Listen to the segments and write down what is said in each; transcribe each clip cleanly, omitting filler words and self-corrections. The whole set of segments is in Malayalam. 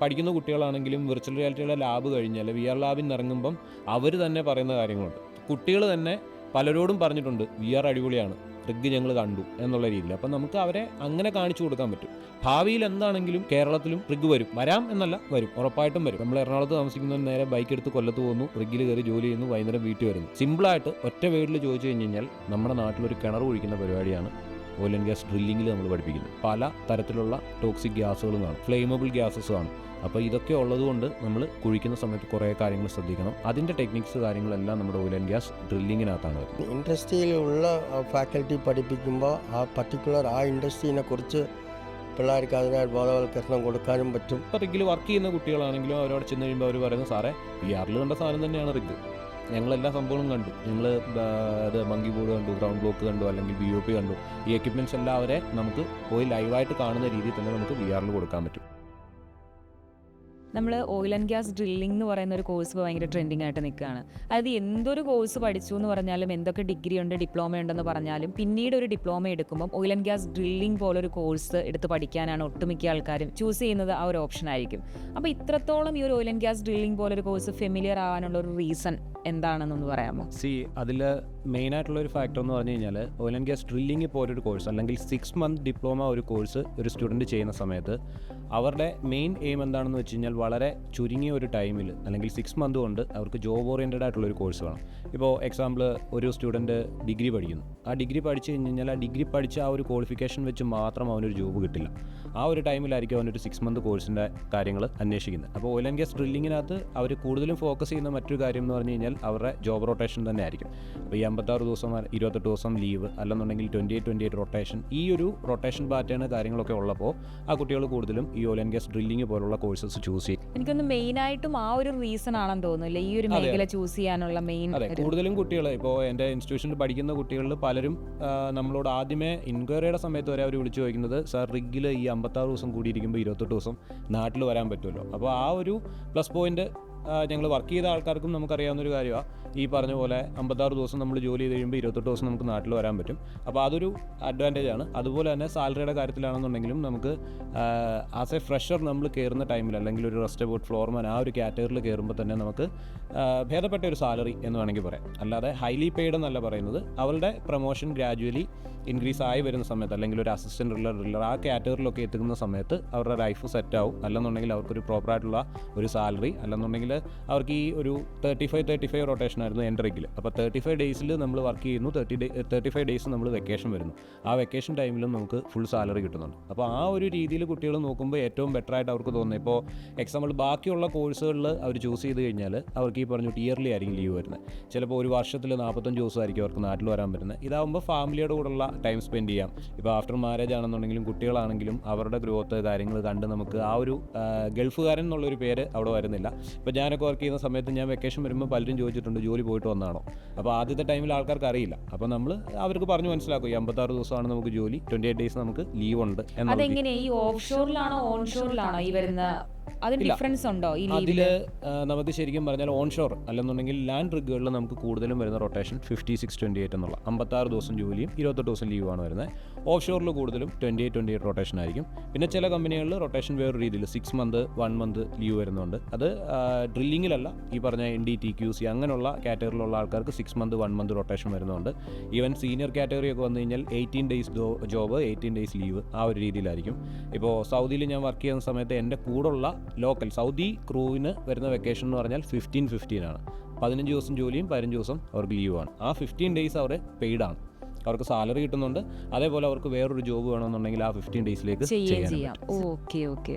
പഠിക്കുന്ന കുട്ടികളാണെങ്കിലും വിർച്വൽ റിയാലിറ്റിയുടെ ലാബ് കഴിഞ്ഞാൽ VR ലാബിൽ നിന്ന് ഇറങ്ങുമ്പം അവർ തന്നെ പറയുന്ന കാര്യങ്ങളുണ്ട്. കുട്ടികൾ തന്നെ പലരോടും പറഞ്ഞിട്ടുണ്ട് VR അടിപൊളിയാണ്, റിഗ് ഞങ്ങൾ കണ്ടു എന്നുള്ള രീതിയിൽ. അപ്പം നമുക്ക് അവരെ അങ്ങനെ കാണിച്ചു കൊടുക്കാൻ പറ്റും. ഭാവിയിൽ എന്താണെങ്കിലും കേരളത്തിലും റിഗ് വരാം എന്നല്ല, വരും, ഉറപ്പായിട്ടും വരും. നമ്മൾ എറണാകുളത്ത് താമസിക്കുന്നവർ നേരെ ബൈക്ക് എടുത്ത് കൊല്ലത്ത് പോകുന്നു, റിഗിൽ കയറി ജോലി ചെയ്യുന്നു, വൈകുന്നേരം വീട്ടിൽ വരുന്നു. സിമ്പിളായിട്ട് ഒറ്റ വേർഡിൽ ചോദിച്ചു കഴിഞ്ഞാൽ നമ്മുടെ നാട്ടിലൊരു കിണർ കുഴിക്കുന്ന പരിപാടിയാണ് ഓയിൽ ആൻഡ് ഗ്യാസ് ഡ്രില്ലിങ്ങിൽ നമ്മൾ പഠിപ്പിക്കുന്നത്. പല തരത്തിലുള്ള ടോക്സിക് ഗ്യാസുകളും കാണും, ഫ്ലെയിമബിൾ ഗ്യാസസ് കാണും. അപ്പോൾ ഇതൊക്കെ ഉള്ളതുകൊണ്ട് നമ്മൾ കുഴിക്കുന്ന സമയത്ത് കുറേ കാര്യങ്ങൾ ശ്രദ്ധിക്കണം. അതിൻ്റെ ടെക്നിക്സ് കാര്യങ്ങളെല്ലാം നമ്മുടെ ഓയിൽ ആൻഡ് ഗ്യാസ് ഡ്രില്ലിങ്ങിനകത്താണ് വരുന്നത്. ഇൻഡസ്ട്രിയിലുള്ള ഫാക്കൽറ്റി പഠിപ്പിക്കുമ്പോൾ ആ ഇൻഡസ്ട്രീനെ കുറിച്ച് പിള്ളേർക്ക് അതിനായി ബോധവൽക്കരണം കൊടുക്കാനും പറ്റും. ഇപ്പോൾ റിഗിൽ വർക്ക് ചെയ്യുന്ന കുട്ടികളാണെങ്കിലും അവരോട് ചെന്ന് കഴിയുമ്പോൾ അവർ പറയുന്നത്, സാറേ VR കണ്ട സാധനം തന്നെയാണ് റിഗ്, ഞങ്ങളെല്ലാ സംഭവങ്ങളും കണ്ടു, ഞങ്ങൾ അത് മങ്കി ബോർഡ് കണ്ടു, ഗ്രൗണ്ട് ബ്ലോക്ക് കണ്ടു, അല്ലെങ്കിൽ BOP കണ്ടു. ഈ എക്യുപ്മെൻറ്റ്സ് എല്ലാം അവരെ നമുക്ക് പോയി ലൈവായിട്ട് കാണുന്ന രീതിയിൽ തന്നെ നമുക്ക് VR കൊടുക്കാൻ പറ്റും. നമ്മൾ ഓയിൽ ആൻഡ് ഗ്യാസ് ഡ്രില്ലിംഗ് എന്ന് പറയുന്ന ഒരു കോഴ്സ് ഭയങ്കര ട്രെൻഡിങ് ആയിട്ട് നിൽക്കുകയാണ്. അതായത് എന്തൊരു കോഴ്സ് പഠിച്ചു എന്ന് പറഞ്ഞാലും, എന്തൊക്കെ ഡിഗ്രി ഉണ്ട്, ഡിപ്ലോമ ഉണ്ടെന്ന് പറഞ്ഞാലും, പിന്നീട് ഒരു ഡിപ്ലോമ എടുക്കുമ്പോൾ ഓയിൽ ആൻഡ് ഗ്യാസ് ഡ്രില്ലിംഗ് പോലൊരു കോഴ്സ് എടുത്ത് പഠിക്കാനാണ് ഒട്ടുമിക്ക ആൾക്കാരും ചൂസ് ചെയ്യുന്നത്. ആ ഒരു ഓപ്ഷൻ ആയിരിക്കും. അപ്പോൾ ഇത്രത്തോളം ഈ ഒരു ഓയിൽ ആൻഡ് ഗ്യാസ് ഡ്രില്ലിംഗ് പോലൊരു കോഴ്സ് ഫെമിലിയർ ആവാനുള്ള ഒരു റീസൺ എന്താണെന്നൊന്ന് പറയാമോ? അതിൽ മെയിനായിട്ടുള്ളൊരു ഫാക്ടർ എന്ന് പറഞ്ഞു കഴിഞ്ഞാൽ, ഓയിൽ ആൻഡ് ഗ്യാസ് ഡ്രില്ലിംഗ് പോലൊരു കോഴ്സ് അല്ലെങ്കിൽ 6 മന്ത് ഡിപ്ലോമ ഒരു കോഴ്സ് ഒരു സ്റ്റുഡൻറ്റ് ചെയ്യുന്ന സമയത്ത് അവരുടെ മെയിൻ എയിം എന്താണെന്ന് വെച്ച് കഴിഞ്ഞാൽ, വളരെ ചുരുങ്ങിയ ഒരു ടൈമിൽ അല്ലെങ്കിൽ 6 മന്ത് കൊണ്ട് അവർക്ക് ജോബ് ഓറിയൻറ്റഡ് ആയിട്ടുള്ളൊരു കോഴ്സ് വേണം. ഇപ്പോൾ എക്സാമ്പിൾ, ഒരു സ്റ്റുഡൻറ്റ് ഡിഗ്രി പഠിക്കുന്നു. ആ ഡിഗ്രി പഠിച്ചു കഴിഞ്ഞാൽ ആ ഡിഗ്രി പഠിച്ച ആ ഒരു ക്വാളിഫിക്കേഷൻ വെച്ച് മാത്രം അവനൊരു ജോബ് കിട്ടില്ല. ആ ഒരു ടൈമിലായിരിക്കും അവനൊരു 6 മന്ത് കോഴ്സിൻ്റെ കാര്യങ്ങൾ അന്വേഷിക്കുന്നത്. അപ്പോൾ ഓയിൽ ആൻഡ് ഗ്യാസ് ഡ്രില്ലിങ്ങിനകത്ത് അവർ കൂടുതലും ഫോക്കസ് ചെയ്യുന്ന മറ്റൊരു കാര്യം എന്ന് പറഞ്ഞു കഴിഞ്ഞാൽ അവരുടെ ജോബ് റൊട്ടേഷൻ തന്നെ ആയിരിക്കും. അപ്പോൾ ഈ 56 ദിവസം 28 ദിവസം ലീവ്, അല്ലെന്നുണ്ടെങ്കിൽ 28 റൊട്ടേഷൻ, ഈ ഒരു റൊട്ടേഷൻ പാറ്റേൺ കാര്യങ്ങളൊക്കെ ഉള്ളപ്പോൾ ആ കുട്ടികൾ കൂടുതലും ഈ ഓയിൽ ആൻഡ് ഗ്യാസ് ഡ്രില്ലിംഗ് പോലുള്ള കോഴ്സസ് ചൂസ് ചെയ്യും. എനിക്കൊന്ന് മെയിനായിട്ടും ആ ഒരു റീസൺ ആണെന്ന് തോന്നുന്നില്ല ഈ ഒരു മേഖല ചൂസ് ചെയ്യാനുള്ള മെയിൻ. അതെ, കൂടുതലും കുട്ടികൾ, ഇപ്പോൾ എൻ്റെ ഇൻസ്റ്റിറ്റ്യൂഷനിൽ പഠിക്കുന്ന കുട്ടികളിൽ പലരും നമ്മളോട് ആദ്യമേ ഇൻക്വയറിയുടെ സമയത്ത് വരെ അവർ വിളിച്ചു ചോദിക്കുന്നത്, സാർ റിഗിൽ ഈ 56 ദിവസം കൂടിയിരിക്കുമ്പോൾ 28 ദിവസം നാട്ടിൽ വരാൻ പറ്റുമല്ലോ? അപ്പോൾ ആ ഒരു പ്ലസ് പോയിന്റ് ഞങ്ങൾ വർക്ക് ചെയ്ത ആൾക്കാർക്കും നമുക്കറിയാവുന്നൊരു കാര്യമാണ്. ഈ പറഞ്ഞ പോലെ 56 ദിവസം നമ്മൾ ജോലി ചെയ്ത് കഴിയുമ്പോൾ 28 ദിവസം നമുക്ക് നാട്ടിൽ വരാൻ പറ്റും. അപ്പോൾ അതൊരു അഡ്വാൻറ്റേജ് ആണ്. അതുപോലെ തന്നെ സാലറിയുടെ കാര്യത്തിലാണെന്നുണ്ടെങ്കിലും നമുക്ക് ആസ് എ ഫ്രഷർ നമ്മൾ കയറുന്ന ടൈമിൽ, അല്ലെങ്കിൽ ഒരു റെസ്റ്റ് അബൌട്ട് ഫ്ലോർമാൻ ആ ഒരു കാറ്റഗറിയിൽ കയറുമ്പോൾ തന്നെ നമുക്ക് ഭേദപ്പെട്ട ഒരു സാലറി എന്ന് വേണമെങ്കിൽ പറയാം. അല്ലാതെ ഹൈലി പെയ്ഡ് എന്നല്ല പറയുന്നത്. അവരുടെ പ്രൊമോഷൻ ഗ്രാജുവലി ഇൻക്രീസ് ആയി വരുന്ന സമയത്ത്, അല്ലെങ്കിൽ ഒരു അസിസ്റ്റൻറ്റ് ഡ്രില്ലർ ആ കാറ്റഗറിയിലൊക്കെ എത്തുന്ന സമയത്ത് അവരുടെ ലൈഫ് സെറ്റാവും. അല്ലെന്നുണ്ടെങ്കിൽ അവർക്കൊരു പ്രോപ്പറായിട്ടുള്ള ഒരു സാലറി, അല്ലെന്നുണ്ടെങ്കിൽ അവർക്ക് ഈ ഒരു 35 റൊട്ടേഷൻ ആയിരുന്നു എൻ്റെ റിഗിൽ. അപ്പോൾ 35 ഡേയ്സിൽ നമ്മൾ വർക്ക് ചെയ്യുന്നു, 35 ഡേയ്സ് നമ്മൾ വെക്കേഷൻ വരുന്നു. ആ വെക്കേഷൻ ടൈമിലും നമുക്ക് ഫുൾ സാലറി കിട്ടുന്നുണ്ട്. അപ്പോൾ ആ ഒരു രീതിയിൽ കുട്ടികൾ നോക്കുമ്പോൾ ഏറ്റവും ബെറ്റർ ആയിട്ട് അവർക്ക് തോന്നുന്നത്, ഇപ്പോൾ എക്സാമ്പിൾ ബാക്കിയുള്ള കോഴ്സുകളിൽ അവർ ചൂസ് ചെയ്ത് കഴിഞ്ഞാൽ അവർക്ക് ഈ പറഞ്ഞു ഇയർലി ആയിരിക്കും ലീവ് വരുന്നത്. ചിലപ്പോൾ ഒരു വർഷത്തിൽ 45 ദിവസമായിരിക്കും അവർക്ക് നാട്ടിൽ വരാൻ പറ്റുന്നത്. ഇതാകുമ്പോൾ ഫാമിലിയുടെ കൂടെയുള്ള ടൈം സ്പെൻഡ് ചെയ്യാം. ഇപ്പോൾ ആഫ്റ്റർ മാരേജ് ആണെന്നുണ്ടെങ്കിലും കുട്ടികളാണെങ്കിലും അവരുടെ ഗ്രോത്ത് കാര്യങ്ങൾ കണ്ട് നമുക്ക് ആ ഒരു ഗൾഫുകാരൻ എന്നുള്ളൊരു പേര് അവിടെ വരുന്നില്ല. ഇപ്പോൾ ഞാനൊക്കെ വർക്ക് ചെയ്യുന്ന സമയത്ത് ഞാൻ വെക്കേഷൻ വരുമ്പോൾ പലരും ചോദിച്ചിട്ടുണ്ട്, ജോലി പോയിട്ട് വന്നാണോ? അപ്പോൾ ആദ്യത്തെ ടൈമിൽ ആൾക്കാർക്ക് അറിയില്ല. അപ്പോൾ നമ്മൾ അവർക്ക് പറഞ്ഞു മനസ്സിലാക്കും, ഈ 56 ദിവസമാണ് നമുക്ക് ജോലി, 28 ഡേയ്സ് നമുക്ക് ലീവ് ഉണ്ട്. അതെങ്ങനെ, ഈ ഓഫ് ഷോറിലാണോ ഓൺ ഷോറിലാണോ ഈ വരുന്ന അതിന് ഡിഫറൻസ് ഉണ്ടോ? അതിൽ നമുക്ക് ശരിക്കും പറഞ്ഞാൽ ഓൺഷോർ അല്ലെന്നുണ്ടെങ്കിൽ ലാൻഡ് റിഗുകളിൽ നമുക്ക് കൂടുതലും വരുന്ന റൊട്ടേഷൻ 56-28 എന്നുള്ള 56 ദിവസം ജോലിയും 28 ദിവസം ലീവാണ് വരുന്നത്. ഓഫ് ഷോറിൽ കൂടുതലും 28 റൊട്ടേഷൻ ആയിരിക്കും. പിന്നെ ചില കമ്പനികളിൽ റൊട്ടേഷൻ വേറൊരു രീതിയിൽ 6 മന്ത് 1 മന്ത് ലീവ് വരുന്നുണ്ട്. അത് ഡ്രില്ലിങ്ങിലല്ല, ഈ പറഞ്ഞ NDTQC അങ്ങനെയുള്ള കാറ്റഗറിയിലുള്ള ആൾക്കാർക്ക് 6 മന്ത് 1 മന്ത് റൊട്ടേഷൻ വരുന്നുണ്ട്. ഈവൻ സീനിയർ കാറ്റഗറി ഒക്കെ വന്നു കഴിഞ്ഞാൽ 18 ഡേയ്സ് ജോബ് 18 ഡേയ്സ് ലീവ്, ആ ഒരു രീതിയിലായിരിക്കും. ഇപ്പോൾ സൗദിയിൽ ഞാൻ വർക്ക് ചെയ്യുന്ന സമയത്ത് എൻ്റെ കൂടുള്ള ലോക്കൽ സൗദി ക്രൂവിന് വരുന്ന വെക്കേഷൻ എന്ന് പറഞ്ഞാൽ 15-15 ആണ്. 15 ദിവസം ജോലിയും 15 ദിവസം അവർക്ക് ലീവാണ്. ആ 15 ഡേയ്സ് അവർ പെയ്ഡാണ്, അവർക്ക് സാലറി കിട്ടുന്നുണ്ട്. അതേപോലെ അവർക്ക് വേറൊരു ജോബ് വേണമെന്നുണ്ടെങ്കിൽ ആ 15 ഡേയ്സിലേക്ക് ചെയ്യാം. ഓക്കെ.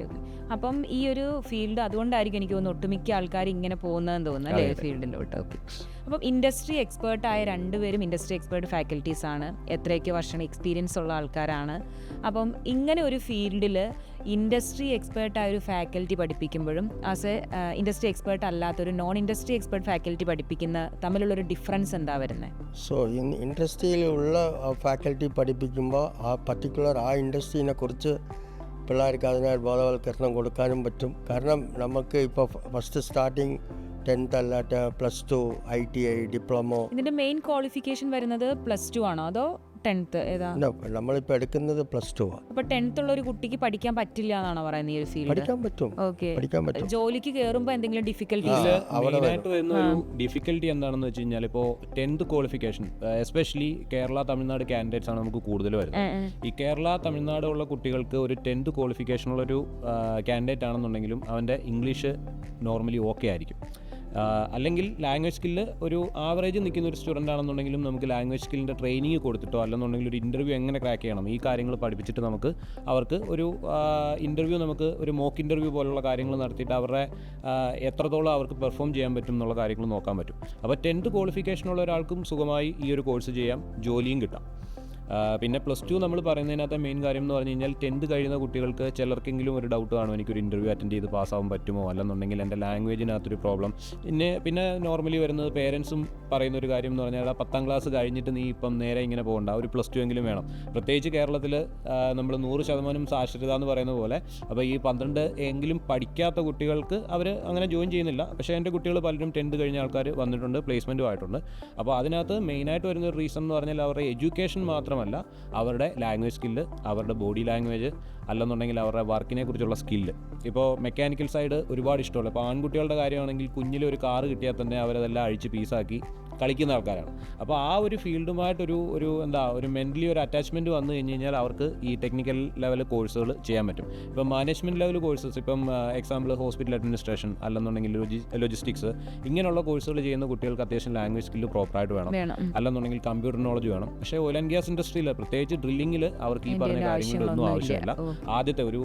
അപ്പം ഈ ഒരു ഫീൽഡ് അതുകൊണ്ടായിരിക്കും എനിക്ക് തോന്നുന്നു ഒട്ടുമിക്ക ആൾക്കാർ ഇങ്ങനെ പോകുന്നതെന്ന് തോന്നുന്നു അല്ലേ ഫീൽഡിലോട്ട്. ഓക്കെ. അപ്പം ഇൻഡസ്ട്രി എക്സ്പേർട്ടായ രണ്ടുപേരും ഇൻഡസ്ട്രി എക്സ്പേർട്ട് ഫാക്കൽറ്റീസ് ആണ്, എത്രയൊക്കെ വർഷം എക്സ്പീരിയൻസ് ഉള്ള ആൾക്കാരാണ്. അപ്പം ഇങ്ങനെ ഒരു ഫീൽഡിൽ ഇൻഡസ്ട്രി എക്സ്പേർട്ടായ ഒരു ഫാക്കൽറ്റി പഠിപ്പിക്കുമ്പോഴും ആസ് എ ഇൻഡസ്ട്രി എക്സ്പേർട്ട് അല്ലാത്തൊരു നോൺ ഇൻഡസ്ട്രി എക്സ്പേർട്ട് ഫാക്കൽറ്റി പഠിപ്പിക്കുന്ന തമ്മിലുള്ളൊരു ഡിഫറൻസ് എന്താ വരുന്നത്? സോ ഇൻഡസ്ട്രിയിലുള്ള ഫാക്കൽറ്റി പഠിപ്പിക്കുമ്പോൾ ആ ഇൻഡസ്ട്രീനെ കുറിച്ച് പിള്ളേർക്ക് അതിനായി ബോധവൽക്കരണം കൊടുക്കാനും പറ്റും. കാരണം നമുക്ക് ഇപ്പോൾ ഫസ്റ്റ് സ്റ്റാർട്ടിങ് 10th അല്ലാത്ത +2 ITI ഡിപ്ലോമോ. ഇതിൻ്റെ മെയിൻ ക്വാളിഫിക്കേഷൻ വരുന്നത് +2 ആണോ അതോ 10th ഏതാ? നമ്മളിപ്പോൾ എടുക്കുന്നത് +2 ആണ്. അപ്പോൾ 10th ഉള്ള ഒരു കുട്ടിക്ക് പഠിക്കാൻ പറ്റില്ല എന്നാണോ പറയുന്നത് ഈ ഒരു ഫീൽഡ്? പഠിക്കാൻ പറ്റും, ഓക്കെ. പഠിക്കാൻ പറ്റും. ജോലിക്ക് കയറുമ്പോൾ എന്തെങ്കിലും ഡിഫിക്കൽട്ടീസ്? മെയിനായിട്ട് വരുന്ന ഒരു ഡിഫിക്കൽട്ടി എന്താണെന്ന് വെച്ച് കഴിഞ്ഞാൽ ഇപ്പോൾ 10th qualification especially Kerala Tamil Nadu candidates ആണ് നമുക്ക് കൂടുതൽ വരുന്നത്. ഈ കേരള തമിഴ്നാട് ഉള്ള കുട്ടികൾക്ക് ഒരു 10th ക്വാളിഫിക്കേഷനുള്ളൊരു കാൻഡിഡേറ്റ് ആണെന്നുണ്ടെങ്കിലും അവൻ്റെ ഇംഗ്ലീഷ് നോർമലി ഓക്കെ ആയിരിക്കും. അല്ലെങ്കിൽ ലാംഗ്വേജ് സ്കില്ല് ഒരു ആവറേജ് നിൽക്കുന്ന ഒരു സ്റ്റുഡൻ്റ് ആണെന്നുണ്ടെങ്കിലും നമുക്ക് ലാംഗ്വേജ് സ്കില്ലിൻ്റെ ട്രെയിനിങ് കൊടുത്തിട്ടോ അല്ലെന്നുണ്ടെങ്കിൽ ഒരു ഇൻ്റർവ്യൂ എങ്ങനെ ക്രാക്ക് ചെയ്യണം ഈ കാര്യങ്ങൾ പഠിപ്പിച്ചിട്ട് നമുക്ക് അവർക്ക് ഒരു ഇൻ്റർവ്യൂ നമുക്ക് ഒരു മോക്ക് ഇൻ്റർവ്യൂ പോലുള്ള കാര്യങ്ങൾ നടത്തിയിട്ട് അവരുടെ എത്രത്തോളം അവർക്ക് പെർഫോം ചെയ്യാൻ പറ്റും എന്നുള്ള കാര്യങ്ങൾ നോക്കാൻ പറ്റും. അപ്പോൾ 10th ക്വാളിഫിക്കേഷനുള്ള ഒരാൾക്കും സുഖമായി ഈ ഒരു കോഴ്സ് ചെയ്യാം, ജോലിയും കിട്ടാം. പിന്നെ +2 നമ്മൾ പറയുന്നതിനകത്ത് മെയിൻ കാര്യം എന്ന് പറഞ്ഞു കഴിഞ്ഞാൽ 10th കഴിയുന്ന കുട്ടികൾക്ക് ചിലർക്കെങ്കിലും ഒരു ഡൗട്ട് കാണും, എനിക്കൊരു ഇൻ്റർവ്യൂ അറ്റൻഡ് ചെയ്ത് പാസ്സാവാൻ പറ്റുമോ, അല്ലെന്നുണ്ടെങ്കിൽ എൻ്റെ ലാംഗ്വേജിനകത്തൊരു പ്രോബ്ലം. പിന്നെ നോർമലി വരുന്നത് പേരൻസും പറയുന്ന ഒരു കാര്യം എന്ന് പറഞ്ഞാൽ 10th ക്ലാസ് കഴിഞ്ഞിട്ട് നീ ഇപ്പം നേരെ ഇങ്ങനെ പോകണ്ട, ഒരു +2 എങ്കിലും വേണം. പ്രത്യേകിച്ച് കേരളത്തിൽ നമ്മൾ 100% സാക്ഷരത എന്ന് പറയുന്ന പോലെ. അപ്പോൾ ഈ 12 എങ്കിലും പഠിക്കാത്ത കുട്ടികൾക്ക് അവർ അങ്ങനെ ജോയിൻ ചെയ്യുന്നില്ല. പക്ഷേ എൻ്റെ കുട്ടികൾ പലരും 10th കഴിഞ്ഞ ആൾക്കാർ വന്നിട്ടുണ്ട്, പ്ലേസ്മെൻറ്റും ആയിട്ടുണ്ട്. അപ്പോൾ അതിനകത്ത് മെയിനായിട്ട് വരുന്ന ഒരു റീസൺ എന്ന് പറഞ്ഞാൽ അവരുടെ എഡ്യൂക്കേഷൻ മാത്രമല്ല, അവരുടെ ലാംഗ്വേജ് സ്കില്ല്, അവരുടെ ബോഡി ലാംഗ്വേജ്, അല്ലെന്നുണ്ടെങ്കിൽ അവരുടെ വർക്കിനെ കുറിച്ചുള്ള സ്കില്ല്. ഇപ്പോൾ മെക്കാനിക്കൽ സൈഡ് ഒരുപാട് ഇഷ്ടമുള്ള, ഇപ്പോൾ ആൺകുട്ടികളുടെ കാര്യമാണെങ്കിൽ കുഞ്ഞിലൊരു കാറ് കിട്ടിയാൽ തന്നെ അവരതെല്ലാം അഴിച്ച് പീസാക്കി കളിക്കുന്ന ആൾക്കാരാണ്. അപ്പോൾ ആ ഒരു ഫീൽഡുമായിട്ടൊരു ഒരു മെൻ്റലി ഒരു അറ്റാച്ച്മെൻറ്റ് വന്നു കഴിഞ്ഞ് കഴിഞ്ഞാൽ അവർക്ക് ഈ ടെക്നിക്കൽ ലെവൽ കോഴ്സുകൾ ചെയ്യാൻ പറ്റും. ഇപ്പം മാനേജ്മെൻറ്റ് ലെവൽ കോഴ്സസ്, ഇപ്പം എക്സാമ്പിൾ ഹോസ്പിറ്റൽ അഡ്മിനിസ്ട്രേഷൻ, അല്ലെന്നുണ്ടെങ്കിൽ ലോജിസ്റ്റിക്സ്, ഇങ്ങനെയുള്ള കോഴ്സുകൾ ചെയ്യുന്ന കുട്ടികൾക്ക് അത്യാവശ്യം ലാംഗ്വേജ് സ്കില്ല് പ്രോപ്പറായിട്ട് വേണം, അല്ലെന്നുണ്ടെങ്കിൽ കമ്പ്യൂട്ടർ നോളജ് വേണം. പക്ഷേ ഓയിൽ ആൻഡ് ഗ്യാസ് ഇൻഡസ്ട്രിയിൽ പ്രത്യേകിച്ച് ഡ്രില്ലിങ്ങിൽ അവർക്ക് ഈ പറഞ്ഞ കാര്യങ്ങളൊന്നും ആവശ്യമില്ല. ആദ്യത്തെ ഒരു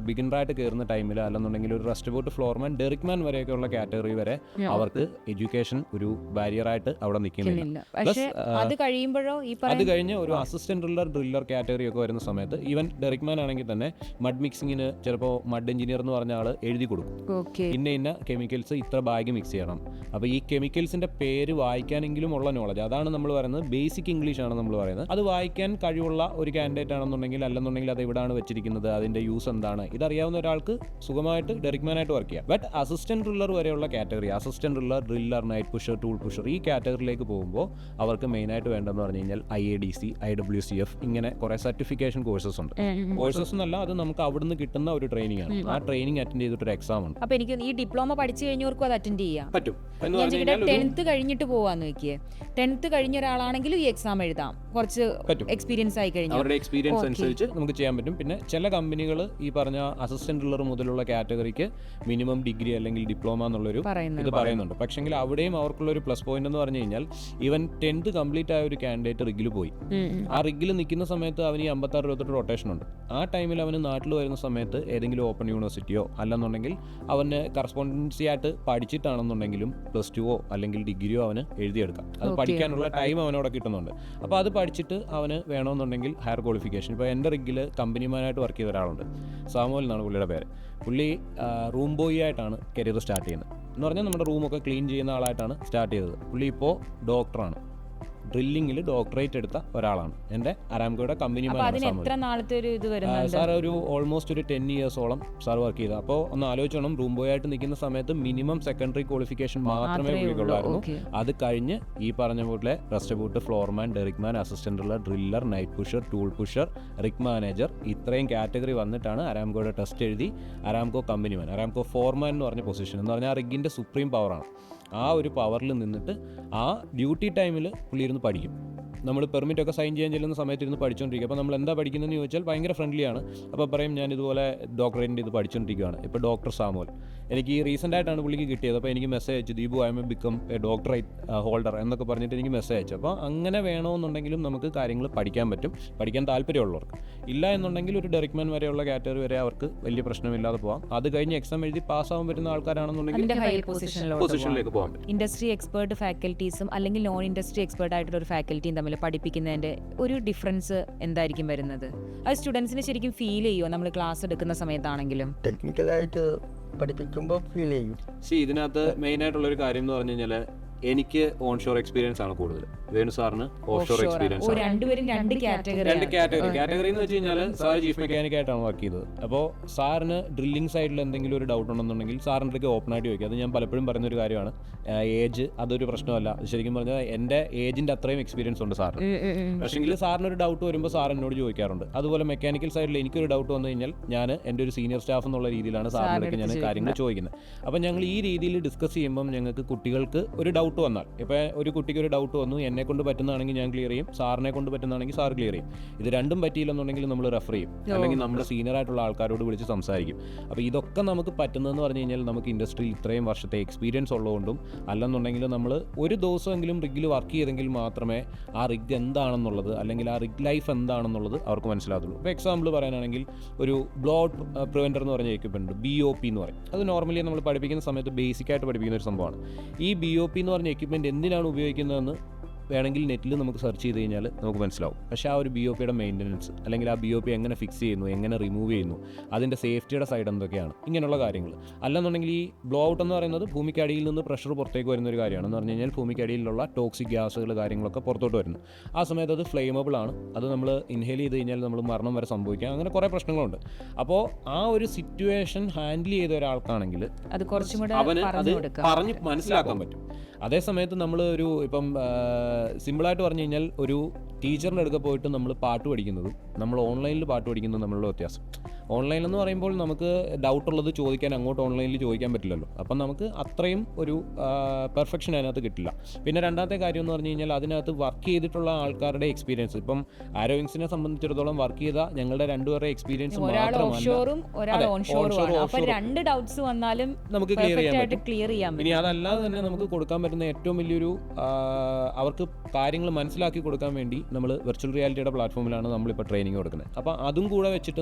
ബിഗിനറായിട്ട് കയറുന്ന ടൈമിൽ, അല്ലെന്നുണ്ടെങ്കിൽ ഒരു റെസ്റ്റ് ബോട്ട് ഫ്ലോർമാൻ, ഡെറിക്മാൻ വരെയൊക്കെയുള്ള കാറ്റഗറി വരെ അവർക്ക് എഡ്യൂക്കേഷൻ ഒരു ബാരിയറായിട്ട് അവിടെ നിൽക്കുന്നില്ല. അത് കഴിയുമ്പോഴോ അത് കഴിഞ്ഞ് ഒരു അസിസ്റ്റന്റ് ഡ്രില്ലർ കാറ്റഗറി ഒക്കെ വരുന്ന സമയത്ത് ഈവൻ ഡെറിക്മാൻ ആണെങ്കിൽ തന്നെ മഡ് മിക്സിങ്ങിന് ചിലപ്പോൾ മഡ് എഞ്ചിനീയർ എന്ന് പറഞ്ഞ ആൾ എഴുതി കൊടുക്കും, ഇന്ന കെമിക്കൽസ് ഇത്ര ബാഗ് മിക്സ് ചെയ്യണം. അപ്പോൾ ഈ കെമിക്കൽസിന്റെ പേര് വായിക്കാനെങ്കിലും ഉള്ള നോളജ്, അതാണ് നമ്മൾ പറയുന്നത് ബേസിക് ഇംഗ്ലീഷ് ആണ് നമ്മൾ പറയുന്നത്. അത് വായിക്കാൻ കഴിവുള്ള ഒരു കാൻഡിഡേറ്റ് ആണെന്നുണ്ടെങ്കിൽ, അല്ലെന്നുണ്ടെങ്കിൽ അത് എവിടെയാണ് വെച്ചിരിക്കുന്നത്, അതിന്റെ യൂസ് എന്താണ്, ഇതറിയാവുന്ന ഒരാൾക്ക് സുഖമായിട്ട് ഡെറിക്മാനായിട്ട് വർക്ക് ചെയ്യാം. ബട്ട് അസിസ്റ്റന്റ് ഡ്രില്ലർ വരെയുള്ള category, assistant driller, night pusher, tool pusher, ഈ കാറ്റഗറിയിലേക്ക് പോകുമ്പോൾ അവർക്ക് മെയിനായിട്ട് വേണ്ടതെന്ന് പറഞ്ഞു കഴിഞ്ഞാൽ IADC, IWCF, ഇങ്ങനെ കുറേ സർട്ടിഫിക്കേഷൻ കോഴ്സസ് ഉണ്ട്. കോഴ്സസ് എന്നല്ല, അത് നമുക്ക് അവിടുന്ന് കിട്ടുന്ന ഒരു ട്രെയിനിങ് ആണ്. ആ ട്രെയിനിങ് അറ്റൻഡ് ചെയ്തിട്ട് ഒരു എക്സാം ഉണ്ട്. അപ്പോൾ എനിക്ക് ഈ ഡിപ്ലോമ പഠിച്ചു കഴിഞ്ഞവർക്കും അത് അറ്റൻഡ് ചെയ്യാം പറ്റും. 10th കഴിഞ്ഞിട്ട് പോവാന്ന് നോക്കിയേ, 10th കഴിഞ്ഞ ഒരാളാണെങ്കിലും ഈ എക്സാം എഴുതാം, കുറച്ച് എക്സ്പീരിയൻസ് ആയി കഴിഞ്ഞാൽ അവരുടെ എക്സ്പീരിയൻസ് അനുസരിച്ച് നമുക്ക് ചെയ്യാൻ പറ്റും. പിന്നെ ചില കമ്പനികൾ ഈ പറഞ്ഞ അസിസ്റ്റന്റ് ഡ്രില്ലർ മുതലുള്ള കാറ്റഗറിക്ക് മിനിമം ഡിഗ്രി അല്ലെങ്കിൽ ഡിപ്ലോമ എന്നുള്ളൊരു ഇത് പറയുന്നുണ്ട്. പക്ഷെങ്കിൽ അവിടെയും അവർക്കുള്ള ഒരു പ്ലസ് പോയിന്റ് എന്ന് പറഞ്ഞു കഴിഞ്ഞാൽ ഈവൻ 10th കംപ്ലീറ്റ് ആയ ഒരു കാൻഡിഡേറ്റ് റിഗിൽ പോയി, ആ റിഗിൽ നിൽക്കുന്ന സമയത്ത് അവന് ഈ 56-28 റൊട്ടേഷൻ ഉണ്ട്. ആ ടൈമിൽ അവന് നാട്ടിൽ വരുന്ന സമയത്ത് ഏതെങ്കിലും ഓപ്പൺ യൂണിവേഴ്സിറ്റിയോ അല്ലെന്നുണ്ടെങ്കിൽ അവന് കറസ്പോണ്ടൻസി ആയിട്ട് പഠിച്ചിട്ടാണെന്നുണ്ടെങ്കിലും +2 അല്ലെങ്കിൽ ഡിഗ്രിയോ അവന് എഴുതിയെടുക്കാം. അത് പഠിക്കാനുള്ള ടൈം അവനോട് കിട്ടുന്നുണ്ട്. അപ്പോൾ അത് പഠിച്ചിട്ട് അവന് വേണമെന്നുണ്ടെങ്കിൽ ഹയർ ക്വാളിഫിക്കേഷൻ. ഇപ്പോൾ എൻ്റെ റിഗിൽ കമ്പനിമാനായിട്ട് വർക്ക് ചെയ്ത ഒരാളുണ്ട്, സാമുവൽ എന്നാണ് പുള്ളിയുടെ പേര്. പുള്ളി റൂം ബോയ് ആയിട്ടാണ് കരിയർ സ്റ്റാർട്ട് ചെയ്യുന്നത്. എന്ന് പറഞ്ഞാൽ നമ്മുടെ റൂമൊക്കെ ക്ലീൻ ചെയ്യുന്ന ആളായിട്ടാണ് സ്റ്റാർട്ട് ചെയ്തത്. പുള്ളി ഇപ്പോൾ ഡോക്ടറാണ്, ഡ്രില്ലിങ്ങിൽ ഡോക്ടറേറ്റ് എടുത്ത ഒരാളാണ്. എൻ്റെ അരാംകോയുടെ കമ്പനിമാനാണ് സാർ. ഒരു ഓൾമോസ്റ്റ് ഒരു 10 ഇയേഴ്സോളം സാർ വർക്ക് ചെയ്തത്. അപ്പോൾ ഒന്ന് ആലോചിച്ചോണം, റൂം ബോയ് ആയിട്ട് നിൽക്കുന്ന സമയത്ത് മിനിമം സെക്കൻഡറി ക്വാളിഫിക്കേഷൻ മാത്രമേ പുള്ളിക്കുള്ളായിരുന്നു. അത് കഴിഞ്ഞ് ഈ പറഞ്ഞ പോലെ roustabout, floorman, derrickman, assistant driller, night pusher, tool pusher, rig manager, ഇത്രയും കാറ്റഗറി വന്നിട്ടാണ് അരാംകോയുടെ ടെസ്റ്റ് എഴുതി അരാംകോ കമ്പനിമാൻ, അരാംകോ ഫോർമാൻ എന്ന് പറഞ്ഞ പൊസിഷൻ എന്ന് പറഞ്ഞാൽ ആ റിഗിൻ്റെ സുപ്രീം പവറാണ്. ആ ഒരു പവറിൽ നിന്നിട്ട് ആ ഡ്യൂട്ടി ടൈമിൽ പുള്ളി ഇരുന്ന് പഠിക്കും. നമ്മൾ പെർമിറ്റൊക്കെ സൈൻ ചെയ്യാൻ ചെല്ലുന്ന സമയത്ത് ഇരുന്ന് പഠിച്ചുകൊണ്ടിരിക്കും. അപ്പോൾ നമ്മൾ എന്താ പഠിക്കുന്നതെന്ന് ചോദിച്ചാൽ ഭയങ്കര ഫ്രണ്ട്ലിയാണ്. അപ്പോൾ പറയും ഞാൻ ഇതുപോലെ ഡോക്ടറേറ്റിൻ്റെ ഇത് പഠിച്ചുകൊണ്ടിരിക്കുകയാണ്. ഇപ്പോൾ ഡോക്ടർ സാമുവൽ എനിക്ക് ഈ റീസെൻ്റ് ആയിട്ടാണ് പുള്ളിക്ക് കിട്ടിയത്. അപ്പോൾ എനിക്ക് മെസ്സേജ് അയച്ചു, Deepu I M become A doctorate holder എന്നൊക്കെ പറഞ്ഞിട്ട് എനിക്ക് മെസ്സേജ് അയച്ചു. അപ്പോൾ അങ്ങനെ വേണമെന്നുണ്ടെങ്കിലും നമുക്ക് കാര്യങ്ങൾ പഠിക്കാൻ പറ്റും, പഠിക്കാൻ താല്പര്യമുള്ളവർക്ക്. ഇല്ല എന്നുണ്ടെങ്കിൽ ഒരു ഡെറിക്മാൻ വരെയുള്ള കാറ്റഗറി വരെ അവർക്ക് വലിയ പ്രശ്നമില്ലാതെ പോകാം. അത് കഴിഞ്ഞ് എക്സാം എഴുതി പാസ്സാവാൻ പറ്റുന്ന ആൾക്കാരാണെന്നുണ്ടെങ്കിൽ പൊസിഷനിലേക്ക് പോകാം. ഇൻഡസ്ട്രി എക്സ്പേർട്ട് ഫാക്കൽറ്റീസും അല്ലെങ്കിൽ നോൺ ഇൻഡസ്ട്രി എക്സ്പേർട്ട് ആയിട്ടുള്ള ഒരു ഫാക്കൽറ്റിയും തമ്മിൽ പഠിപ്പിക്കുന്നതിൻ്റെ ഒരു ഡിഫറൻസ് എന്തായിരിക്കും വരുന്നത്? അത് സ്റ്റുഡൻസിന് ശരിക്കും ഫീൽ ചെയ്യുമോ നമ്മൾ ക്ലാസ് എടുക്കുന്ന സമയത്താണെങ്കിലും? ടെക്നിക്കലായിട്ട് പഠിപ്പിക്കുമ്പോൾ ഫീൽ ചെയ്യും. ഇതിനകത്ത് മെയിൻ ആയിട്ടുള്ളൊരു കാര്യം എന്ന് പറഞ്ഞു കഴിഞ്ഞാൽ എനിക്ക് ഓൺഷോർ എക്സ്പീരിയൻസ് ആണ് കൂടുതൽ, വേണു സാറിന് ഓഫ്ഷോർ എക്സ്പീരിയൻസ് ആണ്. രണ്ടുപേരും രണ്ട് കാറ്റഗറി എന്ന് വെച്ച് കഴിഞ്ഞാൽ സാർ ചീഫ് മെക്കാനിക് ആയിട്ടാണ് വർക്ക് ചെയ്തത്. അപ്പോൾ സാറിന് ഡ്രില്ലിംഗ് സൈഡിൽ എന്തെങ്കിലും ഒരു ഡൗട്ട് ഉണ്ടെന്നുണ്ടെങ്കിൽ സാറിൻ്റെ അടുത്ത് ഓപ്പൺ ആയിട്ട് ചോദിക്കുക. അത് ഞാൻ പലപ്പോഴും പറയുന്നൊരു കാര്യമാണ്. ഏജ് അതൊരു പ്രശ്നമല്ല. ശരിക്കും പറഞ്ഞാൽ എൻ്റെ ഏജിൻ്റെ അത്രയും എക്സ്പീരിയൻസ് ഉണ്ട് സാറിന്. പക്ഷേങ്കിൽ സാറിനൊരു ഡൗട്ട് വരുമ്പോൾ സാർ എന്നോട് ചോദിക്കാറുണ്ട്. അതുപോലെ മെക്കാനിക്കൽ സൈഡിൽ എനിക്കൊരു ഡൗട്ട് വന്നു കഴിഞ്ഞാൽ ഞാൻ എൻ്റെ ഒരു സീനിയർ സ്റ്റാഫ് എന്നുള്ള രീതിയിലാണ് സാറിനൊക്കെ ഞാൻ കാര്യങ്ങൾ ചോദിക്കുന്നത്. അപ്പം ഞങ്ങൾ ഈ രീതിയിൽ ഡിസ്കസ് ചെയ്യുമ്പം ഞങ്ങൾക്ക് കുട്ടികൾക്ക് ഒരു ഡൗട്ട് വന്നാൽ, ഇപ്പോൾ ഒരു കുട്ടിക്ക് ഒരു ഡൗട്ട് വന്നു, എന്നെ കൊണ്ട് പറ്റുന്നതാണെങ്കിൽ ഞാൻ ക്ലിയർ ചെയ്യും, സാറിനെ കൊണ്ട് പറ്റുന്നതാണെങ്കിൽ സാർ ക്ലിയർ ചെയ്യും. ഇത് രണ്ടും പറ്റിയില്ലെന്നുണ്ടെങ്കിൽ നമ്മൾ റെഫർ ചെയ്യും, അല്ലെങ്കിൽ നമ്മുടെ സീനിയർ ആയിട്ടുള്ള ആൾക്കാരോട് വിളിച്ച് സംസാരിക്കും. അപ്പോൾ ഇതൊക്കെ നമുക്ക് പറ്റുന്നതെന്ന് പറഞ്ഞു കഴിഞ്ഞാൽ നമുക്ക് ഇൻഡസ്ട്രിയിൽ ഇത്രയും വർഷത്തെ എക്സ്പീരിയൻസ് ഉള്ളതുകൊണ്ടും, അല്ലെന്നുണ്ടെങ്കിൽ നമ്മൾ ഒരു ദിവസമെങ്കിലും റിഗിൽ വർക്ക് ചെയ്തെങ്കിൽ മാത്രമേ ആ റിഗ് എന്താണെന്നുള്ളത്, അല്ലെങ്കിൽ ആ റിഗ് ലൈഫ് എന്താണെന്നുള്ളത് അവർക്ക് മനസ്സിലാകത്തുള്ളൂ. ഇപ്പോൾ എക്സാമ്പിൾ പറയാനാണെങ്കിൽ ഒരു ബ്ലോ ഔട്ട് പ്രിവെൻറ്റർ എന്ന് പറഞ്ഞ എക്യുപ്മെൻ്റ് ഉണ്ട്, BOP എന്ന് പറയും. അത് നോർമലി നമ്മൾ പഠിപ്പിക്കുന്ന സമയത്ത് ബേസിക്കായിട്ട് പഠിപ്പിക്കുന്ന ഒരു സംഭവമാണ്. ഈ BOP എന്ന് പറഞ്ഞ എക്യുപ്മെൻറ്റ് എന്തിനാണ് ഉപയോഗിക്കുന്നതെന്ന് വേണമെങ്കിൽ നെറ്റിൽ നമുക്ക് സെർച്ച് ചെയ്ത് കഴിഞ്ഞാൽ നമുക്ക് മനസ്സിലാവും. പക്ഷേ ആ ഒരു BOPയുടെ മെയിൻ്റനൻസ്, അല്ലെങ്കിൽ ആ BOP എങ്ങനെ ഫിക്സ് ചെയ്യുന്നു, എങ്ങനെ റിമൂവ് ചെയ്യുന്നു, അതിൻ്റെ സേഫ്റ്റിയുടെ സൈഡ് എന്തൊക്കെയാണ്, ഇങ്ങനെയുള്ള കാര്യങ്ങൾ. അല്ലെന്നുണ്ടെങ്കിൽ ഈ ബ്ലോ ഔട്ട് എന്ന് പറയുന്നത് ഭൂമിക്കടിയിൽ നിന്ന് പ്രഷർ പുറത്തേക്ക് വരുന്ന ഒരു കാര്യമാണ്. എന്ന് പറഞ്ഞു കഴിഞ്ഞാൽ ഭൂമിക്കടിയിലുള്ള ടോക്സിക് ഗ്യാസുകൾ കാര്യങ്ങളൊക്കെ പുറത്തോട്ട് വരുന്നു. ആ സമയത്ത് അത് ഫ്ലെയിമബിൾ ആണ്. അത് നമ്മൾ ഇൻഹേൽ ചെയ്ത് കഴിഞ്ഞാൽ നമ്മൾ മരണം വരെ സംഭവിക്കാം. അങ്ങനെ കുറേ പ്രശ്നങ്ങളുണ്ട്. അപ്പോൾ ആ ഒരു സിറ്റുവേഷൻ ഹാൻഡിൽ ചെയ്ത ഒരാൾക്കാണെങ്കിൽ അത് കുറച്ചും കൂടെ അവന് അത് പറഞ്ഞ് മനസ്സിലാക്കാൻ പറ്റും. അതേ സമയത്ത് നമ്മൾ ഒരു ഇപ്പം സിമ്പിളായിട്ട് പറഞ്ഞു കഴിഞ്ഞാൽ ഒരു ടീച്ചറിൻ്റെ അടുക്ക പോയിട്ട് നമ്മൾ പാട്ട് പഠിക്കുന്നതും നമ്മൾ ഓൺലൈനിൽ പാട്ട് പഠിക്കുന്നതും തമ്മിലുള്ള വ്യത്യാസം. ഓൺലൈനെന്ന് പറയുമ്പോൾ നമുക്ക് ഡൗട്ടുള്ളത് ചോദിക്കാൻ അങ്ങോട്ട് ഓൺലൈനിൽ ചോദിക്കാൻ പറ്റില്ലല്ലോ. അപ്പം നമുക്ക് അത്രയും ഒരു പെർഫെക്ഷൻ അതിനകത്ത് കിട്ടില്ല. പിന്നെ രണ്ടാമത്തെ കാര്യം എന്ന് പറഞ്ഞു കഴിഞ്ഞാൽ അതിനകത്ത് വർക്ക് ചെയ്തിട്ടുള്ള ആൾക്കാരുടെ എക്സ്പീരിയൻസ്. ഇപ്പം ആരോവിങ്സിനെ സംബന്ധിച്ചിടത്തോളം വർക്ക് ചെയ്ത ഞങ്ങളുടെ രണ്ടുപേരുടെ എക്സ്പീരിയൻസ് രണ്ട് ഡൗട്ട്സ് വന്നാലും നമുക്ക് ക്ലിയർ ചെയ്യാൻ പറ്റും. ഇനി അതല്ലാതെ തന്നെ നമുക്ക് കൊടുക്കാൻ പറ്റുന്ന ഏറ്റവും വലിയൊരു അവർക്ക് കാര്യങ്ങൾ മനസ്സിലാക്കി കൊടുക്കാൻ വേണ്ടി നമ്മൾ വെർച്വൽ റിയാലിറ്റിയുടെ പ്ലാറ്റ്ഫോമിലാണ് നമ്മളിപ്പോൾ ട്രെയിനിങ് കൊടുക്കുന്നത്. അപ്പോൾ അതും കൂടെ വെച്ചിട്ട്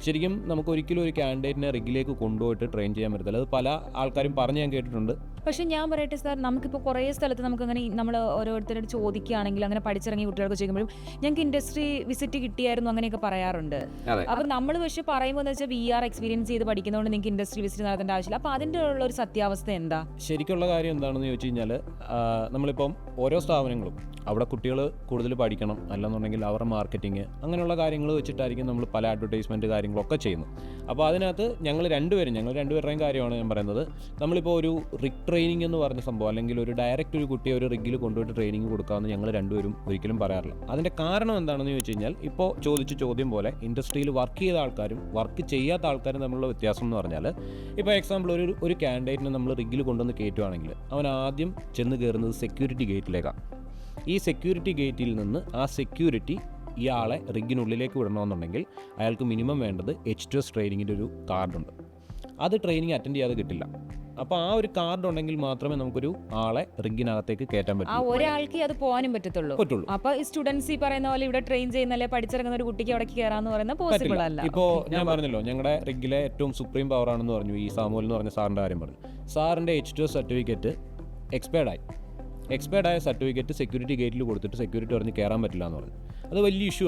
ശരിക്കും നമുക്ക് ഒരിക്കലും ഒരു കാൻഡിഡേറ്റിനെ റിഗിലേക്ക് കൊണ്ടുപോയിട്ട് ട്രെയിൻ ചെയ്യാൻ പറ്റത്തില്ല. അത് പല ആൾക്കാരും പറഞ്ഞ് ഞാൻ കേട്ടിട്ടുണ്ട്. പക്ഷേ ഞാൻ പറയട്ടെ സാർ, നമുക്കിപ്പോൾ കുറേ സ്ഥലത്ത് നമുക്കങ്ങനെ നമ്മൾ ഓരോരുത്തരോട് ചോദിക്കുകയാണെങ്കിൽ അങ്ങനെ പഠിച്ചിറങ്ങിയ കുട്ടികൾക്ക് ചോദിക്കുമ്പോഴും ഞങ്ങൾക്ക് ഇൻഡസ്ട്രി വിസിറ്റ് കിട്ടിയായിരുന്നു അങ്ങനെയൊക്കെ പറയാറുണ്ട്. അപ്പോൾ നമ്മൾ പക്ഷേ പറയുമ്പോൾ എന്ന് വെച്ചാൽ VR എക്സ്പീരിയൻസ് ചെയ്ത് പഠിക്കുന്നതുകൊണ്ട് നിങ്ങൾക്ക് ഇൻഡസ്ട്രി വിസിറ്റ് നടത്തേണ്ട ആവശ്യമില്ല. അപ്പോൾ അതിൻ്റെ ഉള്ള ഒരു സത്യാവസ്ഥ എന്താ? ശരിക്കുള്ള കാര്യം എന്താണെന്ന് ചോദിച്ചു കഴിഞ്ഞാൽ നമ്മളിപ്പം ഓരോ സ്ഥാപനങ്ങളും അവിടെ കുട്ടികൾ കൂടുതൽ പഠിക്കണം, അല്ലെന്നുണ്ടെങ്കിൽ അവരുടെ മാർക്കറ്റിങ് അങ്ങനെയുള്ള കാര്യങ്ങൾ വെച്ചിട്ടായിരിക്കും നമ്മൾ പല അഡ്വർടൈസ്മെൻറ്റ് കാര്യങ്ങളൊക്കെ ചെയ്യുന്നു. അപ്പോൾ അതിനകത്ത് ഞങ്ങൾ രണ്ടുപേരുടെയും കാര്യമാണ് ഞാൻ പറയുന്നത്. നമ്മളിപ്പോൾ ഒരു റിഗ് ട്രെയിനിങ് എന്ന് പറഞ്ഞ സംഭവം, അല്ലെങ്കിൽ ഒരു ഡയറക്റ്റ് ഒരു കുട്ടിയെ ഒരു റിഗിൽ കൊണ്ടുപോയിട്ട് ട്രെയിനിങ് കൊടുക്കാമെന്ന് ഞങ്ങൾ രണ്ടുപേരും ഒരിക്കലും പറയാറില്ല. അതിൻ്റെ കാരണം എന്താണെന്ന് ചോദിച്ചു കഴിഞ്ഞാൽ ഇപ്പോൾ ചോദിച്ച ചോദ്യം പോലെ ഇൻഡസ്ട്രിയിൽ വർക്ക് ചെയ്ത ആൾക്കാരും വർക്ക് ചെയ്യാത്ത ആൾക്കാരും തമ്മിലുള്ള വ്യത്യാസം എന്ന് പറഞ്ഞാൽ, ഇപ്പോൾ എക്സാമ്പിൾ ഒരു കാൻഡിഡേറ്റിനെ നമ്മൾ റിഗിൽ കൊണ്ടുവന്ന് കയറ്റുവാണെങ്കിൽ അവൻ ആദ്യം ചെന്ന് കയറുന്നത് സെക്യൂരിറ്റി ഗേറ്റിലേക്കാണ്. ഈ സെക്യൂരിറ്റി ഗേറ്റിൽ നിന്ന് ആ സെക്യൂരിറ്റി ഇയാളെ റിഗിനുള്ളിലേക്ക് വിടണമെന്നുണ്ടെങ്കിൽ അയാൾക്ക് മിനിമം വേണ്ടത് H2S ട്രെയിനിങ്ങിൻ്റെ ഒരു കാർഡുണ്ട്. അത് ട്രെയിനിങ് അറ്റൻഡ് ചെയ്യാതെ കിട്ടില്ല. അപ്പോൾ ആ ഒരു കാർഡ് ഉണ്ടെങ്കിൽ മാത്രമേ നമുക്കൊരു ആളെ റിഗിനകത്തേക്ക് കയറ്റാൻ പറ്റൂ. ഒരാൾക്ക് അത് പോകാനും പറ്റുള്ളൂ. അപ്പോൾ ഈ സ്റ്റുഡൻസ് ഈ പറയുന്ന പോലെ ഇവിടെ ട്രെയിൻ ചെയ്യുന്നല്ലേ പഠിച്ചിറങ്ങുന്ന ഒരു കുട്ടിക്ക് അവിടെ കയറാന്ന് പറയുന്നത് പോസിബിൾ അല്ല. ഇപ്പോൾ ഞാൻ പറഞ്ഞല്ലോ, ഞങ്ങളുടെ റിഗിലെ ഏറ്റവും സുപ്രീം പവർ ആണെന്ന് പറഞ്ഞു ഈ സാമുവൽ എന്ന് പറഞ്ഞ സാറിൻ്റെ കാര്യം പറഞ്ഞു. സാറിൻ്റെ H2S സർട്ടിഫിക്കറ്റ് എക്സ്പയർഡ് ആയ സർട്ടിഫിക്കറ്റ് സെക്യൂരിറ്റി ഗേറ്റിൽ കൊടുത്തിട്ട് സെക്യൂരിറ്റി പറഞ്ഞ് കയറാൻ പറ്റില്ല എന്ന് പറഞ്ഞു. അത് വലിയ ഇഷ്യൂ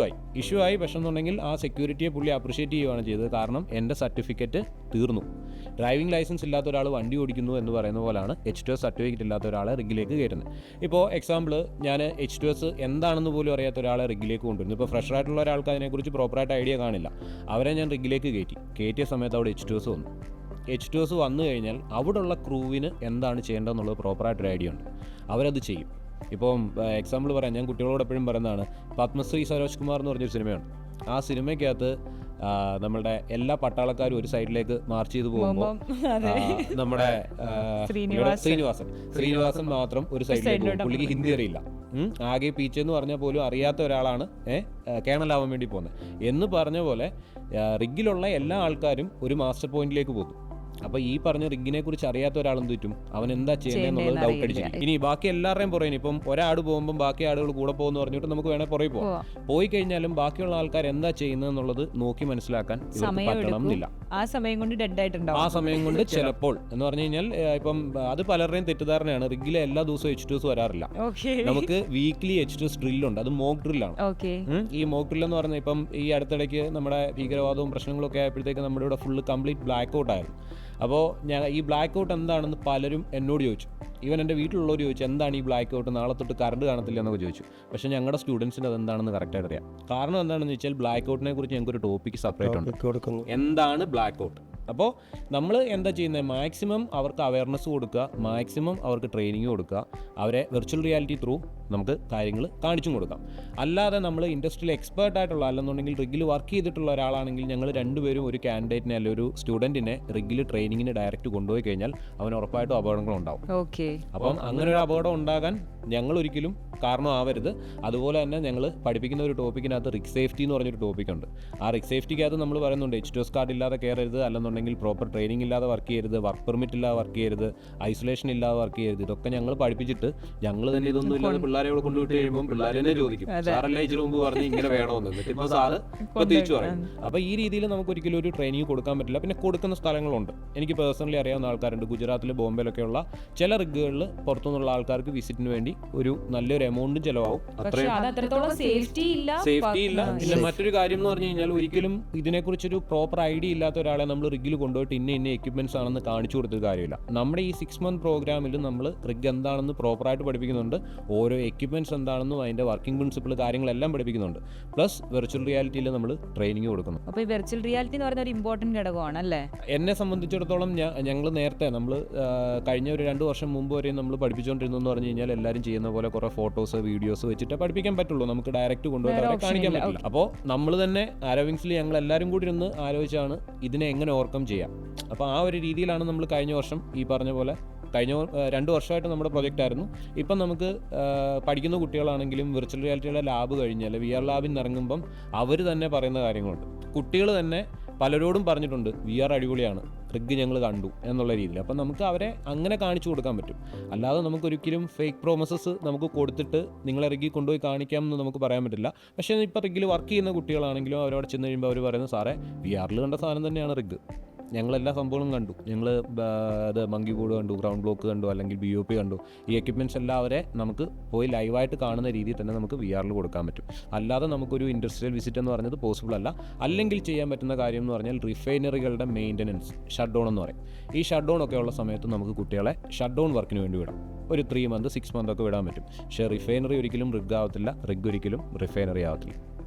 ആയി. പക്ഷേ എന്നുണ്ടെങ്കിൽ ആ സെക്യൂരിറ്റിയെ പുള്ളി അപ്രിഷ്യേറ്റ് ചെയ്യുകയാണ് ചെയ്തത്. കാരണം എൻ്റെ സർട്ടിഫിക്കറ്റ് തീർന്നു. ഡ്രൈവിംഗ് ലൈസൻസ് ഇല്ലാത്ത ഒരാൾ വണ്ടി ഓടിക്കുന്നു എന്ന് പറയുന്ന പോലെയാണ് H2S സർട്ടിഫിക്കറ്റ് ഇല്ലാത്ത ഒരാളെ റിഗിലേക്ക് കയറ്റുന്നത്. ഇപ്പോൾ എക്സാമ്പിൾ, ഞാൻ H2S എന്താണെന്ന് പോലും അറിയാത്ത ഒരാളെ റിഗിലേക്ക് കൊണ്ടുവരുന്നു. ഇപ്പോൾ ഫ്രഷറായിട്ടുള്ള ഒരാൾക്ക് അതിനെക്കുറിച്ച് പ്രോപ്പറായിട്ട് ഐഡിയ കാണില്ല. അവരെ ഞാൻ റിഗിലേക്ക് കയറ്റിയ സമയത്ത് അവിടെ H2S വന്നു. H2S വന്നു കഴിഞ്ഞാൽ അവിടെയുള്ള ക്രൂവിന് എന്താണ് ചെയ്യേണ്ടതെന്നുള്ളത് പ്രോപ്പറായിട്ടൊരു ഐഡിയ ഉണ്ട്. അവരത് ചെയ്യും. ഇപ്പം എക്സാമ്പിൾ പറയാം, ഞാൻ കുട്ടികളോട് എപ്പോഴും പറയുന്നതാണ്, പത്മശ്രീ സരോജ് കുമാർ എന്ന് പറഞ്ഞൊരു സിനിമയാണ്. ആ സിനിമയ്ക്കകത്ത് നമ്മളുടെ എല്ലാ പട്ടാളക്കാരും ഒരു സൈഡിലേക്ക് മാർച്ച് ചെയ്ത് പോകുമ്പോൾ നമ്മുടെ ശ്രീനിവാസൻ മാത്രം ഒരു സൈഡിലേക്ക് പോകും. പുള്ളിക്ക് ഹിന്ദി അറിയില്ല. ആകെ പീച്ചെന്ന് പറഞ്ഞാൽ പോലും അറിയാത്ത ഒരാളാണ് കേണലാവാൻ വേണ്ടി പോകുന്നത് എന്ന് പറഞ്ഞ പോലെ റിഗിലുള്ള എല്ലാ ആൾക്കാരും ഒരു മാസ്റ്റർ പോയിന്റിലേക്ക് പോകും. അപ്പോൾ ഈ പറഞ്ഞ റിഗിനെ കുറിച്ച് അറിയാത്ത ഒരാളെന്ത് പറ്റും, അവൻ എന്താ ചെയ്യേണ്ടതെന്നുള്ളത് ഡൗട്ട് അടിച്ചിരിക്കും. ഇനി ബാക്കി എല്ലാവരുടെയും പുറകെ, ഇപ്പം ഒരാട് പോകുമ്പോൾ ബാക്കി ആടുകൾ കൂടെ പോകുമെന്ന് പറഞ്ഞിട്ട് നമുക്ക് വേണേൽ പുറകെ പോയി കഴിഞ്ഞാലും ബാക്കിയുള്ള ആൾക്കാർ എന്താ ചെയ്യുന്നതെന്നുള്ളത് നോക്കി മനസ്സിലാക്കാൻ പറ്റണം എന്നില്ല. ആ സമയം കൊണ്ട് ഡെഡ് ആയിട്ടുണ്ടാവും. ആ സമയം കൊണ്ട് ചിലപ്പോൾ എന്ന് പറഞ്ഞു കഴിഞ്ഞാൽ ഇപ്പം അത് പലരുടെയും തെറ്റിദ്ധാരണയാണ്. റിഗിലെ എല്ലാ ദിവസവും H2S വരാറില്ല. നമുക്ക് വീക്ക്ലി H2S ഡ്രില്ലുണ്ട്. അത് മോക്ക് ഡ്രില്ലാണ്. ഈ മോക്ക് ഡ്രിൽ എന്ന് പറഞ്ഞാൽ ഇപ്പം ഈ അടുത്തിടയ്ക്ക് നമ്മുടെ ഭീകരവാദവും പ്രശ്നങ്ങളൊക്കെ ആയപ്പോഴത്തേക്ക് നമ്മുടെ ഇവിടെ ഫുള്ള് കംപ്ലീറ്റ് ബ്ലാക്ക് ഔട്ട് ആയിരുന്നു. അപ്പോൾ ഈ ബ്ലാക്ക് ഔട്ട് എന്താണെന്ന് പലരും എന്നോട് ചോദിച്ചു. ഈവൻ എൻ്റെ വീട്ടിലുള്ളവർ ചോദിച്ചു എന്താണ് ഈ ബ്ലാക്ക് ഔട്ട്, നാളെ തൊട്ട് കറണ്ട് കാണത്തില്ല എന്നൊക്കെ ചോദിച്ചു. പക്ഷേ ഞങ്ങളുടെ സ്റ്റുഡൻസിന് അതെന്താണെന്ന് കറക്റ്റായിട്ട് അറിയാം. കാരണം എന്താണെന്ന് വെച്ചാൽ ബ്ലാക്ക് ഔട്ടിനെ കുറിച്ച് ഞങ്ങൾക്കൊരു ടോപ്പിക്ക് സെപ്പറേറ്റ് ഉണ്ട്, കൊടുക്കുന്നു. എന്താണ് ബ്ലാക്ക് ഔട്ട്. അപ്പോൾ നമ്മൾ എന്താ ചെയ്യുന്നത്, മാക്സിമം അവർക്ക് അവയർനെസ് കൊടുക്കുക, മാക്സിമം അവർക്ക് ട്രെയിനിങ് കൊടുക്കുക, അവരെ വെർച്വൽ റിയാലിറ്റി ത്രൂ നമുക്ക് കാര്യങ്ങൾ കാണിച്ചും കൊടുക്കാം. അല്ലാതെ നമ്മൾ ഇൻഡസ്ട്രിയിൽ എക്സ്പേർട്ട് ആയിട്ടുള്ള, അല്ലെന്നുണ്ടെങ്കിൽ റിഗിൽ വർക്ക് ചെയ്തിട്ടുള്ള ഒരാളാണെങ്കിൽ ഞങ്ങൾ രണ്ടുപേരും ഒരു കാൻഡിഡേറ്റിനെ അല്ലെങ്കിൽ ഒരു സ്റ്റുഡൻറ്റിനെ റിഗിൽ ട്രെയിനിങ്ങിന് ഡയറക്റ്റ് കൊണ്ടുപോയി കഴിഞ്ഞാൽ അവന് ഉറപ്പായിട്ടും അപകടങ്ങളുണ്ടാവും. ഓക്കെ. അപ്പം അങ്ങനെ ഒരു അപകടം ഉണ്ടാകാൻ ഞങ്ങൾ ഒരിക്കലും കാരണമാവരുത്. അതുപോലെ തന്നെ ഞങ്ങൾ പഠിപ്പിക്കുന്ന ഒരു ടോപ്പിക്കിനകത്ത് റിഗ് സേഫ്റ്റി എന്ന് പറഞ്ഞൊരു ടോപ്പിക്കുണ്ട്. ആ റിഗ് സേഫ്റ്റിക്കകത്ത് നമ്മൾ പറയുന്നുണ്ട് H2S കാർഡ് ഇല്ലാതെ കയറരുത്, അല്ലെന്നുണ്ടെങ്കിൽ പ്രോപ്പർ ട്രെയിനിങ് ഇല്ലാതെ വർക്ക് ചെയ്യരുത്, വർക്ക് പെർമിറ്റ് ഇല്ലാതെ വർക്ക് ചെയ്യരുത്, ഐസൊലേഷൻ ഇല്ലാതെ വർക്ക് ചെയ്യരുത്. ഇതൊക്കെ ഞങ്ങൾ പഠിപ്പിച്ചിട്ട് ഞങ്ങൾ തന്നെ ഇതൊന്നും ഇല്ലാതെ പിള്ളേരെ ഇവിടെ കൊണ്ടുവിട്ട് കഴിയുമ്പോൾ പിള്ളേർ തന്നെ ചോദിക്കും, സാറല്ല ഇച്ചിരി മുമ്പ് പറഞ്ഞ് ഇങ്ങനെ വേണമെന്ന്, എന്നിട്ട് ഇപ്പോൾ സാറ് ഇപ്പോൾ തിരിച്ചു പറയും. അപ്പോൾ ഈ രീതിയിൽ നമുക്ക് ഒരിക്കലും ഒരു ട്രെയിനിങ് കൊടുക്കാൻ പറ്റില്ല. പിന്നെ കൊടുക്കുന്ന സ്ഥലങ്ങളുണ്ട്. എനിക്ക് പേഴ്സണലി അറിയാവുന്ന ആൾക്കാരുണ്ട്, ഗുജറാത്തിൽ ബോംബെയിലൊക്കെയുള്ള ചില റിഗുകളിൽ പുറത്തുനിന്നുള്ള ആൾക്കാർക്ക് വിസിറ്റിന് വേണ്ടി ഒരു നല്ലൊരു എമൗണ്ടും ചിലവാകും. അത്രയും സേഫ്റ്റി ഇല്ല. പിന്നെ മറ്റൊരു കാര്യം എന്ന് പറഞ്ഞു കഴിഞ്ഞാൽ ഒരിക്കലും ഇതിനെക്കുറിച്ചൊരു പ്രോപ്പർ ഐഡിയ ഇല്ലാത്ത ഒരാളെ നമ്മൾ റിഗിൽ കൊണ്ടുപോയിട്ട് ഇന്ന എക്യുപ്മെന്റ്സ് ആണെന്ന് കാണിച്ചു കൊടുത്തൊരു കാര്യമില്ല. നമ്മുടെ ഈ 6 month പ്രോഗ്രാമിൽ നമ്മൾ റിഗ് എന്താണെന്ന് പ്രോപ്പറായിട്ട് പഠിപ്പിക്കുന്നുണ്ട്, ഓരോ എക്യുപ്മെന്റ്സ് എന്താണെന്നും അതിന്റെ വർക്കിംഗ് പ്രിൻസിപ്പിൾ കാര്യങ്ങളെല്ലാം പഠിപ്പിക്കുന്നുണ്ട്. പ്ലസ് വെർച്വൽ റിയാലിറ്റിയിൽ നമ്മൾ ട്രെയിനിങ് കൊടുക്കുന്നു. അപ്പോൾ ഈ വെർച്വൽ റിയാലിറ്റി എന്ന് പറയുന്ന ഒരു ഇമ്പോർട്ടന്റ് ഘടകമാണ് അല്ലേ? എന്നെ സംബന്ധിച്ചിടത്തോളം ഞങ്ങൾ നേരത്തെ നമ്മൾ കഴിഞ്ഞ ഒരു 2 വർഷം മുമ്പ് വരെയും നമ്മൾ പഠിപ്പിച്ചുകൊണ്ടിരുന്നെന്ന് പറഞ്ഞു കഴിഞ്ഞാൽ എല്ലാവരും ചെയ്യുന്ന പോലെ കുറേ ഫോട്ടോസ് വീഡിയോസ് വെച്ചിട്ട് പഠിപ്പിക്കാൻ പറ്റുള്ളൂ, നമുക്ക് ഡയറക്റ്റ് കൊണ്ടുപോയി അവരെ കാണിക്കാൻ പറ്റില്ല. അപ്പോൾ നമ്മൾ തന്നെ ആരോവിങ്സിൽ ഞങ്ങൾ എല്ലാവരും കൂടി ഇരുന്ന് ആലോചിച്ചാണ് ഇതിനെ എങ്ങനെ ഓവർകം ചെയ്യാം. അപ്പോൾ ആ ഒരു രീതിയിലാണ് നമ്മൾ കഴിഞ്ഞ വർഷം ഈ പറഞ്ഞ പോലെ കഴിഞ്ഞ 2 വർഷമായിട്ട് നമ്മുടെ പ്രൊജക്റ്റ് ആയിരുന്നു. ഇപ്പം നമുക്ക് പഠിക്കുന്ന കുട്ടികളാണെങ്കിലും വിർച്വൽ റിയാലിറ്റിയുടെ ലാബ് കഴിഞ്ഞാൽ VR ലാബിൽ നിന്ന് ഇറങ്ങുമ്പം അവർ തന്നെ പറയുന്ന കാര്യങ്ങളുണ്ട്. കുട്ടികൾ തന്നെ പലരോടും പറഞ്ഞിട്ടുണ്ട് VR അടിപൊളിയാണ്, റിഗ് ഞങ്ങൾ കണ്ടു എന്നുള്ള രീതിയിൽ. അപ്പം നമുക്ക് അവരെ അങ്ങനെ കാണിച്ചു കൊടുക്കാൻ പറ്റും. അല്ലാതെ നമുക്കൊരിക്കലും ഫേക്ക് പ്രോമിസസ് നമുക്ക് കൊടുത്തിട്ട് നിങ്ങളെ റിഗിൽ കൊണ്ടുപോയി കാണിക്കാമെന്ന് നമുക്ക് പറയാൻ പറ്റില്ല. പക്ഷേ ഇപ്പോൾ റിഗിൽ വർക്ക് ചെയ്യുന്ന കുട്ടികളാണെങ്കിലും അവരോട് ചെന്ന് കഴിയുമ്പോൾ അവർ പറയുന്നത് സാറേ VR കണ്ട സാധനം തന്നെയാണ് റിഗ്, ഞങ്ങളെല്ലാ സംഭവങ്ങളും കണ്ടു, ഞങ്ങൾ അത് മങ്കി ബോർഡ് കണ്ടു, ഗ്രൗണ്ട് ബ്ലോക്ക് കണ്ടു, അല്ലെങ്കിൽ BOP കണ്ടു, ഈ എക്യുപ്മെൻറ്റ്സ് എല്ലാം അവരെ നമുക്ക് പോയി ലൈവായിട്ട് കാണുന്ന രീതിയിൽ തന്നെ നമുക്ക് VR കൊടുക്കാൻ പറ്റും. അല്ലാതെ നമുക്കൊരു ഇൻഡസ്ട്രിയൽ വിസിറ്റ് എന്ന് പറഞ്ഞത് പോസിബിൾ അല്ല. അല്ലെങ്കിൽ ചെയ്യാൻ പറ്റുന്ന കാര്യം എന്ന് പറഞ്ഞാൽ റിഫൈനറികളുടെ മെയിൻ്റനൻസ് ഷട്ട് ഡൗൺ എന്ന് പറയും. ഈ ഷട്ട് ഡൗൺ ഒക്കെ ഉള്ള സമയത്ത് നമുക്ക് കുട്ടികളെ ഷട്ട് ഡൗൺ വർക്കിന് വേണ്ടി വിടാം. ഒരു 3 month 6 month ഒക്കെ വിടാൻ പറ്റും. പക്ഷേ റിഫൈനറി ഒരിക്കലും റിഗ് ആവത്തില്ല, റിഗ് ഒരിക്കലും റിഫൈനറി ആവത്തില്ല.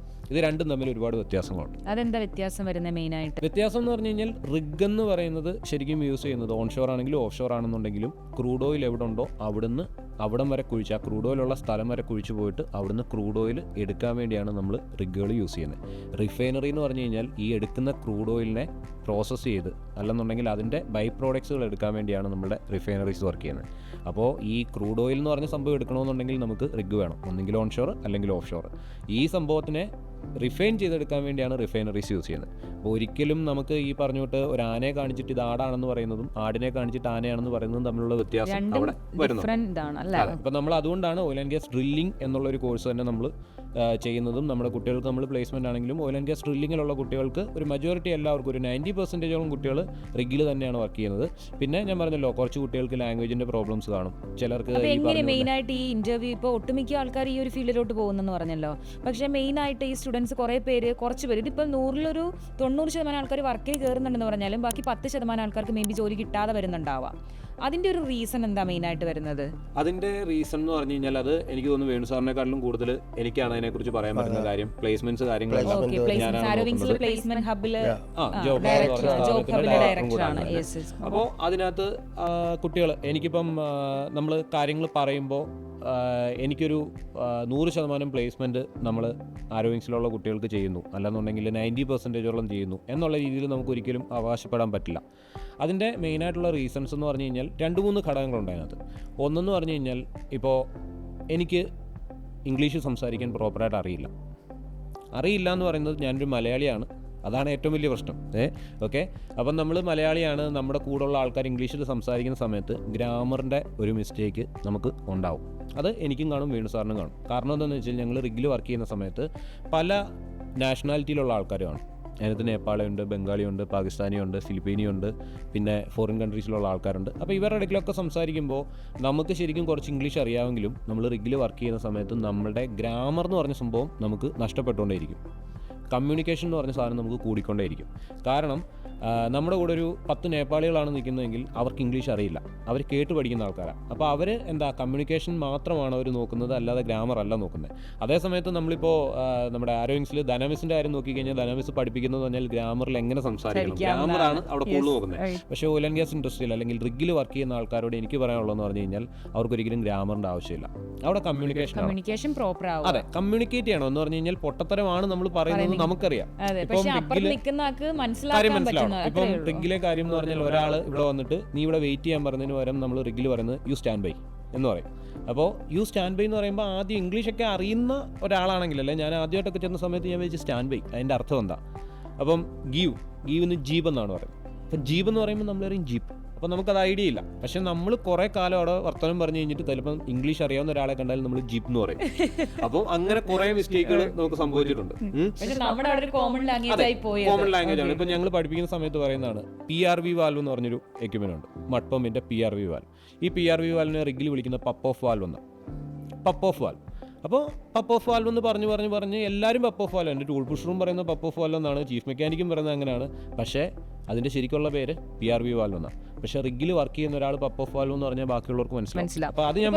ഇത് രണ്ടും തമ്മിൽ ഒരുപാട് വ്യത്യാസങ്ങളുണ്ട്. അതെന്താ വ്യത്യാസം വരുന്നത് മെയിനായിട്ട്? വ്യത്യാസം എന്ന് പറഞ്ഞു കഴിഞ്ഞാൽ റിഗ് എന്ന് പറയുന്നത് ശരിക്കും യൂസ് ചെയ്യുന്നത് ഓൺഷോർ ആണെങ്കിലും ഓഫ് ഷോർ ആണെന്നുണ്ടെങ്കിലും ക്രൂഡ് ഓയിൽ എവിടെ ഉണ്ടോ അവിടം വരെ കുഴിച്ച്, ആ ക്രൂഡ് ഓയിലുള്ള സ്ഥലം വരെ കുഴിച്ച് പോയിട്ട് അവിടുന്ന് ക്രൂഡ് ഓയിൽ എടുക്കാൻ വേണ്ടിയാണ് നമ്മൾ റിഗുകൾ യൂസ് ചെയ്യുന്നത്. റിഫൈനറി എന്ന് പറഞ്ഞു കഴിഞ്ഞാൽ ഈ എടുക്കുന്ന ക്രൂഡ് ഓയിലിനെ പ്രോസസ്സ് ചെയ്ത് അല്ലെന്നുണ്ടെങ്കിൽ അതിൻ്റെ ബൈ പ്രോഡക്ട്സുകൾ എടുക്കാൻ വേണ്ടിയാണ് നമ്മുടെ റിഫൈനറീസ് വർക്ക് ചെയ്യുന്നത്. അപ്പോൾ ഈ ക്രൂഡ് ഓയിൽ എന്ന് പറഞ്ഞ സംഭവം എടുക്കണമെന്നുണ്ടെങ്കിൽ നമുക്ക് റിഗ് വേണം, ഒന്നെങ്കിൽ ഓൺഷോർ അല്ലെങ്കിൽ ഓഫ് ഷോർ. ഈ സംഭവത്തിനെ റിഫൈൻ ചെയ്തെടുക്കാൻ വേണ്ടിയാണ് റിഫൈനറീസ് യൂസ് ചെയ്യുന്നത്. അപ്പോൾ ഒരിക്കലും നമുക്ക് ഈ പറഞ്ഞിട്ട് ഒരു ആനയെ കാണിച്ചിട്ട് ഇത് ആടാണെന്ന് പറയുന്നതും ആടിനെ കാണിച്ചിട്ട് ആനയാണെന്ന് പറയുന്നതും തമ്മിലുള്ള വ്യത്യാസം അവിടെ വരുന്നു. അപ്പം നമ്മൾ അതുകൊണ്ടാണ് ഓയിൽ ആൻഡ് ഗ്യാസ് ഡ്രില്ലിംഗ് എന്നുള്ളൊരു കോഴ്സ് തന്നെ നമ്മൾ ചെയ്യുന്നതും നമ്മുടെ കുട്ടികൾക്ക് നമ്മൾ പ്ലേസ്മെൻ്റ് ആണെങ്കിലും ഓയിൽ ആൻഡ് ഗ്യാസ് ഡ്രില്ലിങ്ങിലുള്ള കുട്ടികൾക്ക് ഒരു മജോറിറ്റി എല്ലാവർക്കും ഒരു 90% കുട്ടികൾ റിഗിൽ തന്നെയാണ് വർക്ക് ചെയ്യുന്നത്. പിന്നെ ഞാൻ പറഞ്ഞല്ലോ കുറച്ച് കുട്ടികൾക്ക് ലാംഗ്വേജിൻ്റെ പ്രോബ്ലംസ് കാണും, ചിലർക്ക് മെയിനായിട്ട് ഈ ഇന്റർവ്യൂ ഇപ്പോൾ ഒട്ടുമിക്ക ആൾക്കാർ ഈ ഒരു ഫീൽഡിലോട്ട് പോകുന്നെന്ന് പറഞ്ഞല്ലോ. പക്ഷേ മെയിനായിട്ട് ഈ സ്റ്റുഡൻസ് കുറച്ച് പേര് ഇതിപ്പോൾ 100-ൽ 90% ആൾക്കാർ വർക്കിന് കയറുന്നുണ്ടെന്ന് പറഞ്ഞാലും ബാക്കി 10% ആൾക്കാർക്ക് മേ ബി ജോലി കിട്ടാതെ വരുന്നുണ്ടാവാം. അതിൻ്റെ ഒരു റീസൺ എന്താ മെയിനായിട്ട് വരുന്നത്? അതിൻ്റെ റീസൺ എന്ന് പറഞ്ഞു കഴിഞ്ഞാൽ അത് എനിക്ക് തോന്നുന്നു വേണു സാറിനെക്കാട്ടിലും കൂടുതൽ എനിക്കാണ് അതിനെക്കുറിച്ച് പറയാൻ പറ്റുന്ന കാര്യം. പ്ലേസ്മെന്റ്സ് കാര്യങ്ങളെല്ലാം അപ്പോൾ അതിനകത്ത് കുട്ടികൾ എനിക്കിപ്പം നമ്മൾ കാര്യങ്ങൾ പറയുമ്പോൾ എനിക്കൊരു 100% പ്ലേസ്മെൻറ്റ് നമ്മൾ ആരോഗ്യത്തിലുള്ള കുട്ടികൾക്ക് ചെയ്യുന്നു, അല്ലെന്നുണ്ടെങ്കിൽ 90% ചെയ്യുന്നു എന്നുള്ള രീതിയിൽ നമുക്കൊരിക്കലും അവകാശപ്പെടാൻ പറ്റില്ല. അതിൻ്റെ മെയിനായിട്ടുള്ള റീസൺസ് എന്ന് പറഞ്ഞു കഴിഞ്ഞാൽ 2-3 ഘടകങ്ങളുണ്ട് അതിനകത്ത്. ഒന്നെന്ന് പറഞ്ഞു കഴിഞ്ഞാൽ ഇപ്പോൾ എനിക്ക് ഇംഗ്ലീഷ് സംസാരിക്കാൻ പ്രോപ്പറായിട്ട് അറിയില്ല എന്ന് പറയുന്നത് ഞാനൊരു മലയാളിയാണ്, അതാണ് ഏറ്റവും വലിയ പ്രശ്നം. ഓക്കെ, അപ്പം നമ്മൾ മലയാളിയാണ്, നമ്മുടെ കൂടെയുള്ള ആൾക്കാർ ഇംഗ്ലീഷിൽ സംസാരിക്കുന്ന സമയത്ത് ഗ്രാമറിൻ്റെ ഒരു മിസ്റ്റേക്ക് നമുക്ക് ഉണ്ടാവും. അത് എനിക്കും കാണും, വേണു സാറിനും കാണും. കാരണം എന്താണെന്ന് വെച്ചാൽ ഞങ്ങൾ റിഗിൽ വർക്ക് ചെയ്യുന്ന സമയത്ത് പല നാഷണാലിറ്റിയിലുള്ള ആൾക്കാരുമാണ്. അതിനകത്ത് നേപ്പാളിയുണ്ട്, ബംഗാളിയുണ്ട്, പാകിസ്ഥാനിയുണ്ട്, ഫിലിപ്പീനിയുണ്ട്, പിന്നെ ഫോറിൻ കൺട്രീസിലുള്ള ആൾക്കാരുണ്ട്. അപ്പോൾ ഇവരുടെ ഇടയ്ക്കിലൊക്കെ സംസാരിക്കുമ്പോൾ നമുക്ക് ശരിക്കും കുറച്ച് ഇംഗ്ലീഷ് അറിയാമെങ്കിലും നമ്മൾ റിഗിൽ വർക്ക് ചെയ്യുന്ന സമയത്ത് നമ്മുടെ ഗ്രാമർ എന്ന് പറഞ്ഞ സംഭവം നമുക്ക് നഷ്ടപ്പെട്ടുകൊണ്ടേയിരിക്കും. കമ്മ്യൂണിക്കേഷൻ എന്ന് പറഞ്ഞ സാധനം നമുക്ക് കൂടിക്കൊണ്ടേയിരിക്കും. കാരണം നമ്മുടെ കൂടെ ഒരു 10 നേപ്പാളികളാണ് നിൽക്കുന്നതെങ്കിൽ അവർക്ക് ഇംഗ്ലീഷ് അറിയില്ല, അവർ കേട്ട് പഠിക്കുന്ന ആൾക്കാരാണ്. അപ്പോൾ അവർ എന്താ കമ്മ്യൂണിക്കേഷൻ മാത്രമാണ് അവർ നോക്കുന്നത്, അല്ലാതെ ഗ്രാമർ അല്ല നോക്കുന്നത്. അതേസമയത്ത് നമ്മളിപ്പോൾ നമ്മുടെ ആരോയിങ്സിൽ ധനമിസിൻ്റെ കാര്യം നോക്കിക്കഴിഞ്ഞാൽ ധനമിസ് പഠിപ്പിക്കുന്നത് പറഞ്ഞാൽ ഗ്രാമറിൽ എങ്ങനെ സംസാരിക്കണം, ഗ്രാമറാണ് അവിടെ കൂടുതൽ നോക്കുന്നത്. പക്ഷേ ഓയിൽ ആൻഡ് ഗ്യാസ് ഇൻഡസ്ട്രിയിൽ അല്ലെങ്കിൽ റിഗിൽ വർക്ക് ചെയ്യുന്ന ആൾക്കാരോട് എനിക്ക് പറയാനുള്ളതെന്ന് പറഞ്ഞു കഴിഞ്ഞാൽ അവർക്കൊരിക്കലും ഗ്രാമറിൻ്റെ ആവശ്യമില്ല, അവിടെ കമ്മ്യൂണിക്കേഷൻ പ്രോപ്പർ ആവും. അതെ, കമ്മ്യൂണിക്കേറ്റ് ചെയ്യണം എന്ന് പറഞ്ഞു കഴിഞ്ഞാൽ പൊട്ടത്തരമാണ് നമ്മൾ പറയുന്നത് നമുക്കറിയാം. കാര്യം മനസ്സിലാവും. ഇപ്പം റിഗിലെ കാര്യം എന്ന് പറഞ്ഞാൽ ഒരാൾ ഇവിടെ വന്നിട്ട് നീ ഇവിടെ വെയിറ്റ് ചെയ്യാൻ പറഞ്ഞതിന് പകരം നമ്മൾ റിഗിൽ പറയുന്നത് യു സ്റ്റാൻഡ് ബൈ എന്ന് പറയും. അപ്പോൾ യു സ്റ്റാൻഡ് ബൈ എന്ന് പറയുമ്പോൾ ആദ്യം ഇംഗ്ലീഷൊക്കെ അറിയുന്ന ഒരാളാണെങ്കിലല്ലേ, ഞാൻ ആദ്യമായിട്ടൊക്കെ ചെന്ന സമയത്ത് ഞാൻ വെച്ച് സ്റ്റാൻഡ് ബൈ അതിൻ്റെ അർത്ഥം എന്താ, അപ്പം ഗീവിന് ജീപ്പ് എന്നാണ് പറയുന്നത്. അപ്പം ജീപ്പ് എന്ന് പറയുമ്പോൾ നമ്മൾ പറയും ജീപ്പ്, അപ്പോൾ നമുക്കത് ഐഡിയ ഇല്ല. പക്ഷെ നമ്മൾ കുറേ കാലം അവിടെ വർത്തമാനം പറഞ്ഞു കഴിഞ്ഞിട്ട് ചിലപ്പം ഇംഗ്ലീഷ് അറിയാവുന്ന ഒരാളെ കണ്ടാൽ നമ്മൾ ജീപ്പ് എന്ന് പറയും. അപ്പോൾ അങ്ങനെ കുറേ മിസ്റ്റേക്കുകൾ നമുക്ക് സംഭവിച്ചിട്ടുണ്ട്. കോമൺ ലാംഗ്വേജ് ആണ്. ഇപ്പം ഞങ്ങൾ പഠിപ്പിക്കുന്ന സമയത്ത് പറയുന്നതാണ് PRV വാൽവ് എന്ന് പറഞ്ഞൊരു എക്യുപ്മെന്റ് ഉണ്ട്, മഡ്പമ്പിന്റെ PRV വാൽവ്. ഈ PRV വാൽവിനെ റിഗിൽ വിളിക്കുന്ന പപ്പ് ഓഫ് വാൽവ് എന്ന്. പപ്പ് ഓഫ് വാൽവ്. അപ്പോൾ പപ്പ് ഓഫ് വാൽവ് എന്ന് പറഞ്ഞ് എല്ലാവരും പപ്പ് ഓഫ് വാൽവ്, എൻ്റെ ടൂൾ പുഷറും പറയുന്നത് പപ്പ് ഓഫ് വാൽവ് എന്നാണ്, ചീഫ് മെക്കാനിക്കും പറയുന്നത് അങ്ങനെയാണ്. പക്ഷേ അതിൻ്റെ ശരിക്കുള്ള പേര് PRV വാൽവ് എന്നാണ്. പക്ഷെ റിഗിൽ വർക്ക് ചെയ്യുന്ന ഒരാൾ പപ്പ് ഓഫ് വാൽവ് എന്ന് പറഞ്ഞാൽ ബാക്കിയുള്ളവർക്ക് മനസ്സിലാവും. അപ്പോൾ അത് ഞാൻ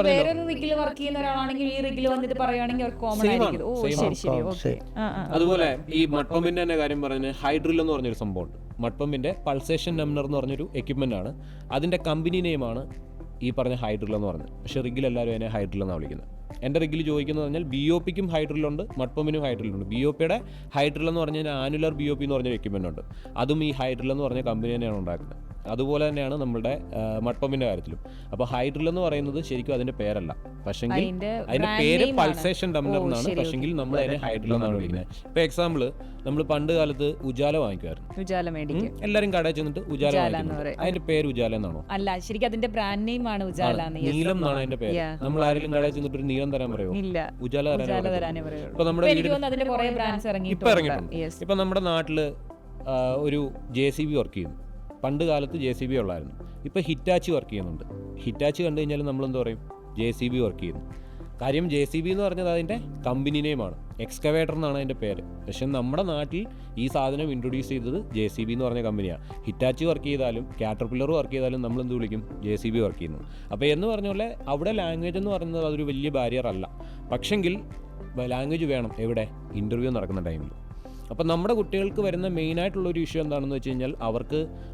അതുപോലെ ഈ മഡ്പമ്പിന്റെ തന്നെ കാര്യം പറഞ്ഞ് ഹൈഡ്രിൽ എന്ന് പറഞ്ഞൊരു സംഭവമുണ്ട്. മഡ്പമ്പിന്റെ പൾസേഷൻ നംബർ എന്ന് പറഞ്ഞൊരു എക്യുപ്മെന്റ് ആണ്. അതിന്റെ കമ്പനി നെയിമാണ് ഈ പറഞ്ഞ ഹൈഡ്രിൽ എന്ന് പറഞ്ഞത്. പക്ഷെ റിഗിൽ എല്ലാവരും അതിനെ ഹൈഡ്രിൽ എന്നാണ് വിളിക്കുന്നത്. എൻ്റെ റിഗിൽ ചോദിക്കുന്നത് പറഞ്ഞാൽ BOPക്കും ഹൈഡ്രിലുണ്ട്, മഡ്പമ്പിനും ഹൈഡ്രിലുണ്ട്. BOPയുടെ ഹൈഡ്രിൽ എന്ന് പറഞ്ഞാൽ ആനുലർ BOP എന്ന് പറഞ്ഞൊരു എക്യുപ്മെന്റ് ഉണ്ട്. അതും ഈ ഹൈഡ്രിൽ എന്ന് പറഞ്ഞ കമ്പനി തന്നെയാണ് ഉണ്ടാക്കുന്നത്. അതുപോലെ തന്നെയാണ് നമ്മുടെ മഡ്പമ്പിന്റെ കാര്യത്തിലും. അപ്പോൾ ഹൈഡ്രിൽ എന്ന് പറയുന്നത് ശരിക്കും അതിന്റെ പേരല്ല, പക്ഷെങ്കിൽ അതിന്റെ പേര് പൾസേഷൻ ഡംനർ എന്നാണ്. പക്ഷെങ്കിൽ നമ്മൾ അതിനെ ഹൈഡ്രിൽ എന്നാണ് വിളിക്കുന്നത്. ഇപ്പൊ എക്സാമ്പിൾ, നമ്മൾ പണ്ട് കാലത്ത് ഉജാല വാങ്ങിക്കുമായിരുന്നു. എല്ലാരും കടയിൽ ചെന്നിട്ട് ഉജാല വാങ്ങിക്കുന്നു. അതിന്റെ പേര് ഉജാല എന്നാണോ? അല്ല, ശരിക്കും അതിന്റെ ബ്രാൻഡ് നെയിം ആണ് ഉജാല. നീലം എന്നാണ് അതിന്റെ പേര്. നമ്മൾ ആരെങ്കിലും കടയിൽ ചെന്നിട്ട് ഒരു നീലം തരാൻ പറയുമോ? ഉജാല തരാനേ പറയൂ. ഇപ്പൊ നമ്മുടെ ഇപ്പൊ ഇറങ്ങിയിട്ടുണ്ട്. ഇപ്പൊ നമ്മുടെ നാട്ടില് ഒരു JCB വർക്ക് ചെയ്യുന്നു. പണ്ട് കാലത്ത് JCB ഉള്ളായിരുന്നു. ഇപ്പോൾ ഹിറ്റാച്ചി വർക്ക് ചെയ്യുന്നുണ്ട്. ഹിറ്റാച്ചി കണ്ടു കഴിഞ്ഞാൽ നമ്മളെന്താ പറയും? JCB വർക്ക് ചെയ്യുന്നു. കാര്യം JCB എന്ന് പറഞ്ഞത് അതിൻ്റെ കമ്പനി നെയിമാണ്. എക്സ്കവേറ്റർ എന്നാണ് അതിൻ്റെ പേര്. പക്ഷെ നമ്മുടെ നാട്ടിൽ ഈ സാധനം ഇൻട്രൊഡ്യൂസ് ചെയ്തത് JCB എന്ന് പറഞ്ഞ കമ്പനിയാണ്. ഹിറ്റാച്ചി വർക്ക് ചെയ്താലും കാറ്റർപില്ലർ വർക്ക് ചെയ്താലും നമ്മളെന്ത് വിളിക്കും? JCB വർക്ക് ചെയ്യുന്നു. അപ്പോൾ എന്ന് പറഞ്ഞ പോലെ അവിടെ ലാംഗ്വേജ് എന്ന് പറയുന്നത് അതൊരു വലിയ ബാരിയർ അല്ല. പക്ഷെങ്കിൽ ലാംഗ്വേജ് വേണം എവിടെ? ഇൻ്റർവ്യൂ നടക്കുന്ന ടൈമിൽ. അപ്പം നമ്മുടെ കുട്ടികൾക്ക് വരുന്ന മെയിനായിട്ടുള്ളൊരു ഇഷ്യൂ എന്താണെന്ന് വെച്ച് കഴിഞ്ഞാൽ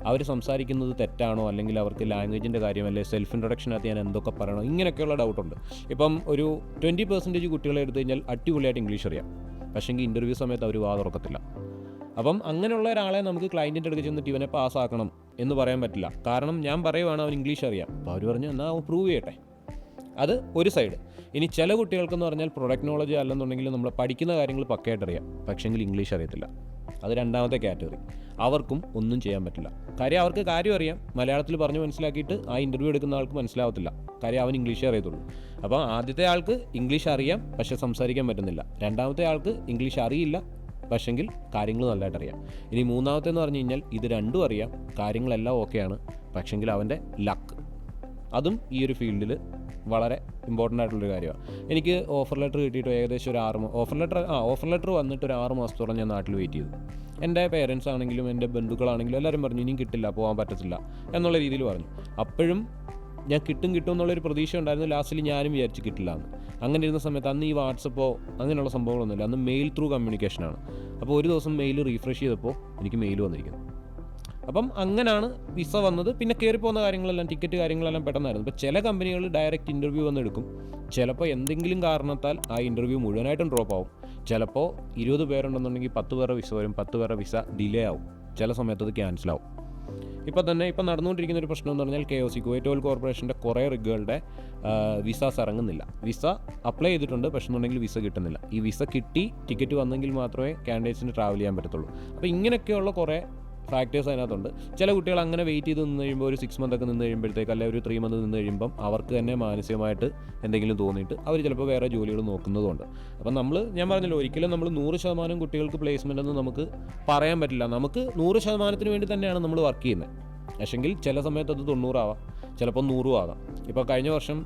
അവർ സംസാരിക്കുന്നത് തെറ്റാണോ, അല്ലെങ്കിൽ അവർക്ക് ലാംഗ്വേജിൻ്റെ കാര്യം, അല്ലെങ്കിൽ സെൽഫ് ഇൻട്രൊഡക്ഷനകത്ത് ഞാൻ എന്തൊക്കെ പറയണോ, ഇങ്ങനെയൊക്കെയുള്ള ഡൗട്ടുണ്ട്. ഇപ്പം ഒരു 20% കുട്ടികളെ എടുത്തു കഴിഞ്ഞാൽ അടിപൊളിയായിട്ട് ഇംഗ്ലീഷ് അറിയാം, പക്ഷേങ്കിൽ ഇൻ്റർവ്യൂ സമയത്ത് അവർ വാ തുറക്കത്തില്ല. അപ്പം അങ്ങനെയുള്ള ഒരാളെ നമുക്ക് ക്ലയൻറ്റിൻ്റെ അടുത്ത് ചെന്നിട്ട് ഇവനെ പാസ്സാക്കണം എന്ന് പറയാൻ പറ്റില്ല. കാരണം ഞാൻ പറയുവാണ് അവൻ ഇംഗ്ലീഷ് അറിയാം, അപ്പോൾ അവർ പറഞ്ഞു എന്നാൽ അവൻ പ്രൂവ് ചെയ്യട്ടെ. അത് ഒരു സൈഡ്. ഇനി ചില കുട്ടികൾക്കെന്ന് പറഞ്ഞാൽ പ്രൊഡക്റ്റ് നോളജ് അല്ലെന്നുണ്ടെങ്കിൽ നമ്മൾ പഠിക്കുന്ന കാര്യങ്ങൾ പക്കയായിട്ട് അറിയാം, പക്ഷേങ്കിൽ ഇംഗ്ലീഷ് അറിയത്തില്ല. അത് രണ്ടാമത്തെ കാറ്റഗറി. അവർക്കും ഒന്നും ചെയ്യാൻ പറ്റില്ല. കാര്യം അവർക്ക് കാര്യം അറിയാം, മലയാളത്തിൽ പറഞ്ഞ് മനസ്സിലാക്കിയിട്ട് ആ ഇൻ്റർവ്യൂ എടുക്കുന്ന ആൾക്ക് മനസ്സിലാവത്തില്ല. കാര്യം അവൻ ഇംഗ്ലീഷേ അറിയത്തുള്ളൂ. അപ്പോൾ ആദ്യത്തെ ആൾക്ക് ഇംഗ്ലീഷ് അറിയാം, പക്ഷേ സംസാരിക്കാൻ പറ്റുന്നില്ല. രണ്ടാമത്തെ ആൾക്ക് ഇംഗ്ലീഷ് അറിയില്ല, പക്ഷെങ്കിൽ കാര്യങ്ങൾ നല്ലതായിട്ട് അറിയാം. ഇനി മൂന്നാമത്തെന്ന് പറഞ്ഞു കഴിഞ്ഞാൽ ഇത് രണ്ടും അറിയാം, കാര്യങ്ങളെല്ലാം ഓക്കെയാണ്, പക്ഷെങ്കിൽ അവൻ്റെ ലക്ക്, അതും ഈ ഒരു ഫീൽഡിൽ വളരെ ഇമ്പോർട്ടൻ്റ് ആയിട്ടുള്ളൊരു കാര്യമാണ്. എനിക്ക് ഓഫർ ലെറ്റർ കിട്ടിയിട്ട് ഏകദേശം ഒരു ഓഫർ ലെറ്റർ വന്നിട്ട് ഒരു 6 മാസത്തോളം ഞാൻ നാട്ടിൽ വെയിറ്റ് ചെയ്തു. എൻ്റെ പേരൻസ് ആണെങ്കിലും എൻ്റെ ബന്ധുക്കളാണെങ്കിലും എല്ലാവരും പറഞ്ഞു ഇനിയും കിട്ടില്ല, പോകാൻ പറ്റത്തില്ല എന്നുള്ള രീതിയിൽ പറഞ്ഞു. അപ്പോഴും ഞാൻ കിട്ടും എന്നുള്ളൊരു പ്രതീക്ഷ ഉണ്ടായിരുന്നു. ലാസ്റ്റിൽ ഞാനും വിചാരിച്ച് കിട്ടില്ല എന്ന്. അങ്ങനെ ഇരുന്ന സമയത്ത് അന്ന് ഈ വാട്സപ്പോ അങ്ങനെയുള്ള സംഭവങ്ങളൊന്നുമില്ല. അന്ന് മെയിൽ ത്രൂ കമ്മ്യൂണിക്കേഷനാണ്. അപ്പോൾ ഒരു ദിവസം മെയിൽ റീഫ്രഷ് ചെയ്തപ്പോൾ എനിക്ക് മെയിൽ വന്നിരിക്കുന്നു. അപ്പം അങ്ങനെയാണ് വിസ വന്നത്. പിന്നെ കയറിപ്പോകുന്ന കാര്യങ്ങളെല്ലാം, ടിക്കറ്റ് കാര്യങ്ങളെല്ലാം പെട്ടെന്നായിരുന്നു. ഇപ്പോൾ ചില കമ്പനികൾ ഡയറക്റ്റ് ഇൻ്റർവ്യൂ വന്നെടുക്കും. ചിലപ്പോൾ എന്തെങ്കിലും കാരണത്താൽ ആ ഇൻ്റർവ്യൂ മുഴുവനായിട്ടും ഡ്രോപ്പ് ആവും. ചിലപ്പോൾ 20 പേരുണ്ടെന്നുണ്ടെങ്കിൽ 10 പേരുടെ വിസ വരും, 10 പേരുടെ വിസ ഡിലേ ആവും, ചില സമയത്ത് അത് ക്യാൻസലാവും. ഇപ്പം നടന്നുകൊണ്ടിരിക്കുന്ന ഒരു പ്രശ്നം എന്ന് പറഞ്ഞാൽ KOC, കുവൈറ്റ് ഓയിൽ കോർപ്പറേഷൻ്റെ കുറേ റിഗുകളുടെ വിസാസ് ഇറങ്ങുന്നില്ല. വിസ അപ്ലൈ ചെയ്തിട്ടുണ്ട്, പക്ഷേ എന്നുണ്ടെങ്കിൽ വിസ കിട്ടുന്നില്ല. ഈ വിസ കിട്ടി ടിക്കറ്റ് വന്നെങ്കിൽ മാത്രമേ കാൻഡിഡേറ്റ്സിന് ട്രാവൽ ചെയ്യാൻ പറ്റത്തുള്ളൂ. അപ്പോൾ ഇങ്ങനെയൊക്കെയുള്ള കുറേ ഫാക്ടേഴ്സ് അതിനകത്തുണ്ട്. ചില കുട്ടികൾ അങ്ങനെ വെയിറ്റ് ചെയ്ത് നിന്ന് കഴിയുമ്പോൾ ഒരു 6 മന്ത് ഒക്കെ നിന്ന് കഴിയുമ്പോഴത്തേക്ക്, അല്ലെങ്കിൽ ഒരു 3 മന്ത് നിന്ന് കഴിയുമ്പം അവർക്ക് തന്നെ മാനസികമായിട്ട് എന്തെങ്കിലും തോന്നിയിട്ട് അവർ ചിലപ്പോൾ വേറെ ജോലികൾ നോക്കുന്നതുകൊണ്ട്. അപ്പം ഞാൻ പറഞ്ഞല്ലോ, ഒരിക്കലും നമ്മൾ 100% കുട്ടികൾക്ക് പ്ലേസ്മെൻ്റ് എന്ന് നമുക്ക് പറയാൻ പറ്റില്ല. നമുക്ക് 100% വേണ്ടി തന്നെയാണ് നമ്മൾ വർക്ക് ചെയ്യുന്നത്. പക്ഷെങ്കിൽ ചില സമയത്ത് അത് 90 ആവാം, ചിലപ്പോൾ 100 ആകാം. ഇപ്പോൾ കഴിഞ്ഞ വർഷം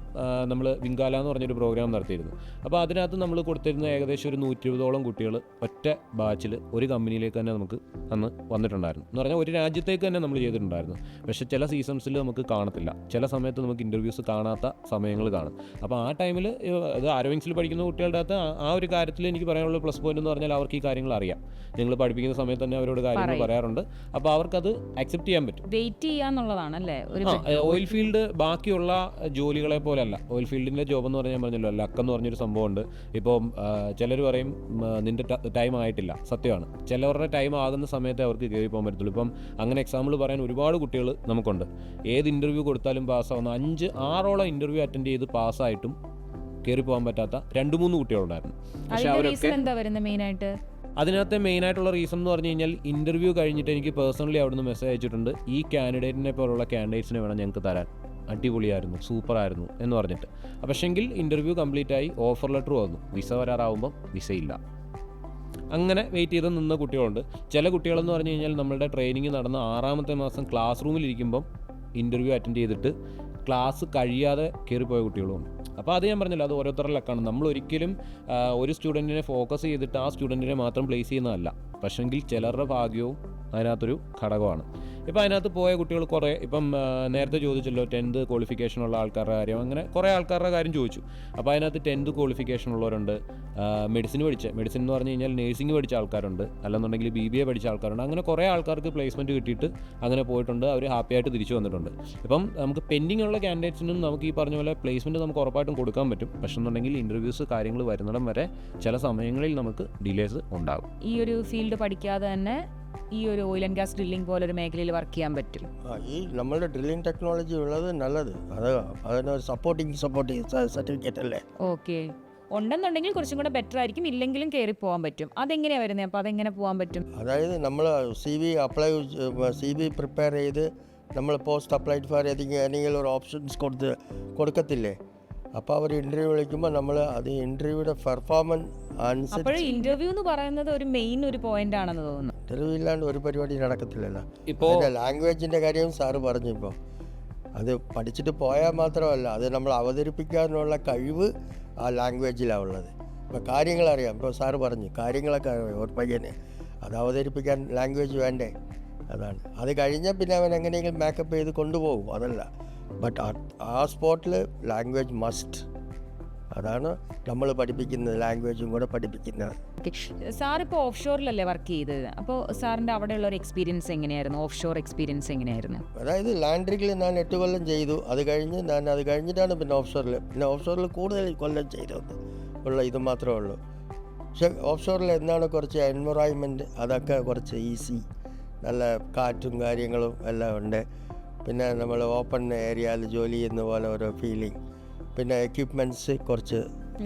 നമ്മൾ വിങ്കാല എന്ന് പറഞ്ഞൊരു പ്രോഗ്രാം നടത്തിയിരുന്നു. അപ്പോൾ അതിനകത്ത് നമ്മൾ കൊടുത്തിരുന്ന ഏകദേശം ഒരു 120ഓളം കുട്ടികൾ ഒറ്റ ബാച്ചിൽ ഒരു കമ്പനിയിലേക്ക് തന്നെ നമുക്ക് അന്ന് വന്നിട്ടുണ്ടായിരുന്നു. എന്ന് പറഞ്ഞാൽ ഒരു രാജ്യത്തേക്ക് തന്നെ നമ്മൾ ചെയ്തിട്ടുണ്ടായിരുന്നു. പക്ഷേ ചില സീസൺസിൽ നമുക്ക് കാണത്തില്ല, ചില സമയത്ത് നമുക്ക് ഇൻ്റർവ്യൂസ് കാണാത്ത സമയങ്ങൾ കാണും. അപ്പോൾ ആ ടൈമിൽ അത് ആരോവിങ്സിൽ പഠിക്കുന്ന കുട്ടികളുടെ അകത്ത് ആ ഒരു കാര്യത്തിൽ എനിക്ക് പറയാനുള്ള പ്ലസ് പോയിന്റ് എന്ന് പറഞ്ഞാൽ അവർക്ക് ഈ കാര്യങ്ങൾ അറിയാം. ഞങ്ങൾ പഠിപ്പിക്കുന്ന സമയത്ത് തന്നെ അവരോട് കാര്യങ്ങൾ പറയാറുണ്ട്. അപ്പോൾ അവർക്കത് അക്സെപ്റ്റ് ചെയ്യാൻ പറ്റും. വെയിറ്റ് ചെയ്യാന്നുള്ളതാണ് അല്ലേ ഓയിൽ ഫീൽഡ് ബാക്കിയുള്ള ജോലികളെ പോലെയല്ല. ഓയിൽ ഫീൽഡിൻ്റെ ജോബ് എന്ന് പറഞ്ഞാൽ പറഞ്ഞല്ലോ, ലക്ക് എന്ന് പറഞ്ഞൊരു സംഭവമുണ്ട്. ഇപ്പോൾ ചിലർ പറയും നിൻ്റെ ടൈം ആയിട്ടില്ല, സത്യമാണ്. ചിലവരുടെ ടൈം ആകുന്ന സമയത്തെ അവർക്ക് കയറി പോകാൻ പറ്റത്തുള്ളൂ. ഇപ്പം അങ്ങനെ എക്സാമ്പിൾ പറയാൻ ഒരുപാട് കുട്ടികൾ നമുക്കുണ്ട്. ഏത് ഇൻ്റർവ്യൂ കൊടുത്താലും പാസ്സാവുന്ന 5-6ഓളം ഇൻ്റർവ്യൂ അറ്റൻഡ് ചെയ്ത് പാസ്സായിട്ടും കയറി പോകാൻ പറ്റാത്ത 2-3 കുട്ടികളുണ്ടായിരുന്നു. പക്ഷേ അവരൊക്കെ എന്താ വരുന്നത് മെയിനായിട്ട്? അതിനകത്തെ മെയിനായിട്ടുള്ള റീസൺ എന്ന് പറഞ്ഞു കഴിഞ്ഞാൽ ഇൻ്റർവ്യൂ കഴിഞ്ഞിട്ട് എനിക്ക് പേഴ്സണലി അവിടുന്ന് മെസ്സേജ് അയച്ചിട്ടുണ്ട്, ഈ കാൻഡിഡേറ്റിനെ പോലുള്ള കാൻഡിഡേറ്റ്സിനെ വേണം ഞങ്ങൾക്ക് തരാൻ, അടിപൊളിയായിരുന്നു, സൂപ്പറായിരുന്നു എന്ന് പറഞ്ഞിട്ട്. പക്ഷെങ്കിൽ ഇൻ്റർവ്യൂ കംപ്ലീറ്റ് ആയി, ഓഫർ ലെറ്റർ വന്നു, വിസ വരാറാവുമ്പം വിസയില്ല. അങ്ങനെ വെയിറ്റ് ചെയ്ത് നിന്ന കുട്ടികളുണ്ട്. ചില കുട്ടികളെന്ന് പറഞ്ഞു കഴിഞ്ഞാൽ നമ്മളുടെ ട്രെയിനിങ് നടന്ന 6ാമത്തെ മാസം ക്ലാസ് റൂമിലിരിക്കുമ്പം ഇൻ്റർവ്യൂ അറ്റൻഡ് ചെയ്തിട്ട് ക്ലാസ് കഴിയാതെ കയറിപ്പോയ കുട്ടികളുമുണ്ട്. അപ്പോൾ അത് ഞാൻ പറഞ്ഞല്ലോ, അത് ഓരോരുത്തരുടെ ലക്കാണ്. നമ്മൾ ഒരിക്കലും ഒരു സ്റ്റുഡൻറ്റിനെ ഫോക്കസ് ചെയ്തിട്ട് ആ സ്റ്റുഡൻറ്റിനെ മാത്രം പ്ലേസ് ചെയ്യുന്നതല്ല. പക്ഷെങ്കിൽ ചിലരുടെ ഭാഗ്യവും അതിനകത്തൊരു ഘടകമാണ്. ഇപ്പോൾ അതിനകത്ത് പോയ കുട്ടികൾ കുറേ, ഇപ്പം നേരത്തെ ചോദിച്ചല്ലോ 10th ക്വാളിഫിക്കേഷനുള്ള ആൾക്കാരുടെ കാര്യം, അങ്ങനെ കുറേ ആൾക്കാരുടെ കാര്യം ചോദിച്ചു. അപ്പോൾ അതിനകത്ത് 10th ക്വാളിഫിക്കേഷൻ ഉള്ളവരുണ്ട്, മെഡിസിൻ എന്ന് പറഞ്ഞു കഴിഞ്ഞാൽ നേഴ്സിംഗ് പഠിച്ച ആൾക്കാരുണ്ട്, അല്ലെന്നുണ്ടെങ്കിൽ BBA പഠിച്ച ആൾക്കാരുണ്ട്. അങ്ങനെ കുറേ ആൾക്കാർക്ക് പ്ലേസ്മെൻറ്റ് കിട്ടിയിട്ട് അങ്ങനെ പോയിട്ടുണ്ട്, അവർ ഹാപ്പി ആയിട്ട് തിരിച്ചു വന്നിട്ടുണ്ട്. ഇപ്പം നമുക്ക് പെൻഡിങ് ഉള്ള കാൻഡിഡേറ്റ്സിനും നമുക്ക് ഈ പറഞ്ഞ പോലെ പ്ലേസ്മെൻറ്റ് നമുക്ക് ഉറപ്പായിട്ടും കൊടുക്കാൻ പറ്റും. പക്ഷെ എന്നുണ്ടെങ്കിൽ ഇൻ്റർവ്യൂസ് കാര്യങ്ങൾ വരുന്നിടം വരെ ചില സമയങ്ങളിൽ നമുക്ക് ഡിലേസ് ഉണ്ടാകും. ഈ ഒരു ഫീൽഡ് പഠിക്കാതെ തന്നെ ഈ ഒരു ഓയിൽ ആൻഡ് ഗ്യാസ് ഡ്രില്ലിംഗ് പോലൊരു മേഖലയിൽ വർക്ക് ചെയ്യാൻ പറ്റും. ഈ നമ്മളുടെ ഡ്രില്ലിംഗ് ടെക്നോളജി ഉള്ളത് നല്ലത്, അതിനൊരു സപ്പോർട്ടിങ് സർട്ടിഫിക്കറ്റ് അല്ലേ. ഓക്കെ, ഉണ്ടെന്നുണ്ടെങ്കിൽ കുറച്ചും കൂടെ ബെറ്റർ ആയിരിക്കും, ഇല്ലെങ്കിലും കയറി പോകാൻ പറ്റും. അതെങ്ങനെയാണ് വരുന്നത്? അപ്പോൾ അതെങ്ങനെ പോകാൻ പറ്റും? അതായത് നമ്മൾ CV പ്രിപ്പയർ ചെയ്ത് നമ്മൾ പോസ്റ്റ് അപ്ലൈഡ് ഫോർ ഏതെങ്കിലും ഒരു ഓപ്ഷൻസ് കൊടുക്കത്തില്ലേ. അപ്പോൾ അവർ ഇൻ്റർവ്യൂ വിളിക്കുമ്പോൾ നമ്മൾ അത് ഇൻ്റർവ്യൂയുടെ പെർഫോമൻസ് അനുസരിച്ച്. അപ്പോൾ ഇൻ്റർവ്യൂ എന്ന് പറയുന്നത് ഒരു മെയിൻ ഒരു പോയിന്റ് ആണെന്ന് തോന്നുന്നു. ഇൻ്റർവ്യൂ ഇല്ലാണ്ട് ഒരു പരിപാടി നടക്കത്തില്ലല്ലോ. ഇപ്പോൾ ലാംഗ്വേജിൻ്റെ കാര്യം സാറ് പറഞ്ഞു. ഇപ്പോൾ അത് പഠിച്ചിട്ട് പോയാൽ മാത്രമല്ല, അത് നമ്മൾ അവതരിപ്പിക്കാനുള്ള കഴിവ് ആ ലാംഗ്വേജിലാണ് ഉള്ളത്. ഇപ്പോൾ കാര്യങ്ങളറിയാം. ഇപ്പോൾ സാറ് പറഞ്ഞു കാര്യങ്ങളൊക്കെ അറിയാം ഒരു പയ്യന്, അത് അവതരിപ്പിക്കാൻ ലാംഗ്വേജ് വേണ്ടേ. അതാണ്. അത് കഴിഞ്ഞാൽ പിന്നെ അവൻ എങ്ങനെയെങ്കിലും മേക്കപ്പ് ചെയ്ത് കൊണ്ടുപോകും, അതല്ല. ബട്ട് ആ സ്പോട്ടിൽ ലാംഗ്വേജ് മസ്റ്റ്. അതാണ് നമ്മൾ പഠിപ്പിക്കുന്നത്, ലാംഗ്വേജും കൂടെ പഠിപ്പിക്കുന്നത്. സാർ ഇപ്പോൾ ഓഫ് ഷോറിലല്ലേ വർക്ക് ചെയ്തത്? അപ്പോൾ സാറിൻ്റെ അവിടെയുള്ള ഒരു എക്സ്പീരിയൻസ് എങ്ങനെയായിരുന്നു? ഓഫ് ഷോർ എക്സ്പീരിയൻസ് എങ്ങനെയായിരുന്നു? അതായത് ലാൻഡ്രിയിൽ ഞാൻ 8 കൊല്ലം ചെയ്തു. അത് കഴിഞ്ഞിട്ടാണ് പിന്നെ ഓഫ് ഷോറിൽ കൂടുതൽ കൊല്ലം ചെയ്തത് ഉള്ള ഇത് മാത്രമേ ഉള്ളൂ. പക്ഷെ ഓഫ് ഷോറിൽ എന്താണ് കുറച്ച് എൻവറോൺമെൻറ്റ്, അതൊക്കെ കുറച്ച് ഈസി, നല്ല കാറ്റും കാര്യങ്ങളും എല്ലാം ഉണ്ട്. പിന്നെ നമ്മൾ ഓപ്പൺ ഏരിയയിൽ ജോലി ചെയ്യുന്ന പോലെ ഓരോ ഫീലിംഗ്. പിന്നെ എക്യുപ്മെൻറ്റ്സ് കുറച്ച്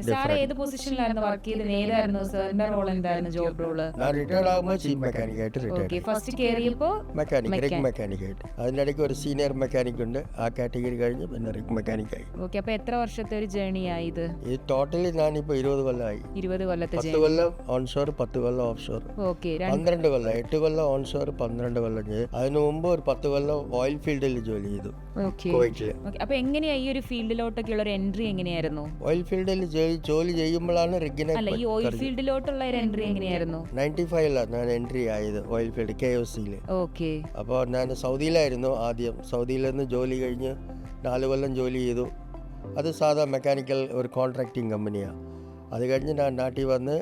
സാർ ഏത് പൊസിഷനിലായിരുന്നു വർക്ക് ചെയ്തത്? ഏതായിരുന്നു സാറിന്റെ റോൾ? എന്തായിരുന്നു ജോബ് റോള്? ഞാൻ റിട്ടയർഡ് ആകുമ്പോൾ ചീഫ് മെക്കാനിക്കായിട്ട് റിട്ടയർഡ്. ഫസ്റ്റ് കയറിയപ്പോൾ റിഗ് മെക്കാനിക്കായിട്ട്. അതിനിടയ്ക്ക് ഒരു സീനിയർ മെക്കാനിക് ഉണ്ട്. ആ കാറ്റഗറി കഴിഞ്ഞ് പിന്നെ റിഗ് മെക്കാനിക്കായി. ഓക്കെ, അപ്പോൾ എത്ര വർഷത്തെ ഒരു ജേർണി ആയത്? ഇത് ടോട്ടലി ഞാനിപ്പോൾ 20 കൊല്ലമായി. 20 കൊല്ലത്തെ 10 കൊല്ലം onshore, 10 Kollam of shore. Okay, 12 Kollam. 8 Kollam onshore, 12 കൊല്ലം ചെയ്തു. അതിനു മുമ്പ് ഒരു 10 കൊല്ലം ഓയിൽ ഫീൽഡിൽ ജോലി ചെയ്തു കുവൈറ്റിൽ. അപ്പോൾ എങ്ങനെയാ ഈ ഒരു ഫീൽഡിലോട്ടൊക്കെയുള്ള ഒരു എൻട്രി എങ്ങനെയായിരുന്നു? ഓയിൽ ഫീൽഡിൽ ജോലി ചെയ്യുമ്പോഴാണ് റിഗിനെ. അല്ല, ഈ ഓയിൽ ഫീൽഡിലോട്ടുള്ള ഒരു എൻട്രി എങ്ങനെയായിരുന്നു? 95ലാണ് ഞാൻ എൻട്രി ആയത് ഓയിൽ ഫീൽഡ് KOCയിൽ. ഓക്കെ. അപ്പോൾ ഞാൻ സൗദിയിലായിരുന്നു ആദ്യം. സൗദിയിൽ നിന്ന് ജോലി കഴിഞ്ഞ് 4 കൊല്ലം ജോലി ചെയ്തു. അത് സാധാ മെക്കാനിക്കൽ ഒരു കോൺട്രാക്റ്റിംഗ് കമ്പനിയാണ്. അത് കഴിഞ്ഞ് ഞാൻ നാട്ടിൽ വന്ന്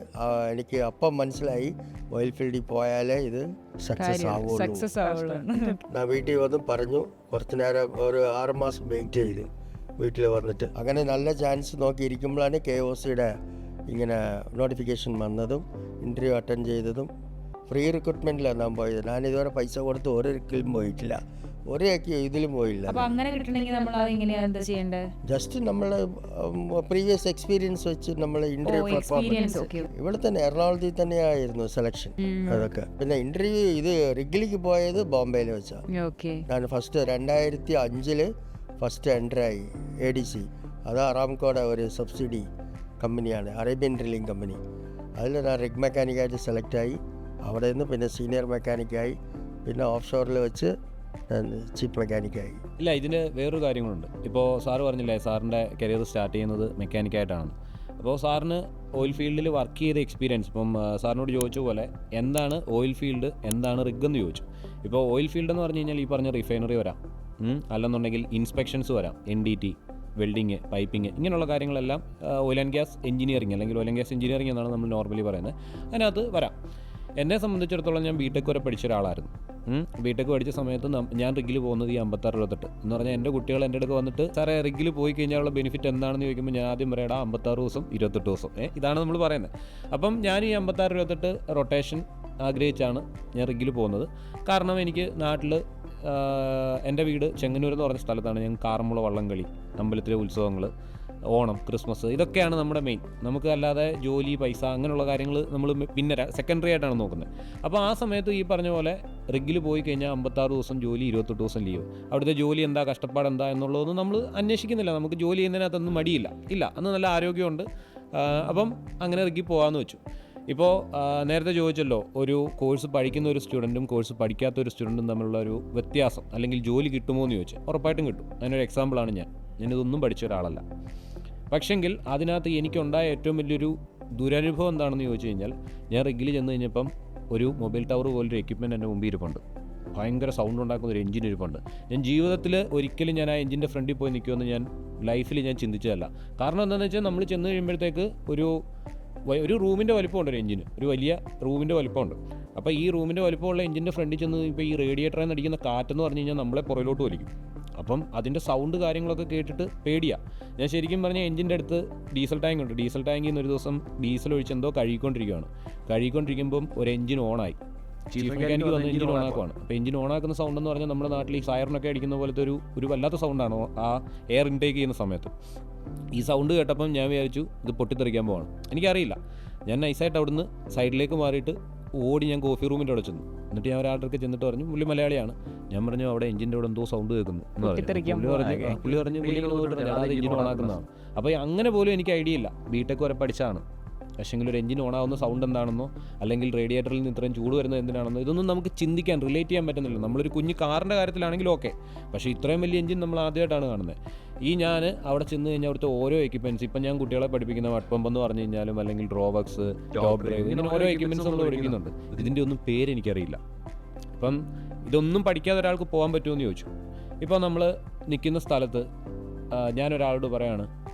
എനിക്ക് അപ്പം മനസ്സിലായി ഓയിൽ ഫീൽഡിൽ പോയാലേ ഇത് സക്സസ് ആവുള്ളൂ. ഞാൻ വീട്ടിൽ വന്ന് പറഞ്ഞു. കുറച്ച് നേരം ഒരു 6 മാസം വെയിറ്റ് ചെയ്ത് വീട്ടിൽ വന്നിട്ട് അങ്ങനെ നല്ല ചാൻസ് നോക്കിയിരിക്കുമ്പോഴാണ് KOCയുടെ ഇങ്ങനെ നോട്ടിഫിക്കേഷൻ വന്നതും ഇൻ്റർവ്യൂ അറ്റൻഡ് ചെയ്തതും. ഫ്രീ റിക്രൂട്ട്മെൻറ്റിലാണ് ഞാൻ പോയത്. ഞാൻ ഇതുവരെ പൈസ കൊടുത്ത് ഒരിക്കലും പോയിട്ടില്ല, ഇതിലും പോയില്ല. ജസ്റ്റ് നമ്മൾ പ്രീവിയസ് എക്സ്പീരിയൻസ് വെച്ച് നമ്മൾ ഇൻ്റർവ്യൂ പെർഫോമൻസ് ഇവിടെ തന്നെ എറണാകുളത്തിൽ തന്നെയായിരുന്നു സെലക്ഷൻ. അതൊക്കെ പിന്നെ ഇൻ്റർവ്യൂ ഇത് റിഗിലേക്ക് പോയത് ബോംബെയിൽ വെച്ചാണ്. ഞാൻ ഫസ്റ്റ് 2005 ഫസ്റ്റ് എൻ്ററായി ADC. അത് അറാംകോയുടെ ഒരു സബ്സിഡി കമ്പനിയാണ്, അറേബ്യൻ ഡ്രില്ലിംഗ് കമ്പനി. അതിൽ ഞാൻ റിഗ് മെക്കാനിക്കായിട്ട് സെലക്റ്റായി. അവിടെ നിന്ന് പിന്നെ സീനിയർ മെക്കാനിക്കായി. പിന്നെ ഓഫ് ഷോറിൽ വെച്ച് ചീഫ് മെക്കാനിക്കായി. ഇല്ല, ഇതിന് വേറൊരു കാര്യങ്ങളുണ്ട്. ഇപ്പോൾ സാറ് പറഞ്ഞില്ലേ സാറിൻ്റെ കരിയർ സ്റ്റാർട്ട് ചെയ്യുന്നത് മെക്കാനിക്കായിട്ടാണ്. അപ്പോൾ സാറിന് ഓയിൽ ഫീൽഡിൽ വർക്ക് ചെയ്ത എക്സ്പീരിയൻസ്, ഇപ്പം സാറിനോട് ചോദിച്ച പോലെ എന്താണ് ഓയിൽ ഫീൽഡ്, എന്താണ് റിഗ് എന്ന് ചോദിച്ചു. ഇപ്പോൾ ഓയിൽ ഫീൽഡ് എന്ന് പറഞ്ഞു കഴിഞ്ഞാൽ ഈ പറഞ്ഞ റിഫൈനറി വരാം, അല്ലെന്നുണ്ടെങ്കിൽ ഇൻസ്പെക്ഷൻസ് വരാം, NDT, വെൽഡിങ്, പൈപ്പിങ്, ഇങ്ങനെയുള്ള കാര്യങ്ങളെല്ലാം ഓയിൽ ആൻഡ് ഗ്യാസ് എഞ്ചിനീയറിംഗ് അല്ലെങ്കിൽ ഓയിൽ ആൻഡ് ഗ്യാസ് എഞ്ചിനീയറിംഗ് എന്നാണ് നമ്മൾ നോർമലി പറയുന്നത്. അതിനകത്ത് വരാം. എന്നെ സംബന്ധിച്ചിടത്തോളം ഞാൻ ബിടെക് വരെ പഠിച്ച ഒരാളായിരുന്നു. ബിടെക് പഠിച്ച സമയത്ത് ഞാൻ റിഗിൽ പോകുന്നത് ഈ 56-28 എന്ന് പറഞ്ഞാൽ എൻ്റെ കുട്ടികൾ എൻ്റെ അടുത്ത് വന്നിട്ട് സാറേ റിഗിൽ പോയി കഴിഞ്ഞാലുള്ള ബെനിഫിറ്റ് എന്താണെന്ന് ചോദിക്കുമ്പോൾ ഞാൻ ആദ്യം പറയടാ 56 ദിവസം 28 ദിവസം, ഇതാണ് നമ്മൾ പറയുന്നത്. അപ്പം ഞാൻ ഈ 56-28 റൊട്ടേഷൻ ആഗ്രഹിച്ചാണ് ഞാൻ റിഗിൽ പോകുന്നത്. കാരണം എനിക്ക് നാട്ടിൽ എൻ്റെ വീട് ചെങ്ങന്നൂർ എന്ന് പറഞ്ഞ സ്ഥലത്താണ്. ഞാൻ കാറന്മുള വള്ളംകളി, അമ്പലത്തിലെ ഉത്സവങ്ങൾ, ഓണം, ക്രിസ്മസ്, ഇതൊക്കെയാണ് നമ്മുടെ മെയിൻ. നമുക്ക് അല്ലാതെ ജോലി, പൈസ അങ്ങനെയുള്ള കാര്യങ്ങൾ നമ്മൾ പിന്നെ സെക്കൻഡറി ആയിട്ടാണ് നോക്കുന്നത്. അപ്പോൾ ആ സമയത്ത് ഈ പറഞ്ഞ പോലെ റിഗിൽ പോയി കഴിഞ്ഞാൽ 56 ദിവസം ജോലി, 28 ദിവസം ലീവ്. അവിടുത്തെ ജോലി എന്താ, കഷ്ടപ്പാട് എന്താ എന്നുള്ളതൊന്നും നമ്മൾ അന്വേഷിക്കുന്നില്ല. നമുക്ക് ജോലി ചെയ്യുന്നതിനകത്തൊന്നും മടിയില്ല, അന്ന് നല്ല ആരോഗ്യമുണ്ട്. അപ്പം അങ്ങനെ റിഗിൽ പോകാമെന്ന് വെച്ചു. ഇപ്പോൾ നേരത്തെ ചോദിച്ചല്ലോ, ഒരു കോഴ്സ് പഠിക്കുന്ന ഒരു സ്റ്റുഡൻറ്റും കോഴ്സ് പഠിക്കാത്ത ഒരു സ്റ്റുഡൻറ്റും തമ്മിലുള്ള ഒരു വ്യത്യാസം, അല്ലെങ്കിൽ ജോലി കിട്ടുമോ എന്ന് ചോദിച്ചാൽ ഉറപ്പായിട്ടും കിട്ടും. അതിനൊരു എക്സാമ്പിളാണ് ഞാനിതൊന്നും പഠിച്ച ഒരാളല്ല. പക്ഷെങ്കിൽ അതിനകത്ത് എനിക്കുണ്ടായ ഏറ്റവും വലിയൊരു ദുരനുഭവം എന്താണെന്ന് ചോദിച്ചു കഴിഞ്ഞാൽ, ഞാൻ റിഗിൽ ചെന്ന് കഴിഞ്ഞപ്പം ഒരു മൊബൈൽ ടവർ പോലൊരു എക്യുപ്മെൻറ്റ് എൻ്റെ മുമ്പിൽ ഇരിപ്പുണ്ട്. ഭയങ്കര സൗണ്ട് ഉണ്ടാക്കുന്ന ഒരു എഞ്ചിൻ ഇരിപ്പുണ്ട്. ഞാൻ ജീവിതത്തിൽ ഒരിക്കലും ഞാൻ ആ എഞ്ചിൻ്റെ ഫ്രണ്ടിൽ പോയി നിൽക്കുമെന്ന് ഞാൻ ലൈഫിൽ ഞാൻ ചിന്തിച്ചതല്ല. കാരണം എന്താണെന്ന് വെച്ചാൽ നമ്മൾ ചെന്ന് കഴിയുമ്പോഴത്തേക്ക് ഒരു റൂമിൻ്റെ വലിപ്പമുണ്ട്, ഒരു എഞ്ചിന് ഒരു വലിയ റൂമിൻ്റെ വലിപ്പമുണ്ട്. അപ്പോൾ ഈ റൂമിൻ്റെ വലിപ്പമുള്ള എഞ്ചിൻ്റെ ഫ്രണ്ടിൽ ചെന്ന് ഇപ്പോൾ ഈ റേഡിയേറ്ററിൽ നിന്ന് അടിക്കുന്ന കാറ്റെന്ന് പറഞ്ഞു കഴിഞ്ഞാൽ നമ്മളെ പുറകിലോട്ട് വലിക്കും. അപ്പം അതിൻ്റെ സൗണ്ട് കാര്യങ്ങളൊക്കെ കേട്ടിട്ട് പേടിയാണ്. ഞാൻ ശരിക്കും പറഞ്ഞാൽ എഞ്ചിൻ്റെ അടുത്ത് ഡീസൽ ടാങ്ക് ഉണ്ട്. ഡീസൽ ടാങ്കിൽ നിന്ന് ഒരു ദിവസം ഡീസൽ ഒഴിച്ചെന്തോ കഴുകിക്കൊണ്ടിരിക്കുമ്പം ഒരു എഞ്ചിൻ ഓണായി. ചീഫ് മെക്കാനിക്ക് വന്ന് എഞ്ചിൻ ഓണാക്കുവാണ്. അപ്പോൾ എഞ്ചിൻ ഓണാക്കുന്ന സൗണ്ട് എന്ന് പറഞ്ഞാൽ നമ്മുടെ നാട്ടിൽ ഈ സൈറനൊക്കെ അടിക്കുന്ന പോലത്തെ ഒരു വല്ലാത്ത സൗണ്ടാണ് ആ എയർ ഇൻടേക്ക് ചെയ്യുന്ന സമയത്ത്. ഈ സൗണ്ട് കേട്ടപ്പം ഞാൻ വിചാരിച്ചു ഇത് പൊട്ടിത്തെറിക്കാൻ പോവാണ്. എനിക്കറിയില്ല. ഞാൻ നൈസായിട്ട് അവിടുന്ന് സൈഡിലേക്ക് മാറിയിട്ട് ഓടി ഞാൻ കോഫി റൂമിൻ്റെ അവിടെ ചെന്നു. എന്നിട്ട് ഞാൻ ഒരാളുടെ ചെന്നിട്ട് പറഞ്ഞു, പുള്ളി മലയാളിയാണ്. ഞാൻ പറഞ്ഞു അവിടെ എഞ്ചിൻ്റെ അവിടെ എന്തോ സൗണ്ട് കേൾക്കുന്നു എന്ന് പറഞ്ഞു. പുള്ളി പറഞ്ഞു എഞ്ചിൻ ഓണാക്കുന്നതാണ്. അപ്പോൾ അങ്ങനെ പോലും എനിക്ക് ഐഡിയ ഇല്ല. ബിടെക് വരെ പഠിച്ചാണ്. പക്ഷേങ്കിൽ ഒരു എഞ്ചിൻ ഓണാവുന്ന സൗണ്ട് എന്താണെന്നോ അല്ലെങ്കിൽ റേഡിയേറ്ററിൽ നിന്ന് ഇത്രയും ചൂട് വരുന്നത് എന്തിനാണെന്നോ ഇതൊന്നും നമുക്ക് ചിന്തിക്കാൻ, റിലേറ്റ് ചെയ്യാൻ പറ്റുന്നില്ല. നമ്മളൊരു കുഞ്ഞു കാറിൻ്റെ കാര്യത്തിലാണെങ്കിൽ ഓക്കെ, പക്ഷേ ഇത്രയും വലിയ എഞ്ചിൻ നമ്മൾ ആദ്യമായിട്ടാണ് കാണുന്നത്. ഞാൻ അവിടെ ചെന്ന് കഴിഞ്ഞാൽ അവിടുത്തെ ഓരോ എക്യുപ്മെൻറ്റ്സ്, ഇപ്പം ഞാൻ കുട്ടികളെ പഠിപ്പിക്കുന്ന വട്ട് പമ്പ് എന്ന് പറഞ്ഞു കഴിഞ്ഞാലും അല്ലെങ്കിൽ ഡ്രോബക്സ്, ടോപ്പ് ഡ്രൈവ്, ഇങ്ങനെ ഓരോ എക്യുപ്മെൻറ്റ്സ് നമ്മൾ പഠിക്കുന്നുണ്ട്. ഇതിൻ്റെ ഒന്നും പേര് എനിക്കറിയില്ല. അപ്പം ഇതൊന്നും പഠിക്കാതെ ഒരാൾക്ക് പോകാൻ പറ്റുമെന്ന് ചോദിച്ചു. ഇപ്പോൾ നമ്മൾ നിൽക്കുന്ന സ്ഥലത്ത് ഞാനൊരാളോട് പറയാണ്,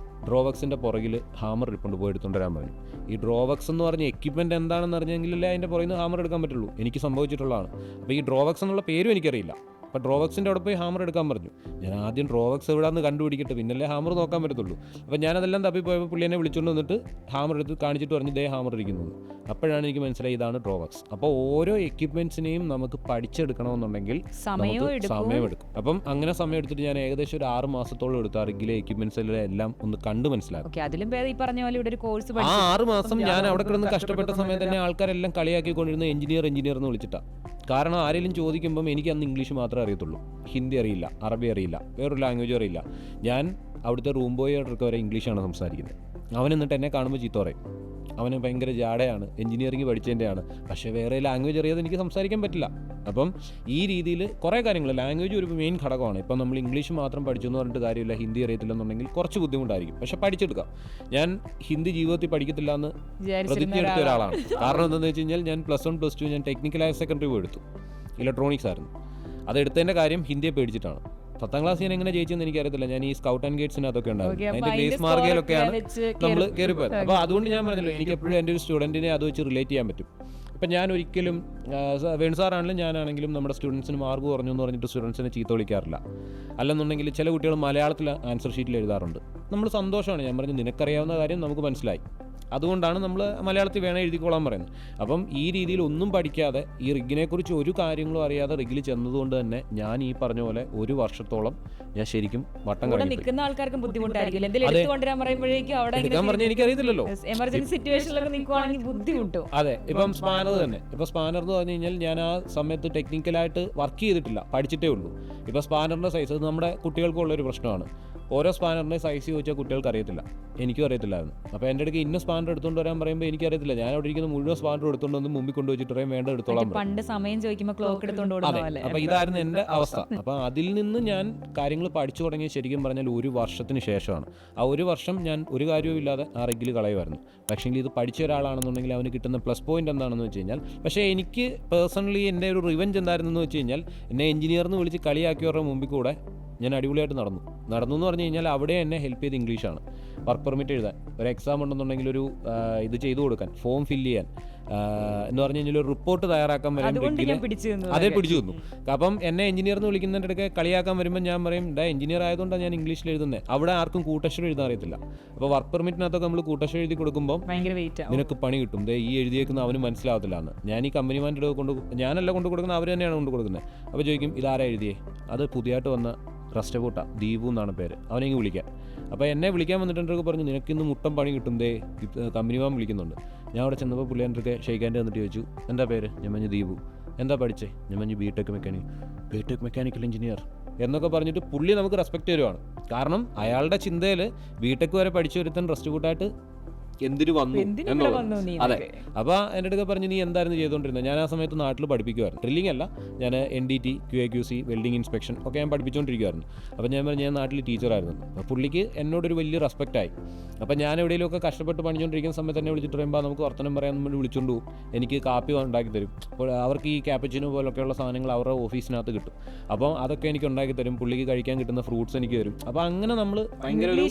ഡ്രോവക്സിൻ്റെ പുറകിൽ ഹാമർ ഇരിപ്പുണ്ട്, പോയി എടുത്തുകൊണ്ട് വരാൻ പറഞ്ഞു. ഈ ഡ്രോവക്സ് എന്ന് പറഞ്ഞ എക്യുപ്മെൻറ്റ് എന്താണെന്ന് അറിഞ്ഞെങ്കിലല്ലേ അതിൻ്റെ പുറകിൽ നിന്ന് ഹാമർ എടുക്കാൻ പറ്റുള്ളൂ. എനിക്ക് സംഭവിച്ചിട്ടുള്ളതാണ്. അപ്പോൾ ഈ ഡ്രോവക്സ് എന്നുള്ള പേരും എനിക്കറിയില്ല. അപ്പോൾ ഡ്രോവക്സിൻ്റെ അവിടെ പോയി ഹാമർ എടുക്കാൻ പറഞ്ഞു. ഞാൻ ആദ്യം ഡ്രോവക്സ് എവിടെയാണെന്ന് കണ്ടുപിടിക്കട്ടെ, പിന്നല്ലേ ഹാമർ നോക്കാൻ പറ്റത്തുള്ളൂ. അപ്പോൾ ഞാനതെല്ലാം തപ്പിപ്പോയപ്പോൾ പുള്ളി എന്നെ വിളിച്ചുകൊണ്ട് വന്നിട്ട് ഹാമർ എടുത്ത് കാണിച്ചിട്ട് പറഞ്ഞു, ദേ ഹാമർ ഇരിക്കുന്നത്. അപ്പോഴാണ് എനിക്ക് മനസ്സിലായി ഇതാണ് ഡ്രോവക്സ്. അപ്പോൾ ഓരോ എക്യുപ്മെൻറ്റ്സിനെയും നമുക്ക് പഠിച്ചെടുക്കണമെന്നുണ്ടെങ്കിൽ സമയമെടുക്കും. അപ്പം അങ്ങനെ സമയം എടുത്തിട്ട് ഞാൻ ഏകദേശം ഒരു 6 മാസത്തോളം എടുത്തു ആ റിഗിലെ എക്യുപ്മെൻറ്റ്സിലെ എല്ലാം ഒന്ന് കണ്ടു മനസ്സിലാക്കും. ആ 6 മാസം ഞാൻ അവിടെ കിടന്ന് കഷ്ടപ്പെട്ട സമയത്ത് തന്നെ ആൾക്കാരെല്ലാം കളിയാക്കിക്കൊണ്ടിരുന്ന എഞ്ചിനീയർ എന്ന് വിളിച്ചിട്ടാണ്. കാരണം ആരെങ്കിലും ചോദിക്കുമ്പം എനിക്ക് അന്ന് ഇംഗ്ലീഷ് മാത്രമേ അറിയത്തുള്ളൂ, ഹിന്ദി അറിയില്ല, അറബി അറിയില്ല, വേറൊരു ലാംഗ്വേജ് അറിയില്ല. ഞാൻ അവിടുത്തെ റൂം ബോയോടൊക്കെ വരെ ഇംഗ്ലീഷാണ് സംസാരിക്കുന്നത്. അവൻ എന്നിട്ട് എന്നെ കാണുമ്പോൾ ചീത്ത പറയും, അവന് ഭയങ്കര ജാടയാണ്, എഞ്ചിനീയറിംഗ് പഠിച്ചതിൻ്റെയാണ്, പക്ഷേ വേറെ ലാംഗ്വേജ് അറിയാതെ എനിക്ക് സംസാരിക്കാൻ പറ്റില്ല. അപ്പം ഈ രീതിയിൽ കുറേ കാര്യങ്ങൾ, ലാംഗ്വേജ് ഒരു മെയിൻ ഘടകമാണ്. ഇപ്പം നമ്മൾ ഇംഗ്ലീഷ് മാത്രം പഠിച്ചു എന്ന് പറഞ്ഞിട്ട് കാര്യമില്ല, ഹിന്ദി അറിയത്തില്ലെന്നുണ്ടെങ്കിൽ കുറച്ച് ബുദ്ധിമുട്ടായിരിക്കും, പക്ഷേ പഠിച്ചെടുക്കാം. ഞാൻ ഹിന്ദി ജീവിതത്തിൽ പഠിക്കത്തില്ല എന്ന് പ്രതിജ്ഞ എടുത്ത ഒരാളാണ്. കാരണം എന്താണെന്ന് വെച്ച് കഴിഞ്ഞാൽ ഞാൻ +1 +2 ഞാൻ ടെക്നിക്കൽ ഹയർ സെക്കൻഡറി പോയി എടുത്തു, ഇലക്ട്രോണിക്സ് ആയിരുന്നു. അതെടുത്തതിൻ്റെ കാര്യം ഹിന്ദിയെ പേടിച്ചിട്ടാണ്. 10ാം ക്ലാസ് ഞാൻ എങ്ങനെ ജയിച്ചെന്ന് എനിക്കറിയത്തില്ല. ഞാൻ ഈ സ്കൗട്ട് ആൻഡ് ഗൈഡ്സിന് അതൊക്കെ ഉണ്ടായിരുന്നു, അതിന്റെ ഗ്രേസ് മാർഗയിലൊക്കെയാണ് നമ്മൾ കയറിപ്പോയത്. അപ്പോൾ അതുകൊണ്ട് ഞാൻ പറഞ്ഞല്ലോ, എനിക്ക് എപ്പോഴും എൻ്റെ ഒരു സ്റ്റുഡൻറ്റിനെ അത് വെച്ച് റിലേറ്റ് ചെയ്യാൻ പറ്റും. ഇപ്പം ഞാൻ ഒരിക്കലും വേണുസാറാണെങ്കിലും ഞാനാണെങ്കിലും നമ്മുടെ സ്റ്റുഡൻസിന് മാർക്ക് കുറഞ്ഞു എന്ന് പറഞ്ഞിട്ട് സ്റ്റുഡൻസിനെ ചീത്ത വിളിക്കാറില്ല. അല്ലെന്നുണ്ടെങ്കിൽ ചില കുട്ടികൾ മലയാളത്തിൽ ആൻസർ ഷീറ്റിൽ എഴുതാറുണ്ട്. നമ്മൾ സന്തോഷമാണ്. ഞാൻ പറഞ്ഞു നിനക്കറിയാവുന്ന കാര്യം നമുക്ക് മനസ്സിലായി, അതുകൊണ്ടാണ് നമ്മൾ മലയാളത്തിൽ വേണം എഴുതിക്കോളാൻ പറയുന്നത്. അപ്പം ഈ രീതിയിൽ ഒന്നും പഠിക്കാതെ ഈ റിഗിനെക്കുറിച്ച് ഒരു കാര്യങ്ങളും അറിയാതെ റിഗിൽ ചെന്നതുകൊണ്ട് തന്നെ ഞാൻ ഈ പറഞ്ഞ പോലെ 1 വർഷത്തോളം ഞാൻ ശരിക്കും വട്ടം കളിക്കും. നിൽക്കുന്ന ആൾക്കാർക്കും ബുദ്ധിമുട്ടായിരിക്കും, എടുക്കാൻ പറഞ്ഞാൽ എനിക്കറിയത്തില്ലല്ലോ, എമർജൻസി സിറ്റുവേഷനിലൊക്കെ നിൽക്കുവാണെങ്കിൽ ബുദ്ധിമുട്ടും. അതെ, ഇപ്പം സ്പാനർ തന്നെ. ഇപ്പം സ്പാനർ എന്ന് പറഞ്ഞു കഴിഞ്ഞാൽ ഞാൻ ആ സമയത്ത് ടെക്നിക്കലായിട്ട് വർക്ക് ചെയ്തിട്ടില്ല, പഠിച്ചിട്ടേ ഉള്ളൂ. ഇപ്പോൾ സ്പാനറിൻ്റെ സൈസ് നമ്മുടെ കുട്ടികൾക്കുള്ളൊരു പ്രശ്നമാണ്. ഓരോ സ്പാനറിൻ്റെ സൈസ് ചോദിച്ചാൽ കുട്ടികൾക്ക് അറിയത്തില്ല, എനിക്കും അറിയത്തില്ലായിരുന്നു. അപ്പോൾ എൻ്റെ അടുക്ക് ഇന്ന സ്പാനർ എടുത്തുകൊണ്ട് വരാൻ പറയുമ്പോൾ എനിക്കറിയത്തില്ല. ഞാൻ അവിടെ ഇരിക്കുന്ന മുഴുവൻ സ്പാനർ എടുത്തുകൊണ്ട് വന്ന് മുമ്പിൽ കൊണ്ടുവച്ചിട്ട് വേണ്ട എടുത്തോളാം പറയും. പണ്ട് സമയം ചോദിക്കുമ്പോൾ ക്ലോക്ക് എടുത്തോണ്ട് ഓടുന്ന പോലെ. അപ്പോൾ ഇതായിരുന്നു എൻ്റെ അവസ്ഥ. അപ്പോൾ അതിൽ നിന്ന് ഞാൻ കാര്യങ്ങൾ പഠിച്ചു തുടങ്ങിയ ശരിക്കും പറഞ്ഞാൽ 1 വർഷത്തിന് ശേഷമാണ്. ആ 1 വർഷം ഞാൻ ഒരു കാര്യവും ഇല്ലാതെ ആ റിഗിൽ കളയുമായിരുന്നു. പക്ഷേങ്കിൽ ഇത് പഠിച്ച ഒരാളാണെന്നുണ്ടെങ്കിൽ അവന് കിട്ടുന്ന പ്ലസ് പോയിന്റ് എന്താണെന്ന് വെച്ച് കഴിഞ്ഞാൽ, പക്ഷേ എനിക്ക് പേഴ്സണലി എൻ്റെ ഒരു റിവെഞ്ച് എന്തായിരുന്നെന്ന് വെച്ച് കഴിഞ്ഞാൽ, എന്നെ എഞ്ചിനീയറിന് വിളിച്ച് കളിയാക്കിയവരുടെ മുമ്പിൽ കൂടെ ഞാൻ അടിപൊളിയായിട്ട് നടന്നു എന്ന് പറഞ്ഞു കഴിഞ്ഞാൽ അവിടെ എന്നെ ഹെൽപ്പ് ചെയ്ത് ഇംഗ്ലീഷാണ്. വർക്ക് പെർമിറ്റ് എഴുതാൻ, ഒരു എക്സാം ഉണ്ടെന്നുണ്ടെങ്കിൽ ഒരു ഇത് ചെയ്തു കൊടുക്കാൻ, ഫോം ഫില്ല് ചെയ്യാൻ എന്ന് പറഞ്ഞു കഴിഞ്ഞാൽ ഒരു റിപ്പോർട്ട് തയ്യാറാക്കാൻ വരാൻ അതേ പിടിച്ചു തന്നു. അപ്പം എന്നെ എഞ്ചിനീയറിന് വിളിക്കുന്നതിൻ്റെ ഇടയ്ക്ക് കളിയാക്കാൻ വരുമ്പോൾ ഞാൻ പറയും, എഞ്ചിനീയർ ആയതുകൊണ്ടാണ് ഞാൻ ഇംഗ്ലീഷിൽ എഴുതുന്നത്. അവിടെ ആർക്കും കൂട്ടക്ഷരം എഴുതാൻ അറിയത്തില്ല. അപ്പോൾ വർക്ക് പെർമിറ്റിനകത്തൊക്കെ നമ്മൾ കൂട്ടക്ഷരം എഴുതി കൊടുക്കുമ്പോൾ നിനക്ക് പണി കിട്ടും, ഈ എഴുതിയേക്കുന്ന അവന് മനസ്സിലാവത്തില്ല എന്ന്. ഞാൻ ഈ കമ്പനിമാരുടെ ഞാനല്ല കൊണ്ട് കൊടുക്കുന്നത്, അവർ തന്നെയാണ് കൊണ്ട് കൊടുക്കുന്നത്. അപ്പോൾ ചോദിക്കും ഇതാരാ എഴുതിയേ? അത് പുതിയതായിട്ട് വന്ന റസ്റ്റബൂട്ട, ദീപു എന്നാണ് പേര്, അവനെങ്കിൽ വിളിക്കാൻ. അപ്പോൾ എന്നെ വിളിക്കാൻ വന്നിട്ടുണ്ടെങ്കിൽ പറഞ്ഞു നിനക്കിന്ന് മുട്ടം പണി കിട്ടും, കമ്പനിമാൻ വിളിക്കുന്നുണ്ട്. ഞാൻ അവിടെ ചെന്നപ്പോൾ പുള്ളി എൻ്റെ ഷെയ്ക്കാൻ്റെ വന്നിട്ട് ചോദിച്ചു എന്താ പേര്? ഞാൻ പറഞ്ഞു ദീപു. എന്താ പഠിച്ചേ? ഞാൻ പറഞ്ഞു ബിടെക് മെക്കാനിക്കൽ എഞ്ചിനീയർ എന്നൊക്കെ പറഞ്ഞിട്ട് പുള്ളി നമുക്ക് റെസ്പെക്ട് തരുവാണ്. കാരണം അയാളുടെ ചിന്തയിൽ ബിടെക് വരെ പഠിച്ചു ഒരുത്തൻ റെസ്റ്റബൂട്ടായിട്ട് എന്തിനു വന്നു എന്നുള്ളത്. അതെ. അപ്പോൾ എൻ്റെ അടുത്ത് പറഞ്ഞു നീ എന്തായിരുന്നു ചെയ്തുകൊണ്ടിരുന്നത്? ഞാൻ ആ സമയത്ത് നാട്ടിൽ പഠിപ്പിക്കുമായിരുന്നു. ഡ്രില്ലിംഗ് അല്ല, ഞാൻ NDT, QA/QC, വെൽഡിംഗ് ഇൻസ്പെക്ഷൻ ഒക്കെ ഞാൻ പഠിപ്പിച്ചുകൊണ്ടിരിക്കുമായിരുന്നു. അപ്പോൾ ഞാൻ പറഞ്ഞു ഞാൻ നാട്ടിൽ ടീച്ചറായിരുന്നു. അപ്പോൾ പുള്ളിക്ക് എന്നോടൊരു വലിയ റെസ്പെക്റ്റായി. അപ്പോൾ ഞാൻ എവിടെയെങ്കിലുമൊക്കെ കഷ്ടപ്പെട്ട് പണിച്ചുകൊണ്ടിരിക്കുന്ന സമയത്ത് തന്നെ വിളിച്ചിട്ട് പറയുമ്പോൾ നമുക്ക് വർത്തമാനം പറയാൻ വേണ്ടി വിളിച്ചുകൊണ്ട് പോകും. എനിക്ക് കാപ്പി ഉണ്ടാക്കി തരും. അപ്പോൾ അവർക്ക് ഈ ക്യാപ്പച്ചിനോ പോലൊക്കെയുള്ള സാധനങ്ങൾ അവരുടെ ഓഫീസിനകത്ത് കിട്ടും. അപ്പോൾ അതൊക്കെ എനിക്ക് ഉണ്ടാക്കി തരും. പുള്ളിക്ക് കഴിക്കാൻ കിട്ടുന്ന ഫ്രൂട്ട്സ് എനിക്ക് തരും. അപ്പോൾ അങ്ങനെ നമ്മൾ ഭയങ്കര ഒരു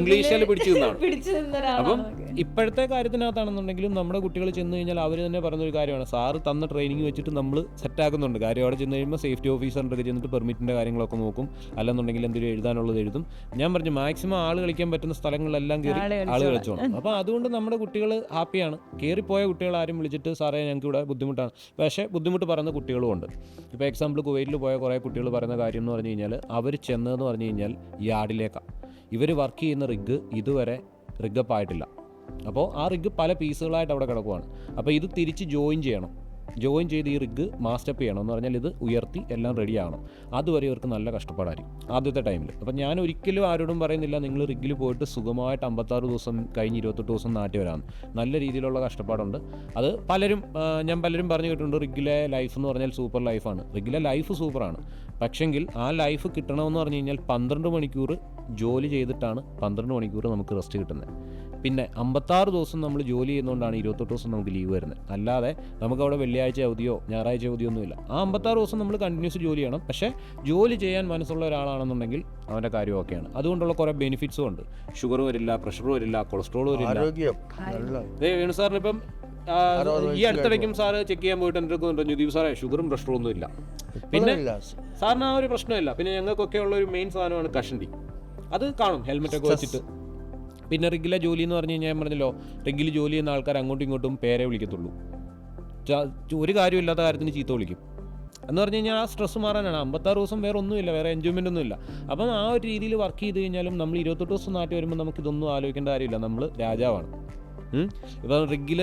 ഇംഗ്ലീഷിൽ പിടിച്ചു നിന്നാണ്. അപ്പം ഇപ്പോഴത്തെ കാര്യത്തിനകത്താണെന്നുണ്ടെങ്കിലും നമ്മുടെ കുട്ടികൾ ചെന്ന് കഴിഞ്ഞാൽ അവർ തന്നെ പറഞ്ഞൊരു കാര്യമാണ്, സാറ് തന്ന ട്രെയിനിങ് വെച്ചിട്ട് നമ്മൾ സെറ്റാക്കുന്നുണ്ട്. കാര്യം അവിടെ ചെന്ന് കഴിയുമ്പോൾ സേഫ്റ്റി ഓഫീസറിൻ്റെ ചെന്നിട്ട് പെർമിറ്റിൻ്റെ കാര്യങ്ങളൊക്കെ നോക്കും, അല്ലെന്നുണ്ടെങ്കിൽ എന്തെങ്കിലും എഴുതാനുള്ളത് എഴുതും. ഞാൻ പറഞ്ഞു മാക്സിമം ആൾ കളിക്കാൻ പറ്റുന്ന സ്ഥലങ്ങളിലെല്ലാം കയറി ആൾ കളിച്ചോണം. അപ്പോൾ അതുകൊണ്ട് നമ്മുടെ കുട്ടികൾ ഹാപ്പിയാണ്. കയറിപ്പോയ കുട്ടികൾ ആരും വിളിച്ചിട്ട് സാറേ ഞങ്ങൾക്ക് ഇവിടെ ബുദ്ധിമുട്ടാണ്, പക്ഷേ ബുദ്ധിമുട്ട് പറയുന്ന കുട്ടികളും ഉണ്ട്. ഇപ്പോൾ എക്സാമ്പിൾ കുവൈറ്റിൽ പോയ കുറേ കുട്ടികൾ പറയുന്ന കാര്യം എന്ന് പറഞ്ഞു കഴിഞ്ഞാൽ അവർ ചെന്നതെന്ന് പറഞ്ഞു കഴിഞ്ഞാൽ യാർഡിലേക്കാണ്. ഇവർ വർക്ക് ചെയ്യുന്ന റിഗ് ഇതുവരെ റിഗപ്പ് ആയിട്ടില്ല. അപ്പോൾ ആ റിഗ് പല പീസുകളായിട്ട് അവിടെ കിടക്കുവാണ്. അപ്പോൾ ഇത് തിരിച്ച് ജോയിൻ ചെയ്ത് ഈ റിഗ് മാസ്റ്റപ്പ് ചെയ്യണം എന്ന് പറഞ്ഞാൽ ഇത് ഉയർത്തി എല്ലാം റെഡിയാകണം. അതുവരെ ഇവർക്ക് നല്ല കഷ്ടപ്പാടായിരിക്കും ആദ്യത്തെ ടൈമിൽ. അപ്പം ഞാൻ ഒരിക്കലും ആരോടും പറയുന്നില്ല നിങ്ങൾ റിഗിൽ പോയിട്ട് സുഖമായിട്ട് 56 ദിവസം കഴിഞ്ഞ് 28 ദിവസം നാട്ടി വരാമെന്ന്. നല്ല രീതിയിലുള്ള കഷ്ടപ്പാടുണ്ട്. അത് ഞാൻ പലരും പറഞ്ഞു കേട്ടിട്ടുണ്ട് റിഗിലെ ലൈഫ് എന്ന് പറഞ്ഞാൽ സൂപ്പർ ലൈഫാണ്. റിഗിലെ ലൈഫ് സൂപ്പറാണ്. പക്ഷെങ്കിൽ ആ ലൈഫ് കിട്ടണമെന്ന് പറഞ്ഞു കഴിഞ്ഞാൽ 12 മണിക്കൂർ ജോലി ചെയ്തിട്ടാണ് 12 മണിക്കൂർ നമുക്ക് റെസ്റ്റ് കിട്ടുന്നത്. പിന്നെ 56 ദിവസം നമ്മൾ ജോലി ചെയ്യുന്നതുകൊണ്ടാണ് 28 ദിവസം നമുക്ക് ലീവ് വരുന്നത്. അല്ലാതെ നമുക്കവിടെ വെള്ളിയാഴ്ച അവധിയോ ഞായറാഴ്ച അവധിയോ ഒന്നുമില്ല. ആ 56 ദിവസം നമ്മൾ കണ്ടിന്യൂസ് ജോലി ചെയ്യണം. പക്ഷേ ജോലി ചെയ്യാൻ മനസ്സുള്ള ഒരാളാണെന്നുണ്ടെങ്കിൽ അവൻ്റെ കാര്യം ഓക്കെയാണ്. അതുകൊണ്ടുള്ള കുറേ ബെനിഫിറ്റ്സും ഉണ്ട്. ഷുഗർ വരില്ല, പ്രഷർ വരില്ല, കൊളസ്ട്രോൾ വരില്ല. വേണു സാറിന് ഇപ്പം ഈ അടുത്തിടയ്ക്കും സാറ് ചെക്ക് ചെയ്യാൻ പോയിട്ട് എൻ്റെ പറഞ്ഞു ദീപ് സാറേ ഷുഗറും പ്രഷറും ഒന്നും ഇല്ല. പിന്നെ സാറിന് ആ ഒരു പ്രശ്നമില്ല. പിന്നെ ഞങ്ങൾക്കൊക്കെ ഉള്ള ഒരു മെയിൻ സാധനമാണ് കഷണ്ടി. അത് കാണും ഹെൽമെറ്റൊക്കെ വെച്ചിട്ട്. പിന്നെ റിഗിലെ ജോലി എന്ന് പറഞ്ഞു കഴിഞ്ഞാൽ ഞാൻ പറഞ്ഞല്ലോ, റിഗിൽ ജോലി ചെയ്യുന്ന ആൾക്കാർ അങ്ങോട്ടും ഇങ്ങോട്ടും പേരെ വിളിക്കത്തുള്ളൂ. ഒരു കാര്യമില്ലാത്ത കാര്യത്തിന് ചീത്ത വിളിക്കും എന്ന് പറഞ്ഞു കഴിഞ്ഞാൽ ആ സ്ട്രെസ് മാറാനാണ്. 56 ദിവസം വേറെ ഒന്നുമില്ല, വേറെ എൻജോയ്മെൻ്റ് ഒന്നുമില്ല. അപ്പം ആ ഒരു രീതിയിൽ വർക്ക് ചെയ്ത് കഴിഞ്ഞാലും നമ്മൾ 28 ദിവസം നാട്ടിൽ വരുമ്പോൾ നമുക്കിതൊന്നും ആലോചിക്കേണ്ട കാര്യമില്ല, നമ്മൾ രാജാവാണ്. ഇപ്പം റിഗിൽ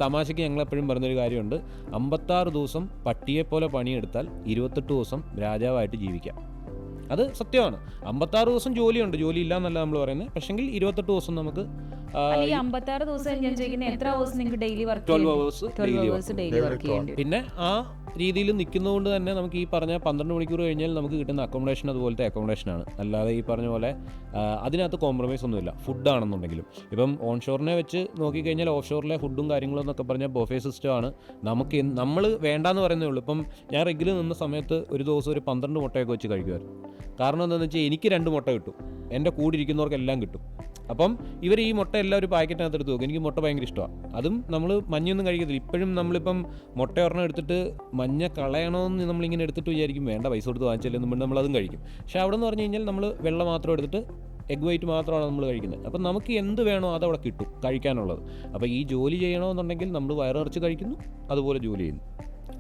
തമാശയ്ക്ക് ഞങ്ങളെപ്പോഴും പറയുന്നൊരു കാര്യമുണ്ട്, 56 ദിവസം പട്ടിയെപ്പോലെ പണിയെടുത്താൽ 28 ദിവസം രാജാവായിട്ട് ജീവിക്കാം. അത് സത്യമാണ്. 56 ദിവസം ജോലിയുണ്ട്, ജോലി ഇല്ല എന്നല്ല നമ്മൾ പറയുന്നത്. പക്ഷെങ്കിൽ 28 ദിവസം നമുക്ക് 56 ദിവസം ഞാൻ ചോദിക്കുന്നത് എത്ര അവേഴ്സ് നിങ്ങൾക്ക് daily work 12 hours daily work ചെയ്യേണ്ടി. പിന്നെ ആ രീതിയിൽ നിൽക്കുന്നതുകൊണ്ട് തന്നെ നമുക്ക് ഈ പറഞ്ഞ 12 മണിക്കൂർ കഴിഞ്ഞാൽ നമുക്ക് കിട്ടുന്ന അക്കോമഡേഷൻ അതുപോലത്തെ അക്കോമഡേഷനാണ്. അല്ലാതെ ഈ പറഞ്ഞ പോലെ അതിനകത്ത് കോംപ്രമൈസ് ഒന്നുമില്ല. ഫുഡാണെന്നുണ്ടെങ്കിലും ഇപ്പം ഓൺഷോറിനെ വെച്ച് നോക്കിക്കഴിഞ്ഞാൽ ഓഫ് ഷോറിലെ ഫുഡും കാര്യങ്ങളും എന്നൊക്കെ പറഞ്ഞാൽ ബൊഫേ സിസ്റ്റമാണ്. നമ്മൾ വേണ്ടാന്ന് പറയുന്നേ ഉള്ളൂ. ഇപ്പം ഞാൻ റെഗുലർ നിന്ന സമയത്ത് ഒരു ദിവസം ഒരു 12 മുട്ടയൊക്കെ വെച്ച് കഴിക്കുമായിരുന്നു. കാരണം എന്താണെന്ന് വെച്ചാൽ എനിക്ക് 2 മുട്ട കിട്ടും, എൻ്റെ കൂടെ ഇരിക്കുന്നവർക്കെല്ലാം കിട്ടും. അപ്പം ഇവർ ഈ മുട്ട എല്ലാം ഒരു പാക്കറ്റിനകത്ത് എടുത്ത് നോക്കും. എനിക്ക് മുട്ട ഭയങ്കര ഇഷ്ടമാണ്. അതും നമ്മൾ മഞ്ഞൊന്നും കഴിക്കത്തില്ല. ഇപ്പോഴും നമ്മളിപ്പം മുട്ട ഒരെണ്ണം എടുത്തിട്ട് മഞ്ഞ കളയണമെന്ന് നമ്മളിങ്ങനെ എടുത്തിട്ട് വിചാരിക്കും വേണ്ട പൈസ കൊടുത്ത് വാങ്ങിച്ചാലും നമ്മളതും കഴിക്കും. പക്ഷേ അവിടെ നിന്ന് പറഞ്ഞു കഴിഞ്ഞാൽ നമ്മൾ വെള്ളം മാത്രം എടുത്തിട്ട് എഗ് വൈറ്റ് മാത്രമാണ് നമ്മൾ കഴിക്കുന്നത്. അപ്പം നമുക്ക് എന്ത് വേണോ അതവിടെ കിട്ടും കഴിക്കാനുള്ളത്. അപ്പോൾ ഈ ജോലി ചെയ്യണമെന്നുണ്ടെങ്കിൽ നമ്മൾ വയറിറച്ച് കഴിക്കുന്നു, അതുപോലെ ജോലി ചെയ്യുന്നു.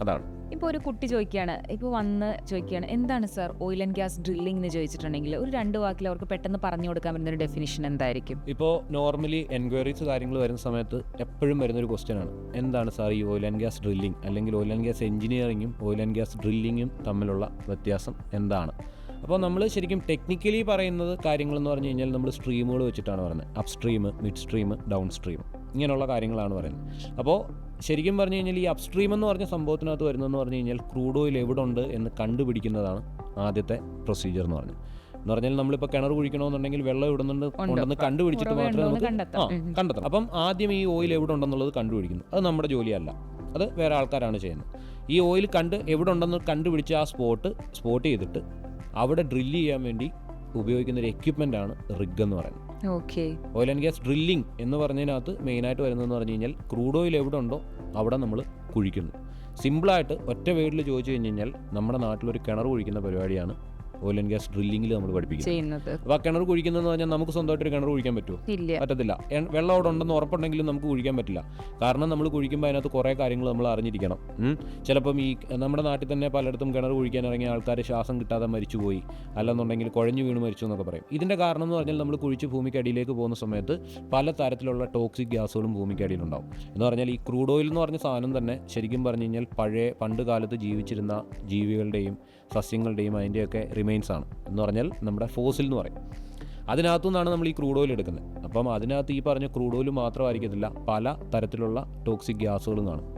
അതാണ്. ഇപ്പോൾ ഒരു കുട്ടി ചോദിക്കുകയാണ്, ഇപ്പോൾ വന്ന് ചോദിക്കുകയാണ് എന്താണ് sir oil and gas drilling എന്ന് ചോദിച്ചിട്ടുണ്ടെങ്കിൽ ഒരു 2 വാക്കിൽ അവർക്ക് പെട്ടെന്ന് പറഞ്ഞു കൊടുക്കാൻ പറ്റുന്ന ഒരു ഡെഫിനിഷൻ എന്തായിരിക്കും? ഇപ്പോൾ നോർമലി എൻക്വയറീസ് കാര്യങ്ങൾ വരുന്ന സമയത്ത് എപ്പോഴും വരുന്നൊരു ക്വസ്റ്റ്യനാണ്, എന്താണ് സാർ ഈ ഓയിൽ ആൻഡ് ഗ്യാസ് ഡ്രില്ലിംഗ് അല്ലെങ്കിൽ ഓയിൽ ആൻഡ് ഗ്യാസ് എഞ്ചിനീയറിങ്ങും ഓയിൽ ആൻഡ് ഗ്യാസ് ഡ്രില്ലിങ്ങും തമ്മിലുള്ള വ്യത്യാസം എന്താണ്? അപ്പോൾ നമ്മൾ ശരിക്കും ടെക്നിക്കലി പറയുന്നത് കാര്യങ്ങളെന്ന് പറഞ്ഞു കഴിഞ്ഞാൽ നമ്മൾ സ്ട്രീമുകൾ വെച്ചിട്ടാണ് പറയുന്നത്. Up stream, mid stream, down stream, ഇങ്ങനെയുള്ള കാര്യങ്ങളാണ് പറയുന്നത്. അപ്പോൾ ശരിക്കും പറഞ്ഞു കഴിഞ്ഞാൽ ഈ അപ്പ് സ്ട്രീം എന്ന് പറഞ്ഞ സംഭവത്തിനകത്ത് വരുന്നതെന്ന് പറഞ്ഞു കഴിഞ്ഞാൽ ക്രൂഡ് ഓയിൽ എവിടെ ഉണ്ട് എന്ന് കണ്ടുപിടിക്കുന്നതാണ് ആദ്യത്തെ പ്രൊസീജിയർ എന്ന് പറഞ്ഞാൽ നമ്മളിപ്പോൾ കിണർ കുഴിക്കണമെന്നുണ്ടെങ്കിൽ വെള്ളം ഉണ്ടെന്ന് കണ്ടുപിടിച്ചിട്ട് മാത്രമേ നമുക്ക് കണ്ടെത്തണം. അപ്പം ആദ്യം ഈ ഓയിൽ എവിടെ ഉണ്ടെന്നുള്ളത് കണ്ടുപിടിക്കുന്നു. അത് നമ്മുടെ ജോലിയല്ല, അത് വേറെ ആൾക്കാരാണ് ചെയ്യുന്നത്. ഈ ഓയിൽ എവിടെ ഉണ്ടെന്ന് കണ്ടുപിടിച്ച് ആ സ്പോട്ട് ചെയ്തിട്ട് അവിടെ ഡ്രില്ല് ചെയ്യാൻ വേണ്ടി ഉപയോഗിക്കുന്ന ഒരു എക്യുപ്മെൻ്റാണ് റിഗ് എന്ന് പറയുന്നത്. ഓയിൽ ആൻഡ് ഗ്യാസ് ഡ്രില്ലിംഗ് എന്ന് പറഞ്ഞതിനകത്ത് മെയിനായിട്ട് വരുന്നതെന്ന് പറഞ്ഞു കഴിഞ്ഞാൽ ക്രൂഡ് ഓയിൽ എവിടെ ഉണ്ടോ അവിടെ നമ്മൾ കുഴിക്കുന്നു. സിമ്പിളായിട്ട് ഒറ്റ വേർഡിൽ ചോദിച്ചു കഴിഞ്ഞ് കഴിഞ്ഞാൽ നമ്മുടെ നാട്ടിലൊരു കിണർ കുഴിക്കുന്ന പരിപാടിയാണ് ഓയിൽ ആൻഡ് ഗ്യാസ് ഡ്രില്ലിംഗിൽ നമ്മൾ പഠിപ്പിക്കുന്നത്. അപ്പോൾ ആ കിണർ കുഴിക്കുന്നതെന്ന് പറഞ്ഞാൽ നമുക്ക് സ്വന്തമായിട്ടൊരു കിണർ കുഴിക്കാൻ പറ്റുമോ? പറ്റത്തില്ല. വെള്ളം അവിടെ ഉണ്ടെന്ന് ഉറപ്പുണ്ടെങ്കിലും നമുക്ക് കുഴിക്കാൻ പറ്റില്ല. കാരണം നമ്മൾ കുഴിക്കുമ്പോൾ അതിനകത്ത് കുറേ കാര്യങ്ങൾ നമ്മൾ അറിഞ്ഞിരിക്കണം. ചിലപ്പം ഈ നമ്മുടെ നാട്ടിൽ തന്നെ പലയിടത്തും കിണർ കുഴിക്കാൻ ഇറങ്ങിയ ആൾക്കാർ ശ്വാസം കിട്ടാതെ മരിച്ചുപോയി, അല്ലെന്നുണ്ടെങ്കിൽ കുഴഞ്ഞു വീണ് മരിച്ചു എന്നൊക്കെ പറയും. ഇതിൻ്റെ കാരണം എന്ന് പറഞ്ഞാൽ നമ്മൾ കുഴിച്ച് ഭൂമിക്കടിയിലേക്ക് പോകുന്ന സമയത്ത് പല തരത്തിലുള്ള ടോക്സിക് ഗ്യാസുകളും ഭൂമിക്കടിയിലുണ്ടാവും. എന്ന് പറഞ്ഞാൽ ഈ ക്രൂഡ് ഓയിൽ എന്ന് പറഞ്ഞ സാധനം തന്നെ ശരിക്കും പറഞ്ഞു കഴിഞ്ഞാൽ പണ്ട് കാലത്ത് ജീവിച്ചിരുന്ന ജീവികളുടെയും സസ്യങ്ങളുടെയും അതിൻ്റെയൊക്കെ റിമൈൻസ് ആണ്. എന്ന് പറഞ്ഞാൽ നമ്മുടെ ഫോസിൽ എന്ന് പറയും. അതിനകത്തു നിന്നാണ് നമ്മൾ ഈ ക്രൂഡ് ഓയിൽ എടുക്കുന്നത്. അപ്പം അതിനകത്ത് ഈ പറഞ്ഞ ക്രൂഡ് ഓയിൽ മാത്രമായിരിക്കത്തില്ല, പല തരത്തിലുള്ള ടോക്സിക് ഗ്യാസുകളും കാണും,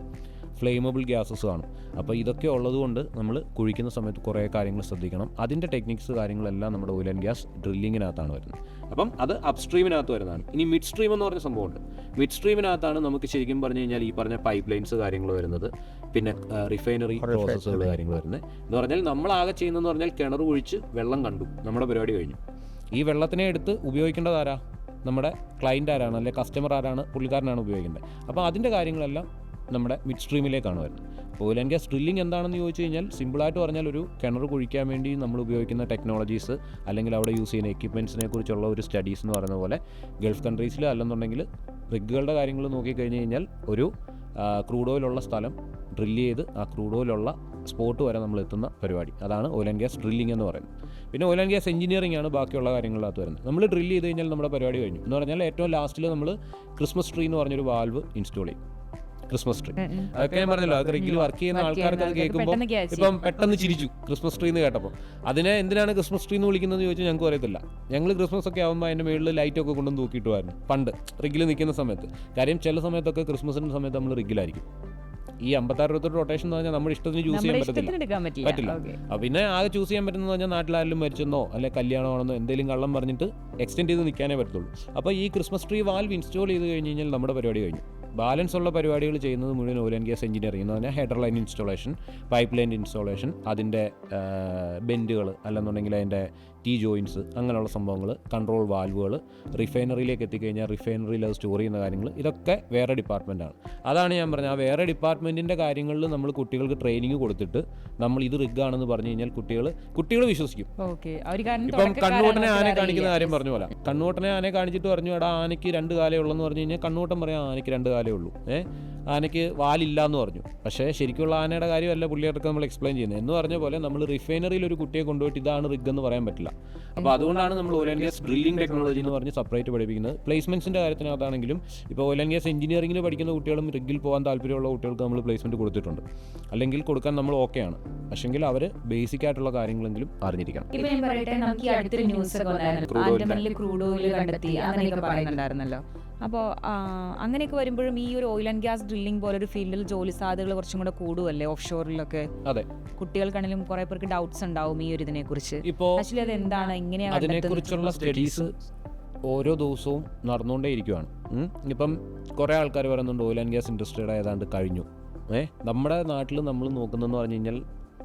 ഫ്ലെയിമബിൾ ഗ്യാസസ് കാണും. അപ്പോൾ ഇതൊക്കെ ഉള്ളതുകൊണ്ട് നമ്മൾ കുഴിക്കുന്ന സമയത്ത് കുറേ കാര്യങ്ങൾ ശ്രദ്ധിക്കണം. അതിൻ്റെ ടെക്നിക്സ് കാര്യങ്ങളെല്ലാം നമ്മുടെ ഓയിൽ ആൻഡ് ഗ്യാസ് ഡ്രില്ലിങ്ങിനകത്താണ് വരുന്നത്. അപ്പം അത് അപ്പ് സ്ട്രീമിനകത്ത് വരുന്നതാണ്. ഇനി മിഡ് സ്ട്രീം എന്ന് പറഞ്ഞ സംഭവമുണ്ട്. മിഡ് സ്ട്രീമിനകത്താണ് നമുക്ക് ശരിക്കും പറഞ്ഞു കഴിഞ്ഞാൽ ഈ പറഞ്ഞ പൈപ്പ് ലൈൻസ് കാര്യങ്ങൾ വരുന്നത്, പിന്നെ റിഫൈനറി പ്രോസസ്സുകൾ കാര്യങ്ങൾ വരുന്നത്. എന്ന് പറഞ്ഞാൽ നമ്മളാകെ ചെയ്യുന്നതെന്ന് പറഞ്ഞാൽ കിണർ കുഴിച്ച് വെള്ളം കണ്ടു, നമ്മുടെ പരിപാടി കഴിഞ്ഞു. ഈ വെള്ളത്തിനെ എടുത്ത് ഉപയോഗിക്കേണ്ടത് ആരാ? നമ്മുടെ ക്ലയൻറ്റ് ആരാണ്, അല്ലെങ്കിൽ കസ്റ്റമർ ആരാണ്, പുള്ളിക്കാരനാണ് ഉപയോഗിക്കേണ്ടത്. അപ്പോൾ അതിൻ്റെ കാര്യങ്ങളെല്ലാം നമ്മുടെ മിഡ് സ്ട്രീമിലേക്കാണ് വരുന്നത്. ഓയിൽ ആൻഡ് ഗ്യാസ് ഡ്രില്ലിംഗ് എന്താണെന്ന് ചോദിച്ചു കഴിഞ്ഞാൽ സിമ്പിളായിട്ട് പറഞ്ഞാൽ ഒരു കിണർ കുഴിക്കാൻ വേണ്ടി നമ്മൾ ഉപയോഗിക്കുന്ന ടെക്നോളജീസ് അല്ലെങ്കിൽ അവിടെ യൂസ് ചെയ്യുന്ന എക്യുപ്മെൻറ്റ്സിനെ കുറിച്ചുള്ള ഒരു സ്റ്റഡീസ് എന്ന് പറയുന്ന പോലെ ഗൾഫ് കൺട്രീസിൽ അല്ലെന്നുണ്ടെങ്കിൽ റിഗുകളുടെ കാര്യങ്ങൾ നോക്കിക്കഴിഞ്ഞ് കഴിഞ്ഞാൽ ഒരു ക്രൂഡ് ഓയിലുള്ള സ്ഥലം ഡ്രില്ല് ചെയ്ത് ആ ക്രൂഡ് ഓയിലുള്ള സ്പോട്ട് വരെ നമ്മൾ എത്തുന്ന പരിപാടി, അതാണ് ഓയിൽ ആൻഡ് ഗ്യാസ് ഡ്രില്ലിംഗ് എന്ന് പറയുന്നത്. പിന്നെ ഓയിൽ ആൻഡ് ഗ്യാസ് എഞ്ചിനീയറിംഗ് ആണ് ബാക്കിയുള്ള കാര്യങ്ങളിനകത്ത് വരുന്നത്. നമ്മൾ ഡ്രില്ല് ചെയ്ത് കഴിഞ്ഞാൽ നമ്മുടെ പരിപാടി കഴിഞ്ഞു. എന്ന് പറഞ്ഞാൽ ഏറ്റവും ലാസ്റ്റിൽ നമ്മൾ ക്രിസ്മസ് ട്രീ എന്ന് പറഞ്ഞൊരു വാൽവ് ഇൻസ്റ്റാൾ ചെയ്യും. ക്രിസ്മസ് ട്രീ അതൊക്കെ ഞാൻ പറഞ്ഞല്ലോ, അത് റിഗിൽ വർക്ക് ചെയ്യുന്ന ആൾക്കാർക്ക് അത് കേൾക്കുമ്പോൾ ഇപ്പം പെട്ടെന്ന് ചിരിച്ചു ക്രിസ്മസ് ട്രീ എന്ന് കേട്ടപ്പോൾ. അതിനെ എന്തിനാണ് ക്രിസ്മസ് ട്രീ എന്ന് വിളിക്കുന്നത് ചോദിച്ചാൽ ഞങ്ങൾക്ക് അറിയത്തില്ല. ഞങ്ങൾ ക്രിസ്മസ് ഒക്കെ ആകുമ്പോൾ അതിൻ്റെ മുകളിൽ ലൈറ്റൊക്കെ കൊണ്ടുവന്ന് തൂക്കിയിട്ടുമായിരുന്നു പണ്ട് റിഗിൽ നിൽക്കുന്ന സമയത്ത്. കാര്യം ചില സമയത്തൊക്കെ ക്രിസ്മസിൻ്റെ സമയത്ത് നമ്മൾ റിഗിലായിരിക്കും. ഈ 56 റൊട്ടേഷൻ എന്ന് പറഞ്ഞാൽ നമ്മുടെ ഇഷ്ടത്തിന് ചൂസ് ചെയ്യാൻ പറ്റില്ല. പിന്നെ ആകെ ചൂസ് ചെയ്യാൻ പറ്റുന്നത് പറഞ്ഞാൽ നാട്ടിലാരെങ്കിലും മരിച്ചെന്നോ അല്ലെങ്കിൽ കല്യാണമാണെന്നോ എന്തെങ്കിലും കള്ളം പറഞ്ഞിട്ട് എക്സ്റ്റെൻഡ് ചെയ്ത് നിൽക്കാനേ പറ്റുള്ളൂ. അപ്പോൾ ഈ ക്രിസ്മസ് ട്രീ വാൽവ് ഇൻസ്റ്റാൾ ചെയ്ത് കഴിഞ്ഞ് കഴിഞ്ഞാൽ നമ്മുടെ പരിപാടി കഴിഞ്ഞു. ബാലൻസ് ഉള്ള പരിപാടികൾ ചെയ്യുന്നത് മുഴുവൻ ഓയിൽ ആൻഡ് ഗ്യാസ് എഞ്ചിനീയറിംഗ് എന്ന് പറഞ്ഞാൽ header line installation, pipe line installation, അതിൻ്റെ ബെൻഡുകൾ അല്ലെന്നുണ്ടെങ്കിൽ അതിൻ്റെ ടീ ജോയിൻസ്, അങ്ങനെയുള്ള സംഭവങ്ങൾ, കൺട്രോൾ വാൽവുകൾ, റിഫൈനറിയിലേക്ക് എത്തിക്കഴിഞ്ഞാൽ റിഫൈനറിയിൽ അത് സ്റ്റോർ ചെയ്യുന്ന കാര്യങ്ങൾ, ഇതൊക്കെ വേറെ ഡിപ്പാർട്ട്മെൻറ്റാണ്. അതാണ് ഞാൻ പറഞ്ഞത്, ആ വേറെ ഡിപ്പാർട്ട്മെൻറ്റിൻ്റെ കാര്യങ്ങളിൽ നമ്മൾ കുട്ടികൾക്ക് ട്രെയിനിങ് കൊടുത്തിട്ട് നമ്മൾ ഇത് റിഗാണെന്ന് പറഞ്ഞു കഴിഞ്ഞാൽ കുട്ടികൾ വിശ്വസിക്കും. ഇപ്പം കണ്ണൂട്ടനെ ആനെ കാണിക്കുന്ന കാര്യം പറഞ്ഞു പോലെ, കണ്ണൂട്ടനെ ആനെ കാണിച്ചിട്ട് പറഞ്ഞു എടാ ആനയ്ക്ക് 2 കാലേ ഉള്ളെന്ന് പറഞ്ഞു കഴിഞ്ഞാൽ കണ്ണൂട്ടൻ പറയാം ആനയ്ക്ക് 2 കാലേ ഉള്ളൂ, ആനയ്ക്ക് വാലില്ല എന്ന് പറഞ്ഞു. പക്ഷേ ശരിക്കുള്ള ആനയുടെ കാര്യമല്ല പുള്ളിയൊക്കെ നമ്മൾ എക്സ്പ്ലെയിൻ ചെയ്യുന്നത്. എന്ന് പറഞ്ഞ പോലെ നമ്മൾ റിഫൈനറിയിൽ ഒരു കുട്ടിയെ കൊണ്ടുപോയിട്ട് ഇതാണ് റിഗ് എന്ന് പറയാൻ പറ്റില്ല. അപ്പോൾ അതുകൊണ്ടാണ് നമ്മൾ oil and gas drilling technology എന്ന് പറഞ്ഞ് സെപ്പറേറ്റ് പഠിപ്പിക്കുന്നത്. പ്ലേസ്മെൻറ്റ്സിൻ്റെ കാര്യത്തിനകത്താണെങ്കിലും ഇപ്പോൾ ഓയിൽ ആൻഡ് ഗ്യാസ് എഞ്ചിനീയറിംഗിന് പഠിക്കുന്ന കുട്ടികളും റിഗിൽ പോകാൻ താല്പര്യമുള്ള കുട്ടികൾക്ക് നമ്മൾ പ്ലേസ്മെൻറ്റ് കൊടുത്തിട്ടുണ്ട്. അല്ലെങ്കിൽ കൊടുക്കാൻ നമ്മൾ ഓക്കെയാണ്. പക്ഷെങ്കിൽ അവർ ബേസിക് ആയിട്ടുള്ള കാര്യങ്ങളെങ്കിലും അറിഞ്ഞിരിക്കണം. അപ്പോൾ അങ്ങനെയൊക്കെ വരുമ്പോഴും ഈ ഒരു ഓയിൽ ആൻഡ് ഗ്യാസ് ഡ്രില്ലിംഗ് പോലൊരു ഫീൽഡിൽ ജോലി സാധ്യതകൾ കുറച്ചും കൂടെ കൂടുമല്ലേ ഓഫ് ഷോറിലൊക്കെ? അതെ, കുട്ടികൾക്കാണെങ്കിലും കുറെ പേർക്ക് ഡൗട്ട്സ് ഉണ്ടാവും ഈ ഒരു ഇതിനെ കുറിച്ച്. ഇപ്പോൾ ആക്ച്വലി അത് എന്താണ്, ഇങ്ങനെയാണ് അതിനെക്കുറിച്ചുള്ള സ്റ്റഡീസ് ഓരോ ദിവസവും നടന്നുകൊണ്ടേ ഇരിക്കുകയാണ്. ഇപ്പം കുറേ ആൾക്കാർ പറയുന്നുണ്ട് ഓയിൽ ആൻഡ് ഗ്യാസ് ഇൻഡസ്ട്രിയുടെ ഏതാണ്ട് കഴിഞ്ഞു. നമ്മുടെ നാട്ടിൽ നമ്മൾ നോക്കുന്നതെന്ന് പറഞ്ഞു കഴിഞ്ഞാൽ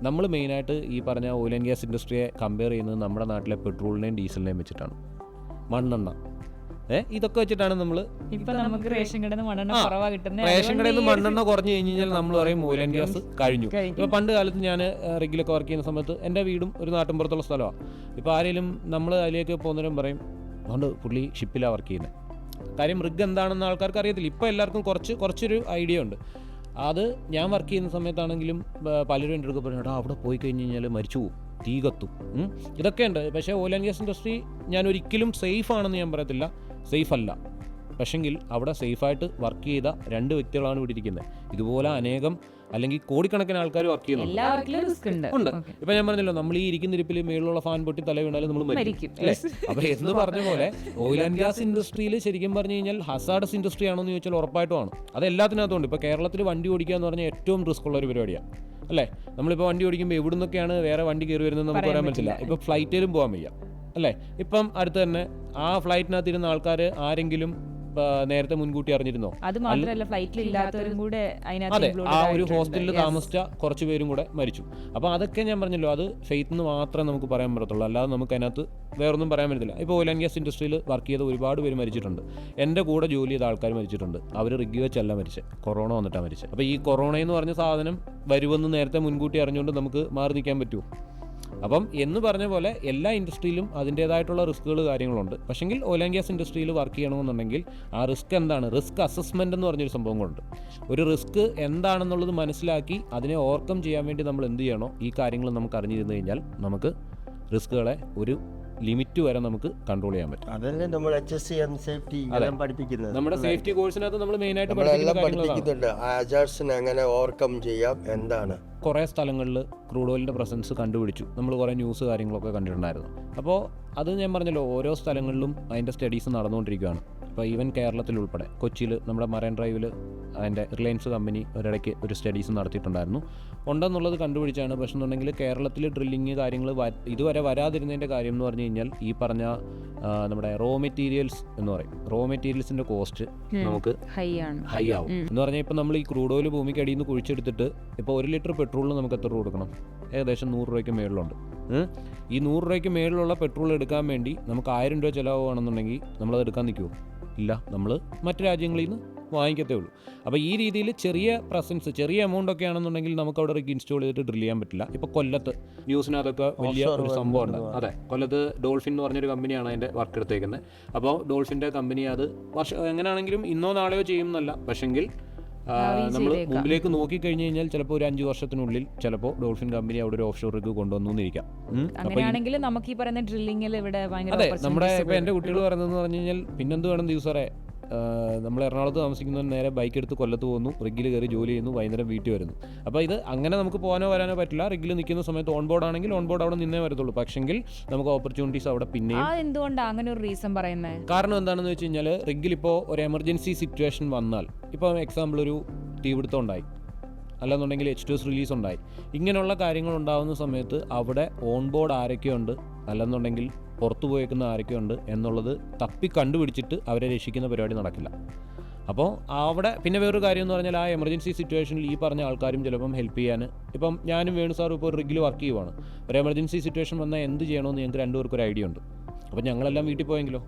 നമ്മൾ മെയിനായിട്ട് ഈ പറഞ്ഞ ഓയിൽ ആൻഡ് ഗ്യാസ് ഇൻഡസ്ട്രിയെ കമ്പയർ ചെയ്യുന്നത് നമ്മുടെ നാട്ടിലെ പെട്രോളിനെയും ഡീസലിനെയും വെച്ചിട്ടാണ്. മണ്ണെണ്ണ ഇതൊക്കെ വെച്ചിട്ടാണ് നമ്മൾ റേഷൻ കടയിൽ നിന്ന് മണ്ണെണ്ണ കുറഞ്ഞു കഴിഞ്ഞാൽ നമ്മൾ പറയും ഓയിൽ ആൻഡ് ഗ്യാസ് കഴിഞ്ഞു. ഇപ്പോൾ പണ്ട് കാലത്ത് ഞാൻ റിഗിലൊക്കെ വർക്ക് ചെയ്യുന്ന സമയത്ത് എൻ്റെ വീടും ഒരു നാട്ടിൻപുറത്തുള്ള സ്ഥലമാണ്. ഇപ്പോൾ ആരെങ്കിലും നമ്മൾ അതിലേക്ക് പോകുന്നവരും പറയും അതുകൊണ്ട് പുള്ളി ഷിപ്പിലാണ് വർക്ക് ചെയ്യുന്നത്. കാര്യം റിഗ് എന്താണെന്ന് ആൾക്കാർക്ക് അറിയത്തില്ല. ഇപ്പോൾ എല്ലാവർക്കും കുറച്ചൊരു ഐഡിയ ഉണ്ട്. അത് ഞാൻ വർക്ക് ചെയ്യുന്ന സമയത്താണെങ്കിലും പലരും എൻ്റെ അടുത്ത് പറഞ്ഞു അവിടെ പോയി കഴിഞ്ഞ് കഴിഞ്ഞാൽ മരിച്ചു പോകും, തീ കത്തും, ഇതൊക്കെ ഉണ്ട്. പക്ഷേ ഓയിൽ ആൻഡ് ഗ്യാസ് ഇൻഡസ്ട്രി ഞാൻ ഒരിക്കലും സേഫ് ആണെന്ന് ഞാൻ പറയത്തില്ല, സേഫ് അല്ല. പക്ഷെങ്കിൽ അവിടെ സേഫായിട്ട് വർക്ക് ചെയ്ത 2 വ്യക്തികളാണ് ഇവിടെ ഇരിക്കുന്നത്. ഇതുപോലെ അനേകം അല്ലെങ്കിൽ കോടിക്കണക്കിന് ആൾക്കാർ വർക്ക് ചെയ്യുന്നുണ്ട്. എല്ലാവർക്കും റിസ്ക് ഉണ്ട്. ഇപ്പൊ ഞാൻ പറഞ്ഞല്ലോ, നമ്മൾ ഈ ഇരിക്കുന്ന ഇരിപ്പിൽ മേളിലുള്ള ഫാൻ പൊട്ടി തല വീണാലും നമ്മൾ മരിക്കും അല്ലേ? അപ്പൊ എന്ന് പറഞ്ഞ പോലെ ഓയിൽ ആൻഡ് ഗ്യാസ് ഇൻഡസ്ട്രിയിൽ ശരിക്കും പറഞ്ഞു കഴിഞ്ഞാൽ ഹസാർഡസ് ഇൻഡസ്ട്രി ആണോ എന്ന് ചോദിച്ചാൽ ഉറപ്പായിട്ടും ആണ്. അത് എല്ലാത്തിനകത്തുണ്ട്. ഇപ്പോൾ കേരളത്തിൽ വണ്ടി ഓടിക്കുക എന്ന് പറഞ്ഞാൽ ഏറ്റവും റിസ്ക് ഉള്ള ഒരു പരിപാടിയാണ് അല്ലേ? നമ്മളിപ്പോൾ വണ്ടി ഓടിക്കുമ്പോൾ എവിടെ നിന്നൊക്കെയാണ് വേറെ വണ്ടി കയറി വരുന്നത് നമുക്ക് പറയാൻ പറ്റില്ല. ഇപ്പം ഫ്ലൈറ്റിലും പോകാൻ വയ്യ അല്ലേ? ഇപ്പം അടുത്ത് തന്നെ ആ ഫ്ലൈറ്റിനകത്ത് ഇരുന്ന ആൾക്കാർ ആരെങ്കിലും നേരത്തെ മുൻകൂട്ടി അറിഞ്ഞിരുന്നോ? അത് മാത്രമല്ല, ഫ്ലൈറ്റിൽ ഇല്ലാത്തവരും കൂടെ അതെ, ആ ഒരു ഹോസ്റ്റലിൽ താമസിച്ച കുറച്ച് പേരും കൂടെ മരിച്ചു. അപ്പോൾ അതൊക്കെ ഞാൻ പറഞ്ഞല്ലോ, അത് ഫെയ്ത്ത് എന്ന് മാത്രമേ നമുക്ക് പറയാൻ പറ്റത്തുള്ളൂ, അല്ലാതെ നമുക്ക് അതിനകത്ത് വേറൊന്നും പറയാൻ പറ്റത്തില്ല. ഇപ്പോൾ ഓയിൽ ആൻഡ് ഗ്യാസ് ഇൻഡസ്ട്രിയിൽ വർക്ക് ചെയ്ത ഒരുപാട് പേര് മരിച്ചിട്ടുണ്ട്. എൻ്റെ കൂടെ ജോലി ചെയ്ത ആൾക്കാർ മരിച്ചിട്ടുണ്ട്. അവർ റിഗ് വെച്ചല്ല മരിച്ചത്, കൊറോണ വന്നിട്ടാണ് മരിച്ചത്. അപ്പോൾ ഈ കൊറോണ എന്ന് പറഞ്ഞ സാധനം വരുമെന്ന് നേരത്തെ മുൻകൂട്ടി അറിഞ്ഞുകൊണ്ട് നമുക്ക് മാറി നിൽക്കാൻ പറ്റുമോ? അപ്പം എന്ന് പറഞ്ഞ പോലെ എല്ലാ ഇൻഡസ്ട്രിയിലും അതിൻ്റേതായിട്ടുള്ള റിസ്ക്കുകൾ കാര്യങ്ങളുണ്ട്. പക്ഷെങ്കിൽ ഓയിൽ ആൻഡ് ഗ്യാസ് ഇൻഡസ്ട്രിയിൽ വർക്ക് ചെയ്യണമെന്നുണ്ടെങ്കിൽ ആ റിസ്ക് എന്താണ്, റിസ്ക് അസസ്മെൻ്റ് എന്ന് പറഞ്ഞൊരു സംഭവങ്ങളുണ്ട്. ഒരു റിസ്ക് എന്താണെന്നുള്ളത് മനസ്സിലാക്കി അതിനെ ഓവർകം ചെയ്യാൻ വേണ്ടി നമ്മൾ എന്ത് ചെയ്യണോ, ഈ കാര്യങ്ങൾ നമുക്ക് അറിഞ്ഞിരുന്നു കഴിഞ്ഞാൽ നമുക്ക് റിസ്കുകളെ ഒരു ലിമിറ്റ് വരെ നമുക്ക് കൺട്രോൾ ചെയ്യാൻ പറ്റും. അതല്ലേ നമ്മൾ HSC സേഫ്റ്റി പഠിപ്പിക്കുന്നത്. നമ്മുടെ സേഫ്റ്റി കോഴ്സിനകത്ത് നമ്മൾ മെയിനായിട്ട് പഠിപ്പിക്കുന്നുണ്ട്. ഹസാർഡ്സിനെ എങ്ങനെ ഓവർകം ചെയ്യാം എന്താണ്. കുറേ സ്ഥലങ്ങളിൽ ക്രൂഡ് ഓയിലിൻ്റെ പ്രസൻസ് കണ്ടുപിടിച്ചു. നമ്മൾ കുറേ ന്യൂസ് കാര്യങ്ങളൊക്കെ കണ്ടിട്ടുണ്ടായിരുന്നു. അപ്പോൾ അത് ഞാൻ പറഞ്ഞല്ലോ, ഓരോ സ്ഥലങ്ങളിലും അതിൻ്റെ സ്റ്റഡീസ് നടന്നുകൊണ്ടിരിക്കുകയാണ്. ഇപ്പോൾ ഈവൻ കേരളത്തിൽ ഉൾപ്പെടെ കൊച്ചിയിൽ നമ്മുടെ മറൈൻ ഡ്രൈവിൽ അതിൻ്റെ റിലയൻസ് കമ്പനി ഒരിടയ്ക്ക് ഒരു സ്റ്റഡീസ് നടത്തിയിട്ടുണ്ടായിരുന്നു. ഉണ്ടെന്നുള്ളത് കണ്ടുപിടിച്ചാണ്. പക്ഷേ എന്നുണ്ടെങ്കിൽ കേരളത്തിൽ ഡ്രില്ലിങ് കാര്യങ്ങൾ ഇതുവരെ വരാതിരുന്നതിൻ്റെ കാര്യം എന്ന് പറഞ്ഞു കഴിഞ്ഞാൽ ഈ പറഞ്ഞ നമ്മുടെ റോ മെറ്റീരിയൽസ് എന്ന് പറയും. റോ മെറ്റീരിയൽസിൻ്റെ കോസ്റ്റ് നമുക്ക് ഹൈ ആവും എന്ന് പറഞ്ഞാൽ ഇപ്പോൾ നമ്മൾ ഈ ക്രൂഡ് ഓയിൽ ഭൂമിക്ക് അടിയിൽ നിന്ന് കുഴിച്ചെടുത്തിട്ട് ഇപ്പോൾ 1 ലിറ്റർ പെട്രോളിന് നമുക്ക് എത്ര രൂപ കൊടുക്കണം? ഏകദേശം 100 രൂപയ്ക്ക് മേളിലുണ്ട്. ഈ 100 രൂപയ്ക്ക് മേളിലുള്ള പെട്രോൾ എടുക്കാൻ വേണ്ടി നമുക്ക് 1000 രൂപ ചിലവാണെന്നുണ്ടെങ്കിൽ നമ്മളത് എടുക്കാൻ നിൽക്കുമോ? ഇല്ല, നമ്മൾ മറ്റു രാജ്യങ്ങളിൽ നിന്ന് വാങ്ങിക്കത്തേ ഉള്ളൂ. അപ്പോൾ ഈ രീതിയിൽ ചെറിയ പ്രസൻസ്, ചെറിയ എമൗണ്ട് ഒക്കെ ആണെന്നുണ്ടെങ്കിൽ നമുക്ക് അവിടെ റിഗ് ഇൻസ്റ്റാൾ ചെയ്തിട്ട് ഡ്രിൽ ചെയ്യാൻ പറ്റില്ല. ഇപ്പോൾ കൊല്ലത്ത് ന്യൂസിനകത്തൊക്കെ വലിയ ഒരു സംഭവമുണ്ട്. അതെ, കൊല്ലത്ത് ഡോൾഫിൻ എന്ന് പറഞ്ഞൊരു കമ്പനിയാണ് അതിൻ്റെ വർക്ക് എടുത്തേക്കുന്നത്. അപ്പോൾ ഡോൾഫിൻ്റെ കമ്പനി അത് എങ്ങനെയാണെങ്കിലും ഇന്നോ നാളെയോ ചെയ്യുമെന്നല്ല, പക്ഷെങ്കിൽ നമ്മൾ മുമ്പിലേക്ക് നോക്കിക്കഴിഞ്ഞ് കഴിഞ്ഞാൽ ചിലപ്പോൾ ഒരു 5 വർഷത്തിനുള്ളിൽ ചിലപ്പോൾ ഡോൾഫിൻ കമ്പനി അവിടെ ഒരു ഓഫ് ഷോർ റിഗ് കൊണ്ടുവന്നിരിക്കാം. അങ്ങനെയാണെങ്കിൽ നമുക്ക് ഈ പറയുന്ന ഡ്രില്ലിങ്ങിൽ ഇവിടെ അതെ, നമ്മുടെ ഇപ്പോൾ എൻ്റെ കുട്ടികൾ പറയുന്നതെന്ന് പറഞ്ഞു കഴിഞ്ഞാൽ പിന്നെന്ത് വേണം ദിവസറേ, നമ്മൾ എറണാകുളത്ത് താമസിക്കുന്നവർ നേരെ ബൈക്ക് എടുത്ത് കൊല്ലത്ത് പോകുന്നു, റിഗിൽ കയറി ജോലി ചെയ്യുന്നു, വൈകുന്നേരം വീട്ടിൽ വരുന്നു. അപ്പോൾ ഇത് അങ്ങനെ നമുക്ക് പോകാനോ വരാനോ പറ്റില്ല. റിഗിൽ നിൽക്കുന്ന സമയത്ത് ഓൺ ബോർഡ് ആണെങ്കിൽ ഓൺ ബോർഡ് അവിടെ നിന്നേ വരത്തുള്ളൂ. പക്ഷെങ്കിൽ നമുക്ക് ഓപ്പർച്യൂണിറ്റീസ് അവിടെ പിന്നെയും. എന്തുകൊണ്ടാണ് അങ്ങനെ ഒരു റീസൺ പറയുന്നത്? കാരണം എന്താണെന്ന് വെച്ച് കഴിഞ്ഞാൽ റിഗിൽ ഇപ്പോൾ ഒരു എമർജൻസി സിറ്റുവേഷൻ വന്നാൽ, ഇപ്പോൾ എക്സാമ്പിൾ ഒരു തീപിടുത്തം ഉണ്ടായി, അല്ലെന്നുണ്ടെങ്കിൽ H2S റിലീസ് ഉണ്ടായി, ഇങ്ങനെയുള്ള കാര്യങ്ങൾ ഉണ്ടാകുന്ന സമയത്ത് അവിടെ ഓൺ ബോർഡ് ആരൊക്കെയുണ്ട്, അല്ലെന്നുണ്ടെങ്കിൽ പുറത്തു പോയേക്കുന്ന ആരൊക്കെയുണ്ട് എന്നുള്ളത് തപ്പി കണ്ടുപിടിച്ചിട്ട് അവരെ രക്ഷിക്കുന്ന പരിപാടി നടക്കില്ല. അപ്പോൾ അവിടെ പിന്നെ വേറൊരു കാര്യം എന്ന് പറഞ്ഞാൽ ആ എമർജൻസി സിറ്റുവേഷനിൽ ഈ പറഞ്ഞ ആൾക്കാരും ചിലപ്പം ഹെൽപ്പ് ചെയ്യാൻ, ഇപ്പം ഞാനും വേണു സാറും ഇപ്പോൾ ഒരു റിഗിൽ വർക്ക് ചെയ്യുവാണ്. ഒരു എമർജൻസി സിറ്റുവേഷൻ വന്നാൽ എന്ത് ചെയ്യണമെന്ന് ഞങ്ങൾക്ക് 2 പേർക്കും ഒരു ഐഡിയ ഉണ്ട്. അപ്പോൾ ഞങ്ങളെല്ലാം വീട്ടിൽ പോയെങ്കിലോ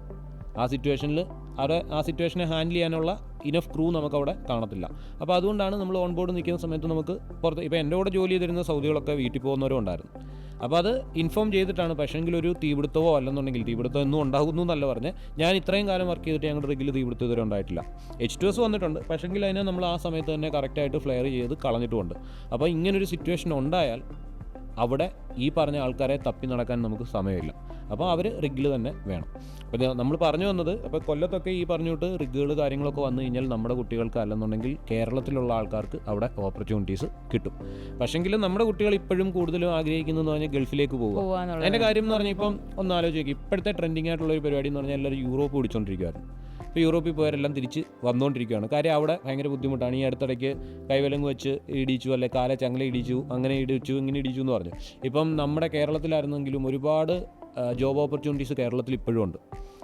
ആ സിറ്റുവേഷനിൽ ആ സിറ്റുവേഷനെ ഹാൻഡിൽ ചെയ്യാനുള്ള ഇനഫ് ക്രൂ നമുക്കവിടെ കാണത്തില്ല. അപ്പോൾ അതുകൊണ്ടാണ് നമ്മൾ ഓൺ ബോർഡ് നിൽക്കുന്ന സമയത്ത് നമുക്ക് പുറത്ത്, ഇപ്പോൾ എൻ്റെ കൂടെ ജോലി ചെയ്തിരുന്ന സൗദികളൊക്കെ വീട്ടിൽ പോകുന്നവരും ഉണ്ടായിരുന്നു. അപ്പോൾ അത് ഇൻഫോം ചെയ്തിട്ടാണ്. പക്ഷേങ്കിൽ ഒരു തീപിടുത്തമോ അല്ലെന്നുണ്ടെങ്കിൽ, തീപിടുത്തം എന്നും ഉണ്ടാകുന്നു എന്നല്ല പറഞ്ഞ്, ഞാൻ ഇത്രയും കാലം വർക്ക് ചെയ്തിട്ട് ഞങ്ങളുടെ റിഗിൽ തീപിടുത്തം ഇതുവരെ ഉണ്ടായിട്ടില്ല. H2S വന്നിട്ടുണ്ട്, പക്ഷേങ്കിൽ അതിനെ നമ്മൾ ആ സമയത്ത് തന്നെ കറക്റ്റായിട്ട് ഫ്ലെയർ ചെയ്ത് കളഞ്ഞിട്ടുമുണ്ട്. അപ്പോൾ ഇങ്ങനൊരു സിറ്റുവേഷൻ ഉണ്ടായാൽ അവിടെ ഈ പറഞ്ഞ ആൾക്കാരെ തപ്പി നടക്കാൻ നമുക്ക് സമയമില്ല. അപ്പോൾ അവർ റിഗിൽ തന്നെ വേണം. അപ്പോൾ നമ്മൾ പറഞ്ഞു വന്നത്, അപ്പോൾ കൊല്ലത്തൊക്കെ ഈ പറഞ്ഞിട്ട് റിഗുകൾ കാര്യങ്ങളൊക്കെ വന്നു കഴിഞ്ഞാൽ നമ്മുടെ കുട്ടികൾക്ക് അല്ലെന്നുണ്ടെങ്കിൽ കേരളത്തിലുള്ള ആൾക്കാർക്ക് അവിടെ ഓപ്പർച്യൂണിറ്റീസ് കിട്ടും. പക്ഷേങ്കിലും നമ്മുടെ കുട്ടികൾ ഇപ്പോഴും കൂടുതലും ആഗ്രഹിക്കുന്നതെന്ന് പറഞ്ഞാൽ ഗൾഫിലേക്ക് പോകുക. അതിൻ്റെ കാര്യം എന്ന് പറഞ്ഞാൽ ഇപ്പം ഒന്ന് ആലോചിക്കുക, ഇപ്പോഴത്തെ ട്രെൻഡിങ് ആയിട്ടുള്ള ഒരു പരിപാടി എന്ന് പറഞ്ഞാൽ എല്ലാവരും യൂറോപ്പ് പിടിച്ചുകൊണ്ടിരിക്കുകയായിരുന്നു. ഇപ്പോൾ യൂറോപ്പിൽ പോയവരെല്ലാം തിരിച്ച് വന്നുകൊണ്ടിരിക്കുകയാണ്. കാര്യം അവിടെ ഭയങ്കര ബുദ്ധിമുട്ടാണ്. ഈ അടുത്തിടയ്ക്ക് കൈവിലങ്ങ് വെച്ച് ഇടിച്ചു, അല്ലെ കാല ചങ്ങല ഇടിച്ചു, അങ്ങനെ ഇടിച്ചു, ഇങ്ങനെ ഇടിച്ചു എന്ന് പറഞ്ഞു. ഇപ്പം നമ്മുടെ കേരളത്തിലായിരുന്നെങ്കിലും ഒരുപാട് ജോബ് ഓപ്പർച്യൂണിറ്റീസ് കേരളത്തിൽ ഇപ്പോഴും ഉണ്ട്.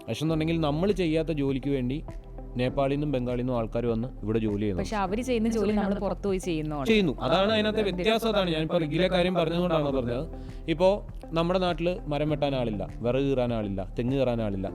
പക്ഷേ എന്നുണ്ടെങ്കിൽ നമ്മൾ ചെയ്യാത്ത ജോലിക്ക് വേണ്ടി നേപ്പാളിൽ നിന്നും ബംഗാളിൽ നിന്നും ആൾക്കാർ വന്ന് ഇവിടെ ജോലി ചെയ്യുന്നു. പക്ഷെ അവർ ചെയ്യുന്ന ജോലി നമ്മൾ പുറത്തു പോയി ചെയ്യുന്നു. അതാണ് അതിനകത്തെ വ്യത്യാസം. അതാണ് ഞാനിപ്പോൾ റിഗിലെ കാര്യം പറഞ്ഞതുകൊണ്ടാണ് പറഞ്ഞത്. ഇപ്പോൾ നമ്മുടെ നാട്ടിൽ മരം വെട്ടാൻ ആളില്ല, വിറക് കീറാൻ ആളില്ല, തെങ്ങ് കീറാൻ ആളില്ല,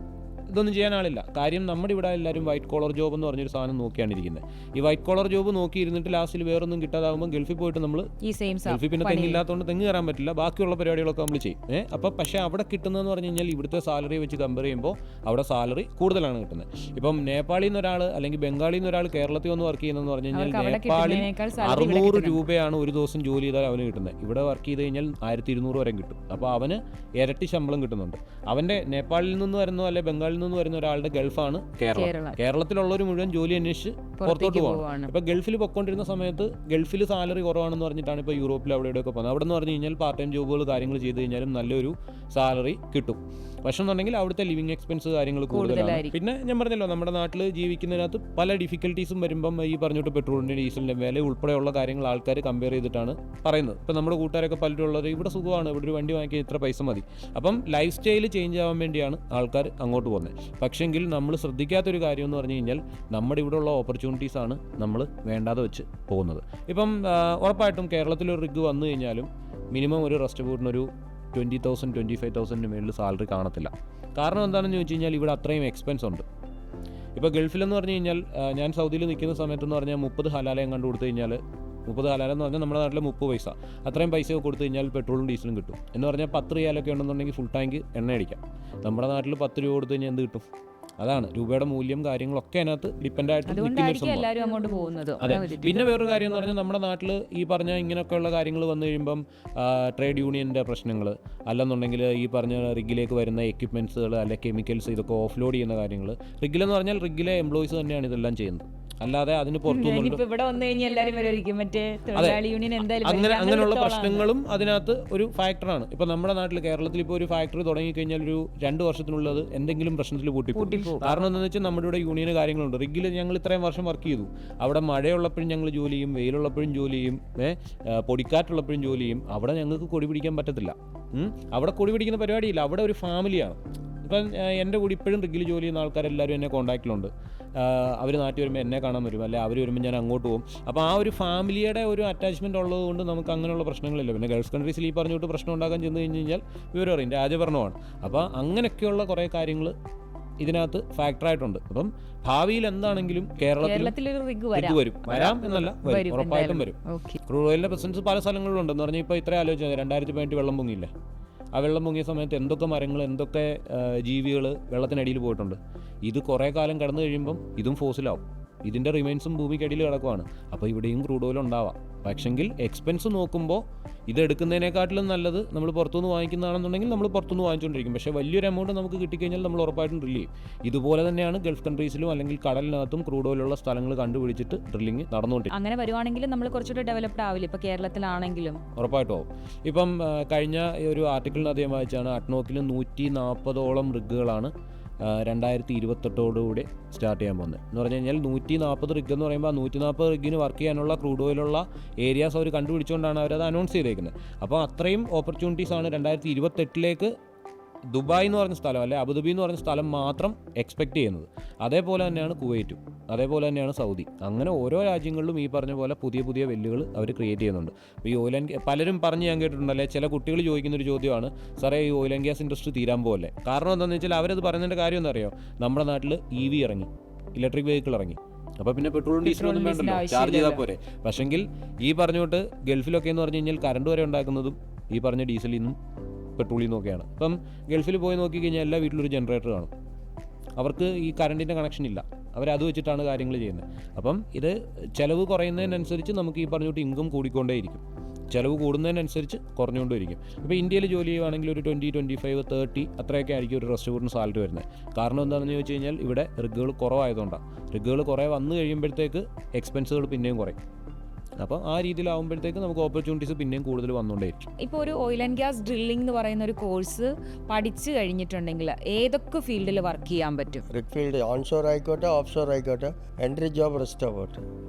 ഇതൊന്നും ചെയ്യാൻ ആളില്ല. കാര്യം നമ്മുടെ ഇവിടെ എല്ലാവരും വൈറ്റ് കോളർ ജോബ് എന്ന് പറഞ്ഞൊരു സാധനം നോക്കിയാണ് ഇരിക്കുന്നത്. ഈ വൈറ്റ് കോളർ ജോബ് നോക്കിയിരുന്നിട്ട് ലാസ്റ്റിൽ വേറൊന്നും കിട്ടാതാകുമ്പോൾ ഗൾഫിൽ പോയിട്ട് നമ്മൾ ഗൾഫിൽ പിന്നെ തെങ്ങില്ലാത്തതുകൊണ്ട് തെങ്ങ് കയറാൻ പറ്റില്ല, ബാക്കിയുള്ള പരിപാടികളൊക്കെ നമ്മൾ ചെയ്യും. അപ്പോൾ പക്ഷേ അവിടെ കിട്ടുന്നതെന്ന് പറഞ്ഞു കഴിഞ്ഞാൽ ഇവിടുത്തെ സാലറി വെച്ച് കമ്പയർ ചെയ്യുമ്പോൾ അവിടെ സാലറി കൂടുതലാണ് കിട്ടുന്നത്. ഇപ്പം നേപ്പാളിൽ നിന്ന് ഒരാൾ അല്ലെങ്കിൽ ബംഗാളിൽ നിന്ന് ഒരാൾ കേരളത്തിൽ വന്ന് വർക്ക് ചെയ്യുന്നതെന്ന് പറഞ്ഞു കഴിഞ്ഞാൽ നേപ്പാളിൽ 600 രൂപയാണ് ഒരു ദിവസം ജോലി ചെയ്താൽ അവന് കിട്ടുന്നത്. ഇവിടെ വർക്ക് ചെയ്ത് കഴിഞ്ഞാൽ 1200 വരെ കിട്ടും. അപ്പോൾ അവന് ഇരട്ടി ശമ്പളം കിട്ടുന്നുണ്ട്. അവൻ്റെ നേപ്പാളിൽ നിന്ന് വരുന്നോ അല്ലെ ബംഗാളിൽ നിന്ന് വരുന്ന ഒരാളുടെ ഗൾഫാണ് കേരളം. കേരളത്തിലുള്ളവർ മുഴുവൻ ജോലി അന്വേഷിച്ച് പുറത്തോട്ട് പോകണം. ഇപ്പോൾ ഗൾഫിൽ പൊയ്ക്കൊണ്ടിരുന്ന സമയത്ത് ഗൾഫിൽ സാലറി കുറവാണെന്ന് പറഞ്ഞിട്ടാണ് ഇപ്പോൾ യൂറോപ്പിൽ അവിടെ ഇവിടെയൊക്കെ പോകുന്നത്. അവിടെ നിന്ന് പറഞ്ഞു കഴിഞ്ഞാൽ പാർട്ട് ടൈം ജോബുകൾ കാര്യങ്ങൾ ചെയ്ത് കഴിഞ്ഞാലും നല്ലൊരു സാലറി കിട്ടും. പക്ഷെ എന്നുണ്ടെങ്കിൽ അവിടുത്തെ ലിവിങ് എക്സ്പെൻസ് കാര്യങ്ങൾ കൂടുതലാണ്. പിന്നെ ഞാൻ പറഞ്ഞല്ലോ നമ്മുടെ നാട്ടിൽ ജീവിക്കുന്നതിനകത്ത് പല ഡിഫിക്കൽട്ടീസും വരുമ്പം ഈ പറഞ്ഞിട്ട് പെട്രോളിൻ്റെ ഡീസലിൻ്റെ വില ഉൾപ്പെടെയുള്ള കാര്യങ്ങൾ ആൾക്കാർ കമ്പയർ ചെയ്തിട്ടാണ് പറയുന്നത്. ഇപ്പം നമ്മുടെ കൂട്ടുകാരൊക്കെ പലരും ഉള്ളത് ഇവിടെ സുഖമാണ്, ഇവിടെ ഒരു വണ്ടി വാങ്ങിക്കാൻ ഇത്ര പൈസ മതി. അപ്പം ലൈഫ് സ്റ്റൈൽ ചേഞ്ച് ആവാൻ വേണ്ടിയാണ് ആൾക്കാർ അങ്ങോട്ട് പോകുന്നത്. പക്ഷെങ്കിൽ നമ്മൾ ശ്രദ്ധിക്കാത്തൊരു കാര്യം എന്ന് പറഞ്ഞു കഴിഞ്ഞാൽ നമ്മുടെ ഇവിടെ ഉള്ള ഓപ്പർച്യൂണിറ്റീസാണ് നമ്മൾ വേണ്ടാതെ വെച്ച് പോകുന്നത്. ഇപ്പം ഉറപ്പായിട്ടും കേരളത്തിലൊരു റിഗ് വന്നു കഴിഞ്ഞാലും മിനിമം ഒരു റെസ്റ്റോറൻറ്റിനൊരു 20,000 25,000 മേളിൽ സാലറി കാണത്തില്ല. കാരണം എന്താണെന്ന് ചോദിച്ചു കഴിഞ്ഞാൽ ഇവിടെ അത്രയും എക്സ്പെൻസ് ഉണ്ട്. ഇപ്പോൾ ഗൾഫിലെന്ന് പറഞ്ഞു കഴിഞ്ഞാൽ ഞാൻ സൗദിയിൽ നിൽക്കുന്ന സമയത്തെന്ന് പറഞ്ഞാൽ 30 ഹലാലയം കണ്ടു കൊടുത്തു കഴിഞ്ഞാൽ 30 ഹലാലം എന്ന് പറഞ്ഞാൽ നമ്മുടെ നാട്ടിൽ 30 പൈസ, അത്രയും പൈസ കൊടുത്തു കഴിഞ്ഞാൽ പെട്രോളും ഡീസലും കിട്ടും. എന്ന് പറഞ്ഞാൽ 10 റിയാലൊക്കെ ഉണ്ടെന്നുണ്ടെങ്കിൽ ഫുൾ ടാങ്ക് എണ്ണ അടിക്കാം. നമ്മുടെ നാട്ടിൽ 10 രൂപ കൊടുത്തു കഴിഞ്ഞാൽ എന്ത് കിട്ടും? അതാണ് രൂപയുടെ മൂല്യം കാര്യങ്ങളൊക്കെ അതിനകത്ത് ഡിപ്പെൻഡ് ആയിട്ട് നിൽക്കുന്ന ഒരു സംഭവം. അതെ. പിന്നെ വേറൊരു കാര്യം എന്ന് പറഞ്ഞാൽ നമ്മുടെ നാട്ടിൽ ഈ പറഞ്ഞ ഇങ്ങനെയൊക്കെയുള്ള കാര്യങ്ങൾ വന്നു കഴിയുമ്പം ട്രേഡ് യൂണിയൻ്റെ പ്രശ്നങ്ങൾ, അല്ലെന്നുണ്ടെങ്കിൽ ഈ പറഞ്ഞ റിഗിലേക്ക് വരുന്ന എക്യുപ്മെൻറ്റ്സുകൾ അല്ലെ കെമിക്കൽസ് ഇതൊക്കെ ഓഫ് ലോഡ് ചെയ്യുന്ന കാര്യങ്ങൾ. റിഗിലെന്ന് പറഞ്ഞാൽ റിഗിലെ എംപ്ലോയീസ് തന്നെയാണ് ഇതെല്ലാം ചെയ്യുന്നത്, അല്ലാതെ അതിന് അങ്ങനെയുള്ള പ്രശ്നങ്ങളും അതിനകത്ത് ഒരു ഫാക്ടറാണ്. ഇപ്പൊ നമ്മുടെ നാട്ടിൽ കേരളത്തിൽ ഇപ്പോൾ ഒരു ഫാക്ടറി തുടങ്ങിക്കഴിഞ്ഞാൽ ഒരു 2 വർഷത്തിനുള്ളത് എന്തെങ്കിലും പ്രശ്നത്തിൽ പൂട്ടിപ്പോകും. കാരണം എന്താണെന്ന് വെച്ചാൽ നമ്മുടെ ഇവിടെ യൂണിയന് കാര്യങ്ങളുണ്ട്. റിഗിൽ ഞങ്ങൾ ഇത്രയും വർഷം വർക്ക് ചെയ്തു, അവിടെ മഴയുള്ളപ്പോഴും ഞങ്ങൾ ജോലി ചെയ്യും, വെയിലുള്ളപ്പോഴും ജോലി ചെയ്യും, പൊടിക്കാറ്റുള്ളപ്പോഴും ജോലി ചെയ്യും. അവിടെ ഞങ്ങൾക്ക് കൊടി പിടിക്കാൻ പറ്റത്തില്ല. അവിടെ കൊടി പിടിക്കുന്ന പരിപാടിയില്ല, അവിടെ ഒരു ഫാമിലിയാണ്. ഇപ്പം എൻ്റെ കൂടി ഇപ്പോഴും റിഗിൽ ജോലി ചെയ്യുന്ന ആൾക്കാരെല്ലാവരും എന്നെ കോൺടാക്റ്റിലുണ്ട്. അവർ നാട്ടിൽ വരുമ്പോൾ എന്നെ കാണാൻ വരും, അല്ലെ അവർ വരുമ്പോൾ ഞാൻ അങ്ങോട്ട് പോകും. അപ്പോൾ ആ ഒരു ഫാമിലിയുടെ ഒരു അറ്റാച്ച്മെൻറ്റ് ഉള്ളത് കൊണ്ട് നമുക്ക് അങ്ങനെയുള്ള പ്രശ്നങ്ങളില്ല. പിന്നെ ഗൾഫ് കൺട്രീസിൽ ഈ പറഞ്ഞിട്ട് പ്രശ്നം ഉണ്ടാക്കാൻ ചെന്ന് കഴിഞ്ഞ് കഴിഞ്ഞാൽ വിവരം അറിയും, രാജഭരണമാണ്. അപ്പോൾ അങ്ങനെയൊക്കെയുള്ള കുറേ കാര്യങ്ങൾ ഇതിനകത്ത് ഫാക്ടറായിട്ടുണ്ട്. അപ്പം ഭാവിയിൽ എന്താണെങ്കിലും കേരളത്തിൽ വരും, വരാം എന്നല്ല, വരും, ഉറപ്പായിട്ടും വരും. ക്രൂഡ് ഓയിലിൻ്റെ പ്രസൻസ് പല സ്ഥലങ്ങളിലുണ്ട്. എന്ന് പറഞ്ഞാൽ ഇപ്പോൾ ഇത്ര ആലോചിച്ചാൽ 2018 വെള്ളം പൊങ്ങിയില്ലേ? ആ വെള്ളം പൊങ്ങിയ സമയത്ത് എന്തൊക്കെ മരങ്ങൾ, എന്തൊക്കെ ജീവികൾ വെള്ളത്തിനടിയിൽ പോയിട്ടുണ്ട്. ഇത് കുറേ കാലം കടന്നു കഴിയുമ്പം ഇതും ഫോസിലാവും, ഇതിൻ്റെ റിമൈൻസും ഭൂമിക്കടിയിൽ കിടക്കുവാണ്. അപ്പോൾ ഇവിടെയും ക്രൂഡ് ഓയിൽ ഉണ്ടാവാം. പക്ഷെങ്കിൽ എക്സ്പെൻസ് നോക്കുമ്പോൾ ഇതെടുക്കുന്നതിനെക്കാട്ടിലും നല്ലത് നമ്മൾ പുറത്തുനിന്ന് വാങ്ങിക്കുന്നതാണെന്നുണ്ടെങ്കിൽ നമ്മൾ പുറത്തുനിന്ന് വാങ്ങിച്ചുകൊണ്ടിരിക്കും. പക്ഷേ വലിയൊരു എമൗണ്ട് നമുക്ക് കിട്ടിക്കഴിഞ്ഞാൽ നമ്മൾ ഉറപ്പായിട്ടും ഡ്രില്ല് ചെയ്യും. ഇതുപോലെ തന്നെയാണ് ഗൾഫ് കൺട്രീസിലും അല്ലെങ്കിൽ കടലിനകത്തും ക്രൂഡ് ഓയിലുള്ള സ്ഥലങ്ങൾ കണ്ടുപിടിച്ചിട്ട് ഡ്രില്ലിങ് നടന്നുകൊണ്ടിരിക്കും. അങ്ങനെ വരുവാണെങ്കിൽ നമ്മൾ കുറച്ചുകൂടി ഡെവലപ്ഡ് ആവില്ല. ഇപ്പോൾ കേരളത്തിലാണെങ്കിലും ഉറപ്പായിട്ടും ആവും. ഇപ്പം കഴിഞ്ഞ ഒരു ആർട്ടിക്കിളിന് അദ്ദേഹം വായിച്ചാണ് അട്നോക്കിൽ 140ഓളം റിഗുകളാണ് 2028 സ്റ്റാർട്ട് ചെയ്യാൻ പോകുന്നത്. എന്ന് പറഞ്ഞു കഴിഞ്ഞാൽ 140 റിഗ് എന്ന് പറയുമ്പോൾ 140 റിഗിന് വർക്ക് ചെയ്യാനുള്ള ക്രൂഡ് ഓയിലുള്ള ഏരിയാസ് അവർ കണ്ടുപിടിച്ചുകൊണ്ടാണ് അവരത് അനൗൺസ് ചെയ്തേക്കുന്നത്. അപ്പോൾ അത്രയും ഓപ്പർച്യൂണിറ്റീസാണ് 2028 ദുബായ് എന്ന് പറഞ്ഞ സ്ഥലം, അല്ലെ അബുദാബി എന്ന് പറഞ്ഞ സ്ഥലം മാത്രം എക്സ്പെക്ട് ചെയ്യുന്നത്. അതേപോലെ തന്നെയാണ് കുവൈറ്റും, അതേപോലെ തന്നെയാണ് സൗദി. അങ്ങനെ ഓരോ രാജ്യങ്ങളിലും ഈ പറഞ്ഞ പോലെ പുതിയ പുതിയ വെല്ലുകൾ അവർ ക്രിയേറ്റ് ചെയ്യുന്നുണ്ട്. അപ്പോൾ ഈ ഓയിൽ ആൻഡ് പലരും പറഞ്ഞ് ഞാൻ കേട്ടിട്ടുണ്ടല്ലേ, ചില കുട്ടികൾ ചോദിക്കുന്നൊരു ചോദ്യമാണ്, സാറേ ഈ ഓയിൽ ആൻഡ് ഗ്യാസ് ഇൻഡസ്ട്രി തീരാൻ പോകല്ലേ? കാരണം എന്താണെന്ന് വെച്ചാൽ അവരത് പറയുന്നതിൻ്റെ കാര്യം എന്താ അറിയോ, നമ്മുടെ നാട്ടിൽ EV ഇറങ്ങി, ഇലക്ട്രിക് വെഹിക്കിൾ ഇറങ്ങി. അപ്പോൾ പിന്നെ പെട്രോളും ഡീസലൊന്നും വേണ്ടല്ലോ, ചാർജ് ചെയ്താൽ പോരെ. പക്ഷെങ്കിൽ ഈ പറഞ്ഞോട്ട് ഗൾഫിലൊക്കെ എന്ന് പറഞ്ഞു കഴിഞ്ഞാൽ കറണ്ട് വരെ ഉണ്ടാക്കുന്നതും ഈ പറഞ്ഞ ഡീസലിൽ നിന്നും പെട്രോളിൽ നിന്നൊക്കെയാണ്. ഇപ്പം ഗൾഫിൽ പോയി നോക്കിക്കഴിഞ്ഞാൽ എല്ലാ വീട്ടിലൊരു ജനറേറ്റർ കാണും. അവർക്ക് ഈ കറണ്ടിൻ്റെ കണക്ഷൻ ഇല്ല, അവരത് വെച്ചിട്ടാണ് കാര്യങ്ങൾ ചെയ്യുന്നത്. അപ്പം ഇത് ചിലവ് കുറയുന്നതിനനുസരിച്ച് നമുക്ക് ഈ പറഞ്ഞിട്ട് ഇൻകം കൂടിക്കൊണ്ടേയിരിക്കും, ചിലവ് കൂടുന്നതിനനുസരിച്ച് കുറഞ്ഞുകൊണ്ടിരിക്കും. ഇപ്പോൾ ഇന്ത്യയിൽ ജോലി ചെയ്യുവാണെങ്കിൽ ഒരു 20, 25, 30 അത്രയൊക്കെ ആയിരിക്കും ഒരു റെസ്റ്റോറൻറ്റ് സാലറി വരുന്നത്. കാരണം എന്താണെന്ന് ചോദിച്ചു കഴിഞ്ഞാൽ ഇവിടെ റിഗുകൾ കുറവായതുകൊണ്ടാണ്. റിഗുകൾ കുറേ വന്നു കഴിയുമ്പോഴത്തേക്ക് എക്സ്പെൻസുകൾ പിന്നെയും കുറയും. അപ്പോൾ ആ രീതിയിലാവുമ്പോഴത്തേക്ക് നമുക്ക് ഓപ്പർച്യൂണിറ്റീസ് പിന്നെയും കൂടുതൽ വന്നുകൊണ്ടേയിരിക്കും. ഇപ്പോൾ ഒരു ഓയിൽ ആൻഡ് ഗ്യാസ് ഡ്രില്ലിംഗ് എന്ന് പറയുന്ന ഒരു കോഴ്സ് പഠിച്ചു കഴിഞ്ഞിട്ടുണ്ടെങ്കിൽ ഏതൊക്കെ ഫീൽഡിൽ വർക്ക് ചെയ്യാൻ പറ്റും? റിഗ് ഫീൽഡ് ഓൺഷോർ ആയിക്കോട്ടെ, ഓഫ് ഷോർ ആയിക്കോട്ടെ. എൻട്രി ജോബ് റെസ്റ്റോർട്ട്,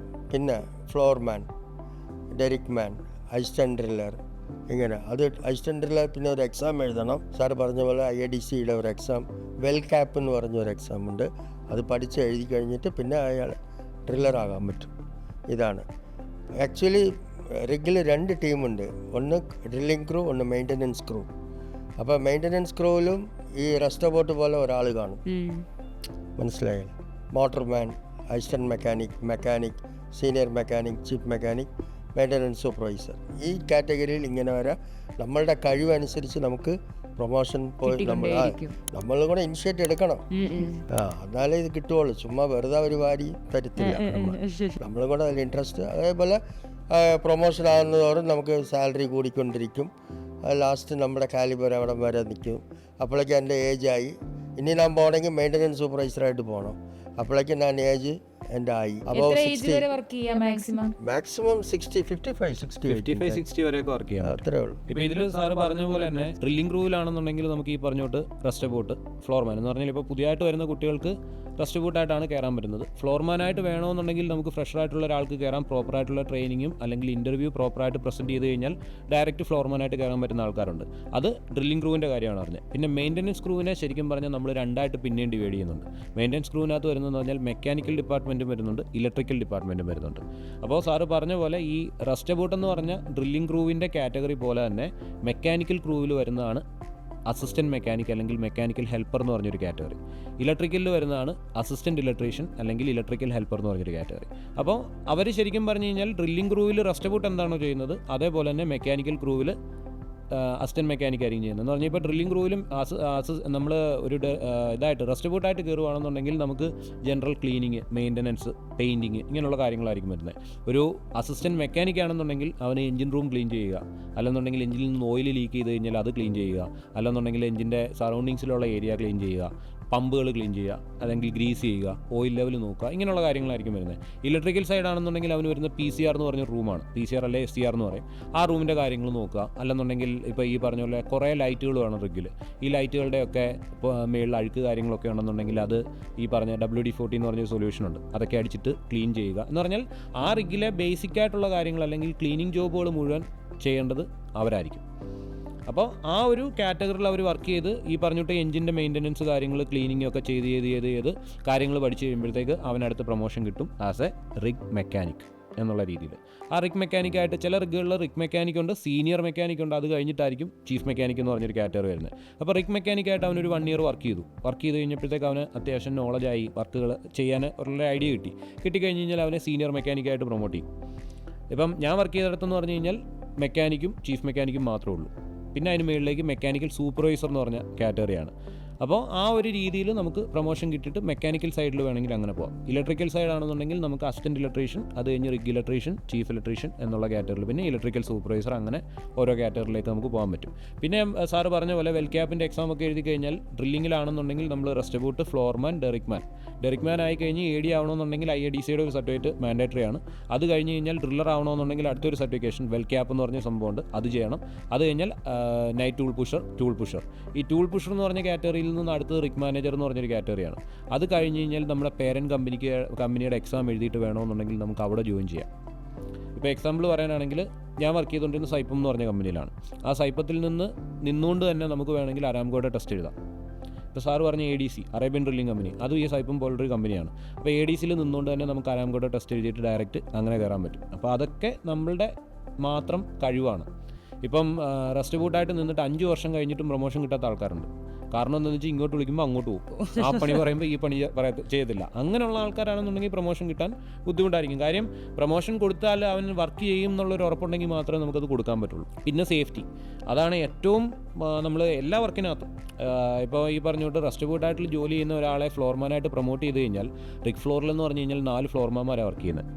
പിന്നെ ഫ്ലോർമാൻ, ഡെറിക് മാൻ, അസിസ്റ്റന്റ് ഡ്രില്ലർ, ഇങ്ങനെ. അത് അസിസ്റ്റന്റ് ഡ്രില്ലർ പിന്നെ ഒരു എക്സാം എഴുതണം. സാർ പറഞ്ഞ പോലെ IADCയുടെ ഒരു എക്സാം, വെൽ ക്യാപ്പ് എന്ന് പറഞ്ഞൊരു എക്സാം ഉണ്ട്. അത് പഠിച്ച് എഴുതി കഴിഞ്ഞിട്ട് പിന്നെ അയാൾ ഡ്രില്ലറാകാൻ പറ്റും. ഇതാണ് ആക്ച്വലി. റിഗിൽ 2 ടീമുണ്ട്, ഒന്ന് ഡ്രില്ലിംഗ് ക്രൂ, ഒന്ന് മെയിൻ്റനൻസ് ക്രൂ. അപ്പോൾ മെയിൻ്റനൻസ് ക്രൂവിലും ഈ റെസ്റ്റോബോട്ട് പോലെ ഒരാൾ കാണും, മനസ്സിലായോ? Motorman, assistant mechanic, senior mechanic, chief mechanic, maintenance supervisor. ഈ കാറ്റഗറിയിൽ ഇങ്ങനെ വരാം. നമ്മളുടെ കഴിവനുസരിച്ച് നമുക്ക് പ്രൊമോഷൻ പോയി നമ്മൾ കൂടെ ഇനിഷ്യേറ്റ് എടുക്കണം. എന്നാലേ ഇത് കിട്ടുള്ളൂ. ചുമ്മാ വെറുതെ ഒരു വാരി തരത്തില്ല. നമ്മളും കൂടെ അതിൽ ഇൻട്രസ്റ്റ്. അതേപോലെ പ്രൊമോഷൻ ആകുന്നതോറും നമുക്ക് സാലറി കൂടിക്കൊണ്ടിരിക്കും. ലാസ്റ്റ് നമ്മുടെ കാലിബർ അവിടെ വരെ നിൽക്കും. അപ്പോഴേക്കും എൻ്റെ ഏജായി ഇനി ഞാൻ പോകണമെങ്കിൽ മെയിൻ്റനൻസ് സൂപ്പർവൈസറായിട്ട് പോകണം. അപ്പോഴേക്കും ഞാൻ ഏജ് എൻ്റെ ആയി. അപ്പോൾ എത്ര ഏജ് വരെ വർക്ക് ചെയ്യാം മാക്സിമം? മാക്സിമം 60, 55, 60 വരെയൊക്കെ വർക്ക് ചെയ്യാം. അത്രേ ഉള്ളൂ. ഇപ്പോൾ ഇതിൽ സാറ് പറഞ്ഞ പോലെ തന്നെ ഡ്രില്ലിംഗ് ക്രൂവിലാണെന്നുണ്ടെങ്കിൽ നമുക്ക് ഈ പറഞ്ഞോട്ട് റസ്റ്റ് ബോട്ട്, ഫ്ലോർമാൻ എന്ന് പറഞ്ഞാൽ ഇപ്പോൾ പുതിയതായിട്ട് വരുന്ന കുട്ടികൾക്ക് റസ്റ്റ് ബോട്ടായിട്ടാണ് കയറാൻ പറ്റുന്നത്. ഫ്ലോർമാനായിട്ട് വേണമെന്നുണ്ടെങ്കിൽ നമുക്ക് ഫ്രഷറായിട്ടുള്ള ഒരാൾക്ക് കയറാൻ പ്രോപ്പറായിട്ടുള്ള ട്രെയിനിങ്ങും അല്ലെങ്കിൽ ഇൻ്റർവ്യൂ പ്രോപ്പറായിട്ട് പ്രസൻറ്റ് ചെയ്ത് കഴിഞ്ഞാൽ ഡയറക്റ്റ് ഫ്ലോർമാനായിട്ട് കയറാൻ പറ്റുന്ന ആൾക്കാരുണ്ട്. അത് ഡ്രില്ലിംഗ് ക്രൂവിൻ്റെ കാര്യമാണ് പറഞ്ഞത്. പിന്നെ മെയിൻ്റനൻസ് ക്രൂവിനെ ശരിക്കും പറഞ്ഞാൽ നമ്മൾ രണ്ടായിട്ട് പിന്നെയും ഡിവൈഡ് ചെയ്യുന്നുണ്ട്. മെയിൻ്റനൻസ് ക്രൂവിനകത്ത് വരുന്നതെന്ന് പറഞ്ഞാൽ മെക്കാനിക്കൽ ഡിപ്പാർട്ട്മെൻറ്റും വരുന്നുണ്ട്, ഇലക്ട്രിക്കൽ ഡിപ്പാർട്ട്മെൻറ്റും വരുന്നുണ്ട്. അപ്പോൾ സാറ് പറഞ്ഞ പോലെ ഈ റസ്റ്റ് ബോട്ട് എന്ന് പറഞ്ഞ ഡ്രില്ലിംഗ് ക്രൂവിൻ്റെ കാറ്റഗറി പോലെ തന്നെ മെക്കാനിക്കൽ ക്രൂവിൽ വരുന്നതാണ് അസിസ്റ്റൻറ്റ് മെക്കാനിക് അല്ലെങ്കിൽ മെക്കാനിക്കൽ ഹെൽപ്പർ എന്ന് പറഞ്ഞൊരു കാറ്റഗറി. ഇലക്ട്രിക്കലിൽ വരുന്നതാണ് അസിസ്റ്റൻറ്റ് ഇലക്ട്രീഷ്യൻ അല്ലെങ്കിൽ ഇലക്ട്രിക്കൽ ഹെൽപ്പർ എന്ന് പറഞ്ഞൊരു കാറ്റഗറി. അപ്പോൾ അവർ ശരിക്കും പറഞ്ഞു കഴിഞ്ഞാൽ ഡ്രില്ലിംഗ് ക്രൂവിൽ റസ്റ്റ് ബോട്ട് എന്താണോ ചെയ്യുന്നത് അതേപോലെ തന്നെ മെക്കാനിക്കൽ ക്രൂവിൽ അസിസ്റ്റൻറ്റ് മെക്കാനിക് ആയിരിക്കും ചെയ്യുന്നത്. എന്ന് പറഞ്ഞാൽ ഇപ്പോൾ ഡ്രില്ലിംഗ് ക്രൂവിലും നമ്മൾ ഒരു ഇതായിട്ട് റസ്റ്റ് ബോട്ടായിട്ട് കയറുകയാണെന്നുണ്ടെങ്കിൽ നമുക്ക് ജനറൽ ക്ലീനിങ്, മെയിൻ്റനൻസ്, പെയിൻറ്റിങ് ഇങ്ങനെയുള്ള കാര്യങ്ങളായിരിക്കും വരുന്നത്. ഒരു അസിസ്റ്റൻറ്റ് മെക്കാനിക് ആണെന്നുണ്ടെങ്കിൽ അവന് എഞ്ചിൻ റൂം ക്ലീൻ ചെയ്യുക, അല്ലെന്നുണ്ടെങ്കിൽ എഞ്ചിനിൽ നിന്ന് ഓയിൽ ലീക്ക് ചെയ്ത് കഴിഞ്ഞാൽ അത് ക്ലീൻ ചെയ്യുക, അല്ലെന്നുണ്ടെങ്കിൽ എഞ്ചിൻ്റെ സറൗണ്ടിങ്സിലുള്ള ഏരിയ ക്ലീൻ ചെയ്യുക, പമ്പുകൾ ക്ലീൻ ചെയ്യുക, അല്ലെങ്കിൽ ഗ്രീസ് ചെയ്യുക, ഓയിൽ ലെവൽ നോക്കുക, ഇങ്ങനെയുള്ള കാര്യങ്ങളായിരിക്കും വരുന്നത്. ഇലക്ട്രിക്കൽ സൈഡ് ആണെന്നുണ്ടെങ്കിൽ അവന് വരുന്ന PCR എന്ന് പറഞ്ഞ റൂമാണ്. PCR അല്ലെ SCR എന്ന് പറയും. ആ റൂമിൻ്റെ കാര്യങ്ങൾ നോക്കുക. അല്ലെന്നുണ്ടെങ്കിൽ ഇപ്പോൾ ഈ പറഞ്ഞ പോലെ കുറേ ലൈറ്റുകൾ വേണം റിഗിൽ. ഈ ലൈറ്റുകളുടെയൊക്കെ ഇപ്പോൾ മേളിൽ അഴുക്ക് കാര്യങ്ങളൊക്കെ ഉണ്ടെന്നുണ്ടെങ്കിൽ അത് ഈ പറഞ്ഞ WD-40 എന്ന് പറഞ്ഞൊരു സൊല്യൂഷൻ ഉണ്ട്, അതൊക്കെ അടിച്ചിട്ട് ക്ലീൻ ചെയ്യുക. എന്ന് പറഞ്ഞാൽ ആ റിഗിലെ ബേസിക് ആയിട്ടുള്ള കാര്യങ്ങൾ അല്ലെങ്കിൽ ക്ലീനിങ് ജോബുകൾ മുഴുവൻ ചെയ്യേണ്ടത് അവരായിരിക്കും. അപ്പോൾ ആ ഒരു കാറ്റഗറിയിൽ അവർ വർക്ക് ചെയ്ത് ഈ പറഞ്ഞിട്ട് എഞ്ചിൻ്റെ മെയിൻ്റനൻസ് കാര്യങ്ങൾ, ക്ലീനിങ് ഒക്കെ ചെയ്ത് കാര്യങ്ങൾ പഠിച്ച് കഴിയുമ്പോഴത്തേക്ക് അവനടുത്ത് പ്രൊമോഷൻ കിട്ടും ആസ് എ റിഗ് മെക്കാനിക് എന്നുള്ള രീതിയിൽ. ആ റിഗ് മെക്കാനിക്കായിട്ട് ചില റിഗുകളിൽ റിഗ് മെക്കാനിക് ഉണ്ട്, സീനിയർ മെക്കാനിക് ഉണ്ട്, അത് കഴിഞ്ഞിട്ടായിരിക്കും ചീഫ് മെക്കാനിക് എന്ന് പറഞ്ഞൊരു കാറ്റഗറി വരുന്നത്. അപ്പോൾ റിഗ് മെക്കാനിക്കായിട്ട് അവനൊരു 1 year വർക്ക് ചെയ്ത് കഴിഞ്ഞപ്പോഴത്തേക്ക് അവന് അത്യാവശ്യം നോളജായി, വർക്കുകൾ ചെയ്യാൻ ഉള്ള ഐഡിയ കിട്ടിക്കഴിഞ്ഞ് കഴിഞ്ഞാൽ അവനെ സീനിയർ മെക്കാനിക്കായിട്ട് പ്രൊമോട്ട് ചെയ്യും. ഇപ്പം ഞാൻ വർക്ക് ചെയ്തിടത്തെന്ന് പറഞ്ഞു കഴിഞ്ഞാൽ മെക്കാനിക്കും ചീഫ് മെക്കാനിക്കും മാത്രമേ ഉള്ളൂ. പിന്നെ അതിന് മുകളിലേക്ക് മെക്കാനിക്കൽ സൂപ്പർവൈസർ എന്ന് പറഞ്ഞ കാറ്റഗറിയാണ്. അപ്പോൾ ആ ഒരു രീതിയിൽ നമുക്ക് പ്രൊമോഷൻ കിട്ടിയിട്ട് മെക്കാനിക്കൽ സൈഡിൽ വേണമെങ്കിൽ അങ്ങനെ പോകാം. ഇലക്ട്രിക്കൽ സൈഡ് ആണെന്നുണ്ടെങ്കിൽ നമുക്ക് അസിസ്റ്റൻറ്റ് ഇലക്ട്രീഷ്യൻ, അത് കഴിഞ്ഞ് റിഗ് ഇലക്ട്രീഷ്യൻ, ചീഫ് ഇലക്ട്രീഷ്യൻ എന്നുള്ള കാറ്റഗറിയിൽ, പിന്നെ ഇലക്ട്രിക്കൽ സൂപ്പർവൈസർ, അങ്ങനെ ഓരോ കാറ്റഗറിയിലേക്ക് നമുക്ക് പോകാൻ പറ്റും. പിന്നെ സാറ് പറഞ്ഞ പോലെ വെൽക്യാപ്പിൻ്റെ എക്സാം ഒക്കെ എഴുതി കഴിഞ്ഞാൽ ഡ്രില്ലിങ്ങിലാണെന്നുണ്ടെങ്കിൽ നമ്മൾ റസ്റ്റ് ബോട്ട്, ഫ്ലോർമാൻ, ഡെറിക്മാൻ ആയി കഴിഞ്ഞ് AD ആവണമെന്നുണ്ടെങ്കിൽ IADCയുടെ ഒരു സർട്ടിഫിക്കറ്റ് മാൻഡേറ്ററി ആണ്. അത് കഴിഞ്ഞ് കഴിഞ്ഞാൽ ഡ്രില്ലർ ആവണമെന്നുണ്ടെങ്കിൽ അടുത്തൊരു സർട്ടിഫിക്കേഷൻ വെൽക്യാപ്പ് എന്ന് പറഞ്ഞ സംഭവമുണ്ട്, അത് ചെയ്യണം. അത് കഴിഞ്ഞാൽ നൈറ്റ് ടൂൾ പുഷർ. ഈ ടൂൾ പുഷർ എന്ന് പറഞ്ഞ കാറ്റഗറിയിൽ നിന്ന് അടുത്തത് റിഗ് മാനേജർ എന്ന് പറഞ്ഞൊരു കാറ്റഗറിയാണ്. അത് കഴിഞ്ഞ് കഴിഞ്ഞാൽ നമ്മുടെ പേരൻറ്റ് കമ്പനിയുടെ എക്സാം എഴുതിയിട്ട് വേണമെന്നുണ്ടെങ്കിൽ നമുക്ക് അവിടെ ജോയിൻ ചെയ്യാം. ഇപ്പോൾ എക്സാമ്പിൾ പറയാനാണെങ്കിൽ ഞാൻ വർക്ക് ചെയ്തുകൊണ്ടിരുന്ന സൈപ്പം എന്ന് പറഞ്ഞ കമ്പനിയിലാണ്. ആ സൈപ്പത്തിൽ നിന്നുകൊണ്ട് തന്നെ നമുക്ക് വേണമെങ്കിൽ അരാംകോയുടെ ടെസ്റ്റ് എഴുതാം. ഇപ്പോൾ സാറ് പറഞ്ഞ ADC, അറേബ്യൻ ഡ്രില്ലിംഗ് കമ്പനി, അതും ഈ സൈപ്പം പോലൊരു കമ്പനിയാണ്. അപ്പോൾ ADCയിൽ നിന്നുകൊണ്ട് തന്നെ നമുക്ക് അരാംകോയുടെ ടെസ്റ്റ് എഴുതിയിട്ട് ഡയറക്റ്റ് അങ്ങനെ കയറാൻ പറ്റും. അപ്പോൾ അതൊക്കെ നമ്മളുടെ മാത്രം കഴിവാണ്. ഇപ്പം റസ്റ്റ് ബൂട്ടായിട്ട് നിന്നിട്ട് 5 വർഷം കഴിഞ്ഞിട്ടും പ്രൊമോഷൻ കിട്ടാത്ത ആൾക്കാരുണ്ട്. കാരണം എന്താണെന്ന് വെച്ചാൽ ഇങ്ങോട്ട് വിളിക്കുമ്പോൾ അങ്ങോട്ട് പോകും, ആ പണി പറയുമ്പോൾ ഈ പണി ചെയ്യത്തില്ല. അങ്ങനെയുള്ള ആൾക്കാരാണെന്നുണ്ടെങ്കിൽ പ്രൊമോഷൻ കിട്ടാൻ ബുദ്ധിമുട്ടായിരിക്കും. കാര്യം പ്രൊമോഷൻ കൊടുത്താൽ അവൻ വർക്ക് ചെയ്യും എന്നുള്ളൊരു ഉറപ്പുണ്ടെങ്കിൽ മാത്രമേ നമുക്കത് കൊടുക്കാൻ പറ്റുള്ളൂ. പിന്നെ സേഫ്റ്റി, അതാണ് ഏറ്റവും നമ്മൾ എല്ലാ വർക്കിനകത്തും ഇപ്പോൾ ഈ പറഞ്ഞുകൊണ്ട് റസ്റ്റ് ബൂട്ടായിട്ട് ജോലി ചെയ്യുന്ന ഒരാളെ ഫ്ലോർമാനായിട്ട് പ്രൊമോട്ട് ചെയ്ത് കഴിഞ്ഞാൽ റിഗ് ഫ്ലോറിൽ എന്ന് പറഞ്ഞു കഴിഞ്ഞാൽ 4 ഫ്ലോർമാന്മാരാണ് വർക്ക് ചെയ്യുന്നത്.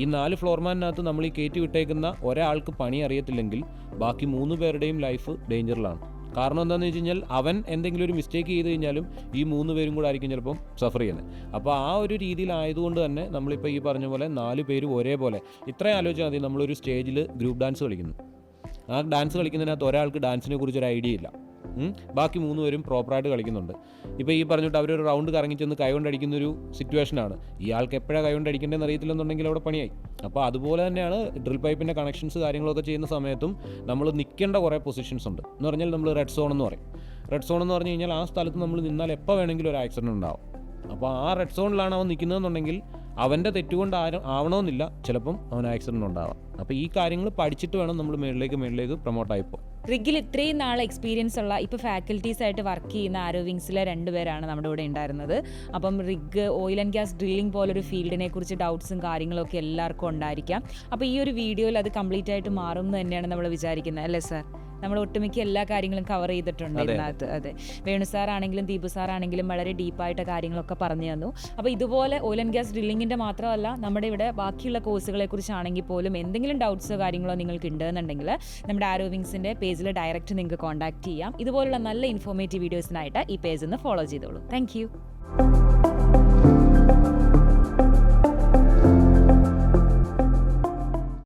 ഈ 4 ഫ്ലോർമാനകത്ത് നമ്മൾ ഈ കയറ്റി വിട്ടേക്കുന്ന ഒരാൾക്ക് പണി അറിയത്തില്ലെങ്കിൽ ബാക്കി 3 പേരുടെയും ലൈഫ് ഡേഞ്ചറിലാണ്. കാരണം എന്താണെന്ന് വെച്ച് കഴിഞ്ഞാൽ അവൻ എന്തെങ്കിലും ഒരു മിസ്റ്റേക്ക് ചെയ്ത് കഴിഞ്ഞാലും ഈ 3 പേരും കൂടെ ആയിരിക്കും ചിലപ്പം സഫർ ചെയ്യുന്നത്. അപ്പോൾ ആ ഒരു രീതിയിലായതുകൊണ്ട് തന്നെ നമ്മളിപ്പോൾ ഈ പറഞ്ഞ പോലെ 4 പേരും ഒരേപോലെ, ഇത്രയും ആലോചിച്ചാൽ മതി. നമ്മളൊരു സ്റ്റേജിൽ ഗ്രൂപ്പ് ഡാൻസ് കളിക്കുന്നു. ആ ഡാൻസ് കളിക്കുന്നതിനകത്ത് ഒരാൾക്ക് ഡാൻസിനെ കുറിച്ചൊരു ഐഡിയ ഇല്ല, ബാക്കി 3 പേരും പ്രോപ്പറായിട്ട് കളിക്കുന്നുണ്ട്. ഇപ്പോൾ ഈ പറഞ്ഞിട്ട് അവരൊരു റൗണ്ട് കറങ്ങിച്ചെന്ന് കൈകൊണ്ടടിക്കുന്നൊരു സിറ്റുവേഷനാണ്. ഇയാൾക്ക് എപ്പോഴാണ് കൈകൊണ്ടടിക്കേണ്ടതെന്ന് അറിയത്തില്ലെന്നുണ്ടെങ്കിൽ അവിടെ പണിയായി. അപ്പോൾ അതുപോലെ തന്നെയാണ് ഡ്രിൽ പൈപ്പിൻ്റെ കണക്ഷൻസ് കാര്യങ്ങളൊക്കെ ചെയ്യുന്ന സമയത്തും നമ്മൾ നിൽക്കേണ്ട കുറേ പൊസിഷൻസ് ഉണ്ട്. എന്ന് പറഞ്ഞാൽ നമ്മൾ റെഡ് സോൺ എന്ന് പറയും. റെഡ് സോൺ എന്ന് പറഞ്ഞു കഴിഞ്ഞാൽ ആ സ്ഥലത്ത് നമ്മൾ നിന്നാൽ എപ്പോൾ വേണമെങ്കിലും ഒരു ആക്സിഡൻറ്റ് ഉണ്ടാവും. അപ്പോൾ ആ റെഡ് സോണിലാണ് അവൻ നിൽക്കുന്നതെന്നുണ്ടെങ്കിൽ അവൻ്റെ തെറ്റുകൊണ്ട് ആവണമെന്നില്ല, ചിലപ്പം അവൻ ആക്സിഡൻറ്റ് ഉണ്ടാവാം. അപ്പോൾ ഈ കാര്യങ്ങൾ പഠിച്ചിട്ട് വേണം നമ്മൾ മേളിലേക്ക് പ്രൊമോട്ടായിപ്പോൾ. റിഗിൽ ഇത്രയും നാൾ എക്സ്പീരിയൻസ് ഉള്ള ഇപ്പോൾ ഫാക്കൽറ്റീസ് ആയിട്ട് വർക്ക് ചെയ്യുന്ന ആരോ വിങ്സിലെ 2 പേരാണ് നമ്മുടെ ഇവിടെ ഉണ്ടായിരുന്നത്. അപ്പം rig, oil and gas drilling പോലൊരു ഫീൽഡിനെ കുറിച്ച് ഡൗട്ട്സും കാര്യങ്ങളും ഒക്കെ എല്ലാവർക്കും ഉണ്ടായിരിക്കാം. അപ്പോൾ ഈ ഒരു വീഡിയോയിൽ അത് കംപ്ലീറ്റ് ആയിട്ട് മാറും എന്ന് തന്നെയാണ് നമ്മൾ വിചാരിക്കുന്നത്, അല്ലേ സാർ? നമ്മൾ ഒട്ടുമിക്ക എല്ലാ കാര്യങ്ങളും കവർ ചെയ്തിട്ടുണ്ട് ഇതിനകത്ത്. അതെ, വേണു സാർ ആണെങ്കിലും ദീപു സാർ ആണെങ്കിലും വളരെ ഡീപ്പായിട്ട് കാര്യങ്ങളൊക്കെ പറഞ്ഞു തന്നു. അപ്പോൾ ഇതുപോലെ ഓയിൽ ആൻഡ് ഗ്യാസ് ഡ്രില്ലിങ്ങിൻ്റെ മാത്രമല്ല നമ്മുടെ ഇവിടെ ബാക്കിയുള്ള കോഴ്സുകളെ കുറിച്ചാണെങ്കിൽ പോലും എന്തെങ്കിലും ഡൗട്ട്സോ കാര്യങ്ങളോ നിങ്ങൾക്ക് ഉണ്ടെന്നുണ്ടെങ്കിൽ നമ്മുടെ ആരോ വിങ്സിൻ്റെ പേജിൽ ഡയറക്റ്റ് നിങ്ങൾക്ക് കോൺടാക്ട് ചെയ്യാം. ഇതുപോലുള്ള നല്ല ഇൻഫോർമേറ്റീവ് വീഡിയോസിനായിട്ട് ഈ പേജ് ഒന്ന് ഫോളോ ചെയ്തോളൂ. Thank you.